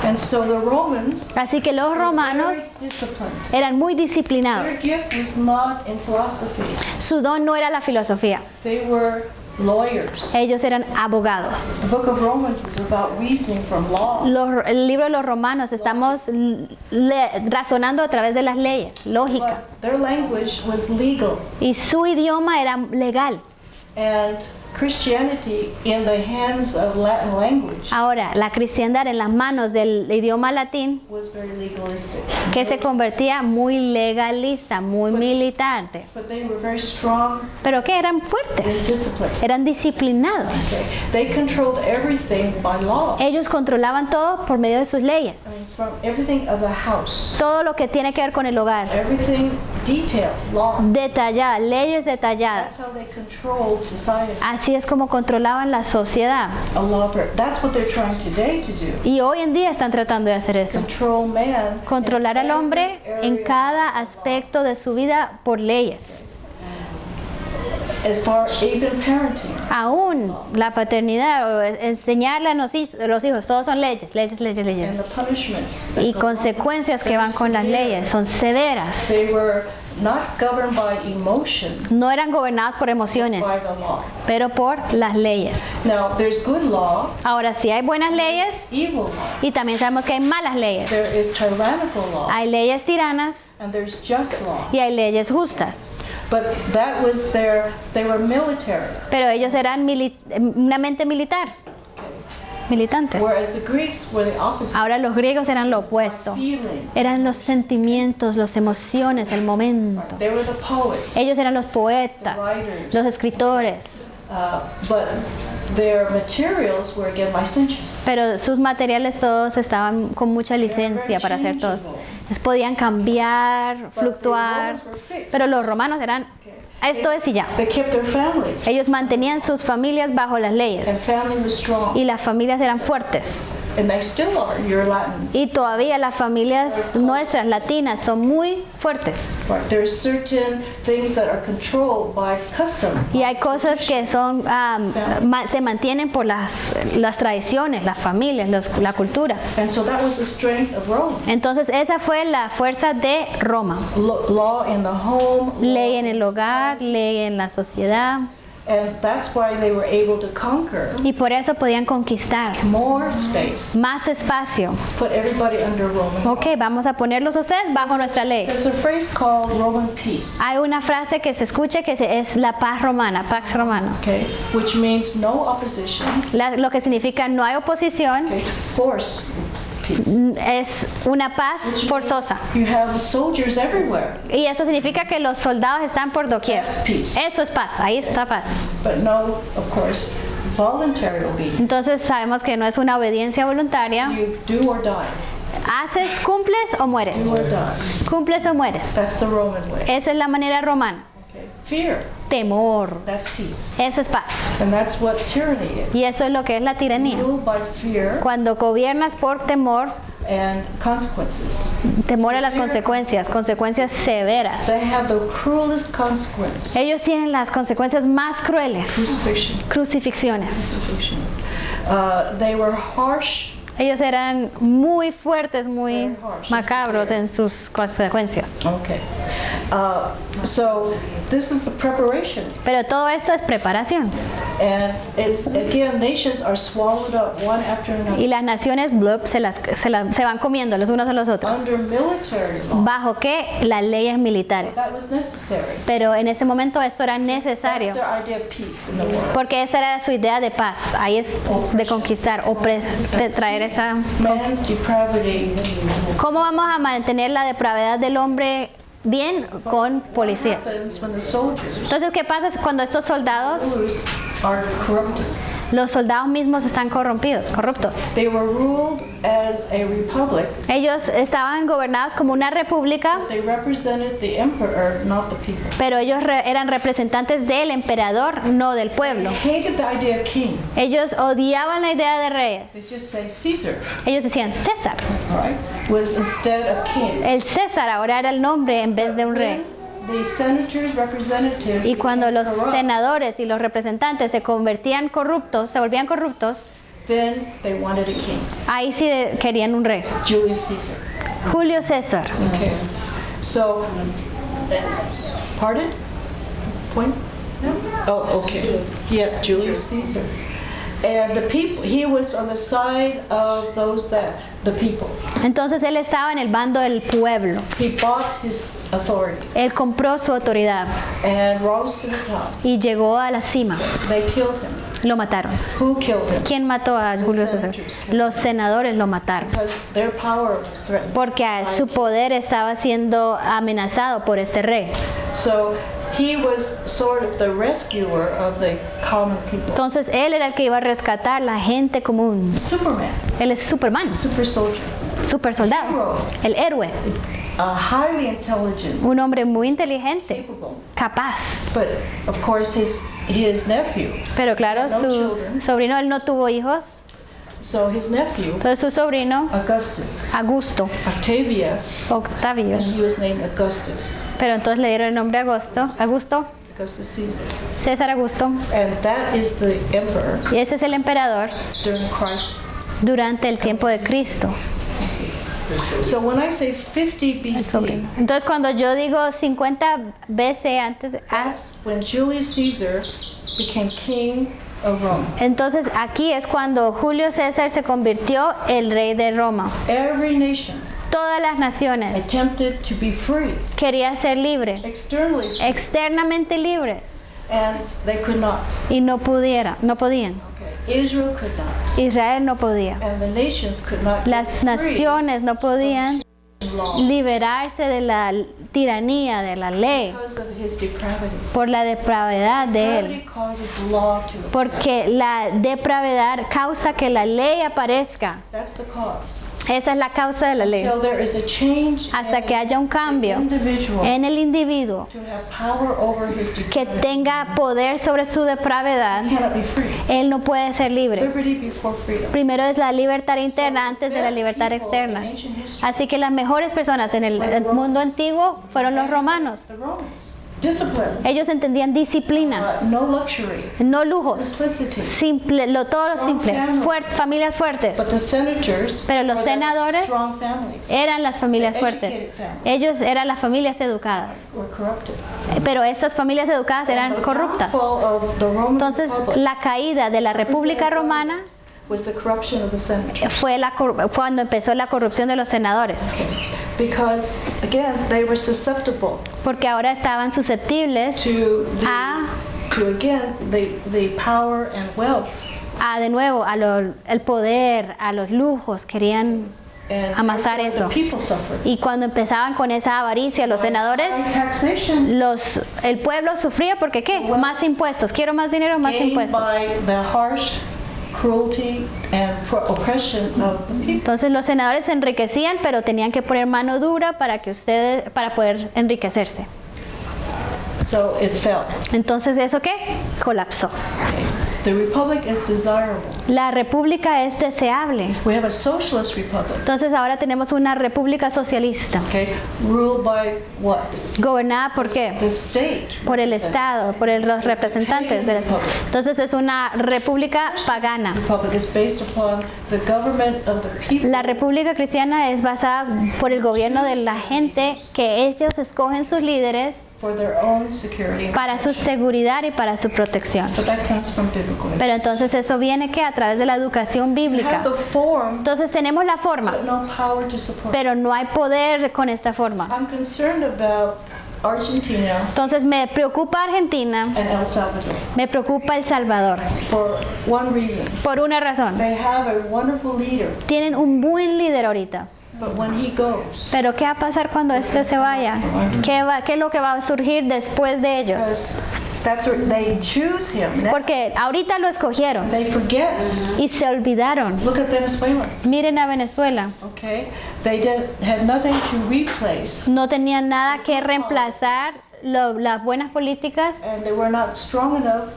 [SPEAKER 2] And so the Romans
[SPEAKER 1] Así que los
[SPEAKER 2] were
[SPEAKER 1] romanos
[SPEAKER 2] very disciplined.
[SPEAKER 1] eran muy
[SPEAKER 2] Their
[SPEAKER 1] disciplinados.
[SPEAKER 2] gift was not in philosophy.
[SPEAKER 1] Su don no era la filosofía.
[SPEAKER 2] They were lawyers.
[SPEAKER 1] Ellos eran abogados.
[SPEAKER 2] The book of Romans is about reasoning from law.
[SPEAKER 1] El libro de los romanos estamos razonando a través de las leyes, lógica.
[SPEAKER 2] But their language was legal.
[SPEAKER 1] Y su idioma era legal.
[SPEAKER 2] And Christianity in the hands of Latin language
[SPEAKER 1] Ahora, la cristiandad en las manos del idioma latín,
[SPEAKER 2] was very legalistic.
[SPEAKER 1] que se convertía muy legalista, muy militante.
[SPEAKER 2] But they were very strong
[SPEAKER 1] Pero que eran
[SPEAKER 2] in
[SPEAKER 1] fuertes,
[SPEAKER 2] discipline.
[SPEAKER 1] eran disciplinados.
[SPEAKER 2] They controlled everything by law.
[SPEAKER 1] Ellos controlaban todo por medio de sus leyes.
[SPEAKER 2] I mean, from everything of the house,
[SPEAKER 1] Todo lo que tiene que ver con el hogar.
[SPEAKER 2] everything detailed, law.
[SPEAKER 1] Detalladas, leyes detalladas.
[SPEAKER 2] That's how they controlled society.
[SPEAKER 1] Así es como controlaban la sociedad.
[SPEAKER 2] A law for, that's what they're trying today to do.
[SPEAKER 1] Y hoy en día están tratando de hacer esto.
[SPEAKER 2] Control man.
[SPEAKER 1] Controlar al
[SPEAKER 2] in
[SPEAKER 1] hombre
[SPEAKER 2] every
[SPEAKER 1] en
[SPEAKER 2] area
[SPEAKER 1] cada
[SPEAKER 2] of law.
[SPEAKER 1] aspecto de su vida por leyes.
[SPEAKER 2] As far even parenting.
[SPEAKER 1] Aún la paternidad o enseñarle a los hijos, todos son leyes, leyes, leyes, leyes.
[SPEAKER 2] And the punishments. that
[SPEAKER 1] Y
[SPEAKER 2] go along.
[SPEAKER 1] consecuencias que van con las leyes son severas.
[SPEAKER 2] They were not governed by emotion,
[SPEAKER 1] No eran gobernadas por emociones,
[SPEAKER 2] by the law.
[SPEAKER 1] pero por las leyes.
[SPEAKER 2] Now, there's good law,
[SPEAKER 1] Ahora, sí hay buenas leyes
[SPEAKER 2] evil law.
[SPEAKER 1] y también sabemos que hay malas leyes.
[SPEAKER 2] There is tyrannical law,
[SPEAKER 1] Hay leyes tiranas
[SPEAKER 2] and there's just law.
[SPEAKER 1] y hay leyes justas.
[SPEAKER 2] But that was they were military,
[SPEAKER 1] Pero ellos eran una mente militar, militantes.
[SPEAKER 2] whereas the Greeks were the opposite.
[SPEAKER 1] Ahora los griegos eran lo opuesto.
[SPEAKER 2] Feeling.
[SPEAKER 1] Eran los sentimientos, las emociones, el momento.
[SPEAKER 2] They were the poets,
[SPEAKER 1] Ellos eran los poetas, los escritores,
[SPEAKER 2] but their materials were again licentious.
[SPEAKER 1] pero sus materiales todos estaban con mucha licencia para hacer todos. Podían cambiar, fluctuar, pero los romanos eran, esto es y ya.
[SPEAKER 2] They kept their families,
[SPEAKER 1] Ellos mantenían sus familias bajo las leyes
[SPEAKER 2] and family was strong,
[SPEAKER 1] y las familias eran fuertes.
[SPEAKER 2] and they still are. You're Latin.
[SPEAKER 1] Y todavía las familias nuestras latinas son muy fuertes.
[SPEAKER 2] Right. There's certain things that are controlled by custom.
[SPEAKER 1] Y hay cosas que son se mantienen por las tradiciones, las familias, la cultura.
[SPEAKER 2] And so that was the strength of Rome.
[SPEAKER 1] Entonces esa fue la fuerza de Roma.
[SPEAKER 2] Law in the home,
[SPEAKER 1] Ley en el hogar, ley en la sociedad.
[SPEAKER 2] and that's why they were able to conquer
[SPEAKER 1] Y por eso podían conquistar
[SPEAKER 2] more space,
[SPEAKER 1] más espacio.
[SPEAKER 2] put everybody under Roman.
[SPEAKER 1] Ok, vamos a ponerlos a ustedes bajo nuestra ley.
[SPEAKER 2] There's a phrase called Roman peace,
[SPEAKER 1] Hay una frase que se escucha que es la paz romana, pax romana.
[SPEAKER 2] okay, which means no opposition,
[SPEAKER 1] Lo que significa no hay oposición,
[SPEAKER 2] okay, forced peace.
[SPEAKER 1] es una paz forzosa.
[SPEAKER 2] You have soldiers everywhere,
[SPEAKER 1] Y eso significa que los soldados están por doquier.
[SPEAKER 2] That's peace.
[SPEAKER 1] Eso es paz, ahí está paz.
[SPEAKER 2] but no, of course, voluntary obedience.
[SPEAKER 1] Entonces sabemos que no es una obediencia voluntaria.
[SPEAKER 2] You do or die.
[SPEAKER 1] Haces, cumples o mueres.
[SPEAKER 2] Do or die.
[SPEAKER 1] Cumples o mueres.
[SPEAKER 2] That's the Roman way.
[SPEAKER 1] Esa es la manera romana.
[SPEAKER 2] Okay. Fear,
[SPEAKER 1] Temor.
[SPEAKER 2] that's peace.
[SPEAKER 1] Eso es paz.
[SPEAKER 2] And that's what tyranny is.
[SPEAKER 1] Y eso es lo que es la tiranía.
[SPEAKER 2] Ruled by fear,
[SPEAKER 1] Cuando gobiernas por temor,
[SPEAKER 2] and consequences.
[SPEAKER 1] Temor a las
[SPEAKER 2] Severe
[SPEAKER 1] consecuencias severas.
[SPEAKER 2] They have the cruelest consequence.
[SPEAKER 1] Ellos tienen las consecuencias más crueles,
[SPEAKER 2] Crucifixion.
[SPEAKER 1] crucifixiones.
[SPEAKER 2] Crucifixion. They were harsh.
[SPEAKER 1] Ellos eran muy fuertes, muy
[SPEAKER 2] Very harsh.
[SPEAKER 1] macabros en sus consecuencias.
[SPEAKER 2] Okay. So this is the preparation.
[SPEAKER 1] Pero todo esto es preparación.
[SPEAKER 2] And again, nations are swallowed up one after another.
[SPEAKER 1] Y las naciones blup, se van comiendo los unos a los otros.
[SPEAKER 2] Under military law.
[SPEAKER 1] ¿Bajo qué? Las leyes militares.
[SPEAKER 2] That was necessary.
[SPEAKER 1] Pero en ese momento esto era
[SPEAKER 2] That's
[SPEAKER 1] necesario.
[SPEAKER 2] their idea of peace in the world.
[SPEAKER 1] Porque esa era su idea de paz. Ahí es de conquistar, de traer esa...
[SPEAKER 2] Man's depravity.
[SPEAKER 1] ¿Cómo vamos a mantener la depravedad del hombre bien? Con policías.
[SPEAKER 2] Happens when the soldiers
[SPEAKER 1] Entonces, ¿qué pasa cuando estos soldados,
[SPEAKER 2] are corrupted.
[SPEAKER 1] los soldados mismos están corruptos?
[SPEAKER 2] They were ruled as a republic.
[SPEAKER 1] Ellos estaban gobernados como una república,
[SPEAKER 2] They represented the emperor, not the people.
[SPEAKER 1] pero ellos eran representantes del emperador, no del pueblo.
[SPEAKER 2] Hated the idea of king.
[SPEAKER 1] Ellos odiaban la idea de reyes.
[SPEAKER 2] They just say Caesar,
[SPEAKER 1] Ellos decían César.
[SPEAKER 2] all right, was instead of king.
[SPEAKER 1] El César ahora era el nombre en vez de un rey.
[SPEAKER 2] The senators, representatives,
[SPEAKER 1] Y cuando los
[SPEAKER 2] became corrupt,
[SPEAKER 1] senadores y los representantes se volvían corruptos,
[SPEAKER 2] then they wanted a king,
[SPEAKER 1] ahí sí querían un rey.
[SPEAKER 2] Julius Caesar.
[SPEAKER 1] Julio César.
[SPEAKER 2] Okay, so, pardon? Point? Oh, okay. Yeah, Julius Caesar. And the people, he was on the side of those the people.
[SPEAKER 1] Entonces él estaba en el bando del pueblo.
[SPEAKER 2] He bought his authority
[SPEAKER 1] Él compró su autoridad
[SPEAKER 2] and rose to the top.
[SPEAKER 1] y llegó a la cima.
[SPEAKER 2] They killed him.
[SPEAKER 1] Lo mataron.
[SPEAKER 2] Who killed him?
[SPEAKER 1] ¿Quién mató a Julio César? Los senadores lo mataron.
[SPEAKER 2] Because their power was threatened.
[SPEAKER 1] Porque su poder estaba siendo amenazado por este rey.
[SPEAKER 2] So he was sort of the rescuer of the common people.
[SPEAKER 1] Entonces él era el que iba a rescatar la gente común.
[SPEAKER 2] Superman,
[SPEAKER 1] Él es Superman,
[SPEAKER 2] super soldier,
[SPEAKER 1] super soldado, el héroe,
[SPEAKER 2] highly intelligent,
[SPEAKER 1] un hombre muy inteligente,
[SPEAKER 2] capable.
[SPEAKER 1] capaz.
[SPEAKER 2] But of course his nephew,
[SPEAKER 1] Pero claro,
[SPEAKER 2] No
[SPEAKER 1] su
[SPEAKER 2] children.
[SPEAKER 1] sobrino, él no tuvo hijos,
[SPEAKER 2] so his nephew,
[SPEAKER 1] pero su sobrino,
[SPEAKER 2] Augustus,
[SPEAKER 1] Augusto,
[SPEAKER 2] and
[SPEAKER 1] Octavio,
[SPEAKER 2] he was named Augustus,
[SPEAKER 1] pero entonces le dieron el nombre Augusto,
[SPEAKER 2] Augustus Caesar.
[SPEAKER 1] César Augusto,
[SPEAKER 2] And that is the emperor
[SPEAKER 1] y ese es el emperador
[SPEAKER 2] during Christ.
[SPEAKER 1] durante el tiempo de Cristo.
[SPEAKER 2] So when I say 50 BC,
[SPEAKER 1] Entonces cuando yo digo 50 BC antes,
[SPEAKER 2] that's when Julius Caesar became king of Rome.
[SPEAKER 1] entonces aquí es cuando Julio César se convirtió el rey de Roma.
[SPEAKER 2] Every nation
[SPEAKER 1] Todas las naciones
[SPEAKER 2] attempted to be free,
[SPEAKER 1] querían ser libres,
[SPEAKER 2] externally,
[SPEAKER 1] externamente libres,
[SPEAKER 2] and they could not.
[SPEAKER 1] y no podían.
[SPEAKER 2] Okay. Israel could not,
[SPEAKER 1] Israel no podía.
[SPEAKER 2] and the nations could not.
[SPEAKER 1] Las
[SPEAKER 2] get free
[SPEAKER 1] naciones no podían
[SPEAKER 2] from law
[SPEAKER 1] liberarse de la tiranía, de la ley,
[SPEAKER 2] because of his depravity.
[SPEAKER 1] por la depravedad de él.
[SPEAKER 2] Depravity causes law to.
[SPEAKER 1] Porque la depravedad causa que la ley aparezca.
[SPEAKER 2] That's the cause.
[SPEAKER 1] Esa es la causa de la ley.
[SPEAKER 2] Until there is a change
[SPEAKER 1] Hasta
[SPEAKER 2] in
[SPEAKER 1] que haya un cambio
[SPEAKER 2] the individual
[SPEAKER 1] en el individuo
[SPEAKER 2] to have power over his
[SPEAKER 1] que
[SPEAKER 2] depravity.
[SPEAKER 1] tenga poder sobre su depravedad,
[SPEAKER 2] Cannot be free.
[SPEAKER 1] él no puede ser libre.
[SPEAKER 2] Liberty before freedom.
[SPEAKER 1] Primero es la libertad interna antes de la
[SPEAKER 2] Best
[SPEAKER 1] libertad
[SPEAKER 2] people
[SPEAKER 1] externa.
[SPEAKER 2] in ancient history,
[SPEAKER 1] Así que las mejores personas en el mundo antiguo fueron los romanos.
[SPEAKER 2] the Romans. Discipline.
[SPEAKER 1] Ellos entendían disciplina,
[SPEAKER 2] No luxury.
[SPEAKER 1] no lujos,
[SPEAKER 2] Simplicity.
[SPEAKER 1] todo lo simple, familias fuertes.
[SPEAKER 2] But the senators
[SPEAKER 1] Pero los
[SPEAKER 2] were the
[SPEAKER 1] senadores
[SPEAKER 2] strong families
[SPEAKER 1] eran las familias fuertes.
[SPEAKER 2] educated families.
[SPEAKER 1] Ellos eran las familias educadas.
[SPEAKER 2] were corrupted.
[SPEAKER 1] Pero estas familias educadas eran
[SPEAKER 2] The
[SPEAKER 1] corruptas.
[SPEAKER 2] downfall of the Roman
[SPEAKER 1] Entonces,
[SPEAKER 2] Republic
[SPEAKER 1] la caída de la República Romana
[SPEAKER 2] was the corruption of the senators.
[SPEAKER 1] fue cuando empezó la corrupción de los senadores.
[SPEAKER 2] Because, again, they were susceptible
[SPEAKER 1] Porque ahora estaban susceptibles
[SPEAKER 2] to
[SPEAKER 1] a
[SPEAKER 2] the power and wealth.
[SPEAKER 1] de nuevo, el poder, a los lujos, querían
[SPEAKER 2] And
[SPEAKER 1] amasar
[SPEAKER 2] therefore
[SPEAKER 1] eso.
[SPEAKER 2] the people suffered.
[SPEAKER 1] Y cuando empezaban con esa avaricia, los senadores,
[SPEAKER 2] High taxation
[SPEAKER 1] el pueblo sufría porque ¿qué? Más impuestos, quiero más dinero, más
[SPEAKER 2] gained
[SPEAKER 1] impuestos.
[SPEAKER 2] by the harsh cruelty and oppression of the people.
[SPEAKER 1] Entonces los senadores se enriquecían, pero tenían que poner mano dura para poder enriquecerse.
[SPEAKER 2] So it fell.
[SPEAKER 1] Entonces, ¿eso qué? Colapsó.
[SPEAKER 2] The republic is desirable.
[SPEAKER 1] La república es deseable.
[SPEAKER 2] We have a socialist republic,
[SPEAKER 1] Entonces ahora tenemos una república socialista.
[SPEAKER 2] okay, ruled by what?
[SPEAKER 1] ¿Gobernada por qué?
[SPEAKER 2] The state.
[SPEAKER 1] Por el Estado, por los representantes del Estado. Entonces es una república pagana.
[SPEAKER 2] Republic is based upon the government of the people.
[SPEAKER 1] La república cristiana es basada por el gobierno de la gente, que ellos escogen sus líderes
[SPEAKER 2] For their own security.
[SPEAKER 1] para su seguridad y para su protección.
[SPEAKER 2] But that comes from biblical.
[SPEAKER 1] Pero entonces eso viene que a través de la educación
[SPEAKER 2] We
[SPEAKER 1] bíblica.
[SPEAKER 2] have the form,
[SPEAKER 1] Entonces tenemos la forma,
[SPEAKER 2] but no power to support.
[SPEAKER 1] pero no hay poder con esta forma.
[SPEAKER 2] I'm concerned about Argentina
[SPEAKER 1] Entonces me preocupa Argentina,
[SPEAKER 2] and El Salvador
[SPEAKER 1] me preocupa El Salvador,
[SPEAKER 2] for one reason.
[SPEAKER 1] por una razón.
[SPEAKER 2] They have a wonderful leader,
[SPEAKER 1] Tienen un buen líder ahorita.
[SPEAKER 2] but when he goes,
[SPEAKER 1] Pero ¿qué va a pasar cuando este se vaya? ¿Qué es lo que va a surgir después de ellos?
[SPEAKER 2] because that's what they choose him. Now
[SPEAKER 1] Porque ahorita lo escogieron
[SPEAKER 2] they forget.
[SPEAKER 1] y se olvidaron.
[SPEAKER 2] Look at Venezuela.
[SPEAKER 1] Miren a Venezuela.
[SPEAKER 2] Okay, they had nothing to replace,
[SPEAKER 1] No tenían nada que reemplazar las buenas políticas.
[SPEAKER 2] and they were not strong enough,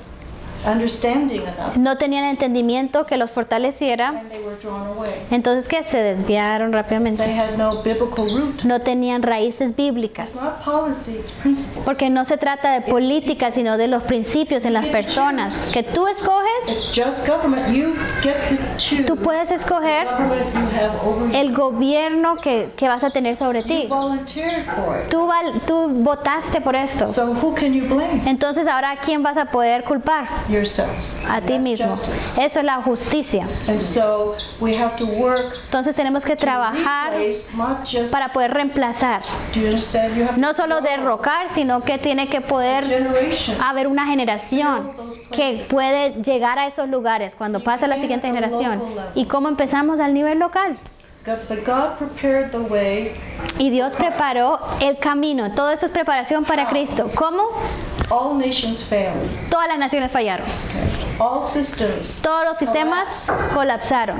[SPEAKER 2] understanding enough,
[SPEAKER 1] No tenían entendimiento que los fortaleciera.
[SPEAKER 2] and they were drawn away.
[SPEAKER 1] Entonces, ¿qué? Se desviaron
[SPEAKER 2] They
[SPEAKER 1] rápidamente.
[SPEAKER 2] had no biblical root.
[SPEAKER 1] No tenían raíces
[SPEAKER 2] It's
[SPEAKER 1] bíblicas.
[SPEAKER 2] not policy, it's principle.
[SPEAKER 1] Porque no se trata de política, sino de los principios en las personas. Que tú escoges,
[SPEAKER 2] It's just government. You get to choose
[SPEAKER 1] tú puedes escoger
[SPEAKER 2] government you have over you.
[SPEAKER 1] el gobierno que vas a tener sobre
[SPEAKER 2] You
[SPEAKER 1] ti.
[SPEAKER 2] volunteered for it.
[SPEAKER 1] Tú votaste por esto.
[SPEAKER 2] So who can you blame?
[SPEAKER 1] Entonces, ¿ahora a quién vas a poder culpar?
[SPEAKER 2] Yourselves.
[SPEAKER 1] A ti
[SPEAKER 2] That's
[SPEAKER 1] mismo.
[SPEAKER 2] justice.
[SPEAKER 1] Eso es la justicia.
[SPEAKER 2] And so we have to work
[SPEAKER 1] Entonces tenemos que
[SPEAKER 2] to
[SPEAKER 1] trabajar
[SPEAKER 2] replace, not just.
[SPEAKER 1] para poder reemplazar.
[SPEAKER 2] Do you understand? You have
[SPEAKER 1] No
[SPEAKER 2] to
[SPEAKER 1] solo
[SPEAKER 2] grow
[SPEAKER 1] derrocar, sino que tiene que
[SPEAKER 2] a
[SPEAKER 1] poder
[SPEAKER 2] generation.
[SPEAKER 1] haber una generación que puede llegar a esos lugares cuando pasa la siguiente generación. ¿Y cómo empezamos al nivel local?
[SPEAKER 2] But God prepared the way.
[SPEAKER 1] Y Dios preparó el camino. Todo esto es preparación para Cristo. ¿Cómo?
[SPEAKER 2] All nations failed.
[SPEAKER 1] Todas las naciones fallaron.
[SPEAKER 2] All systems.
[SPEAKER 1] Todos los sistemas colapsaron.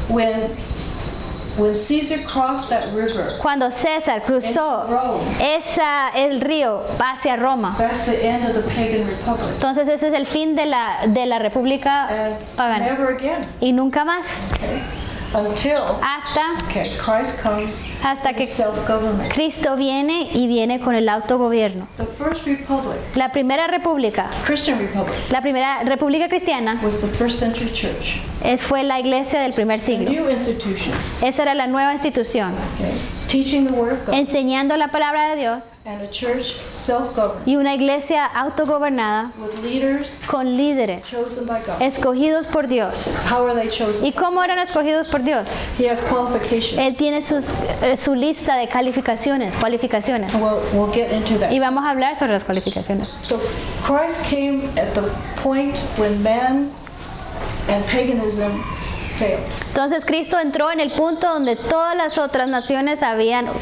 [SPEAKER 2] When Caesar crossed that river,
[SPEAKER 1] Cuando César cruzó el río hacia Roma,
[SPEAKER 2] that's the end of the pagan republic.
[SPEAKER 1] entonces ese es el fin de la república
[SPEAKER 2] And
[SPEAKER 1] pagana.
[SPEAKER 2] never again.
[SPEAKER 1] Y nunca más,
[SPEAKER 2] Okay? Until Christ comes
[SPEAKER 1] hasta
[SPEAKER 2] with
[SPEAKER 1] que
[SPEAKER 2] self-government.
[SPEAKER 1] Cristo viene y viene con el autogobierno.
[SPEAKER 2] The first republic,
[SPEAKER 1] La primera república,
[SPEAKER 2] Christian republic,
[SPEAKER 1] la primera república cristiana,
[SPEAKER 2] was the first century church.
[SPEAKER 1] fue la iglesia del primer
[SPEAKER 2] A
[SPEAKER 1] siglo.
[SPEAKER 2] new institution,
[SPEAKER 1] Esa era la nueva institución,
[SPEAKER 2] okay? Teaching the word of God,
[SPEAKER 1] enseñando la palabra de Dios,
[SPEAKER 2] and a church self-governed
[SPEAKER 1] y una iglesia autogobernada
[SPEAKER 2] with leaders
[SPEAKER 1] con líderes
[SPEAKER 2] chosen by God.
[SPEAKER 1] escogidos por Dios.
[SPEAKER 2] How are they chosen?
[SPEAKER 1] ¿Y cómo eran escogidos por Dios?
[SPEAKER 2] He has qualifications.
[SPEAKER 1] Él tiene su lista de cualificaciones.
[SPEAKER 2] We'll get into that.
[SPEAKER 1] Y vamos a hablar sobre las cualificaciones.
[SPEAKER 2] So Christ came at the point when man and paganism failed.
[SPEAKER 1] Entonces Cristo entró en el punto donde todas las otras naciones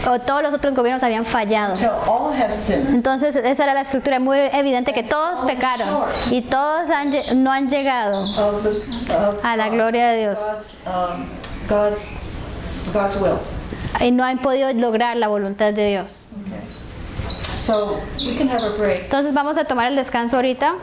[SPEAKER 1] o todos los otros gobiernos habían fallado.
[SPEAKER 2] Until all have sinned.
[SPEAKER 1] Entonces esa era la estructura muy evidente, que todos pecaron y todos no han llegado
[SPEAKER 2] Of
[SPEAKER 1] a la gloria de Dios
[SPEAKER 2] God's will.
[SPEAKER 1] y no han podido lograr la voluntad de Dios.
[SPEAKER 2] Okay. So we can have a break.
[SPEAKER 1] Entonces vamos a tomar el descanso ahorita.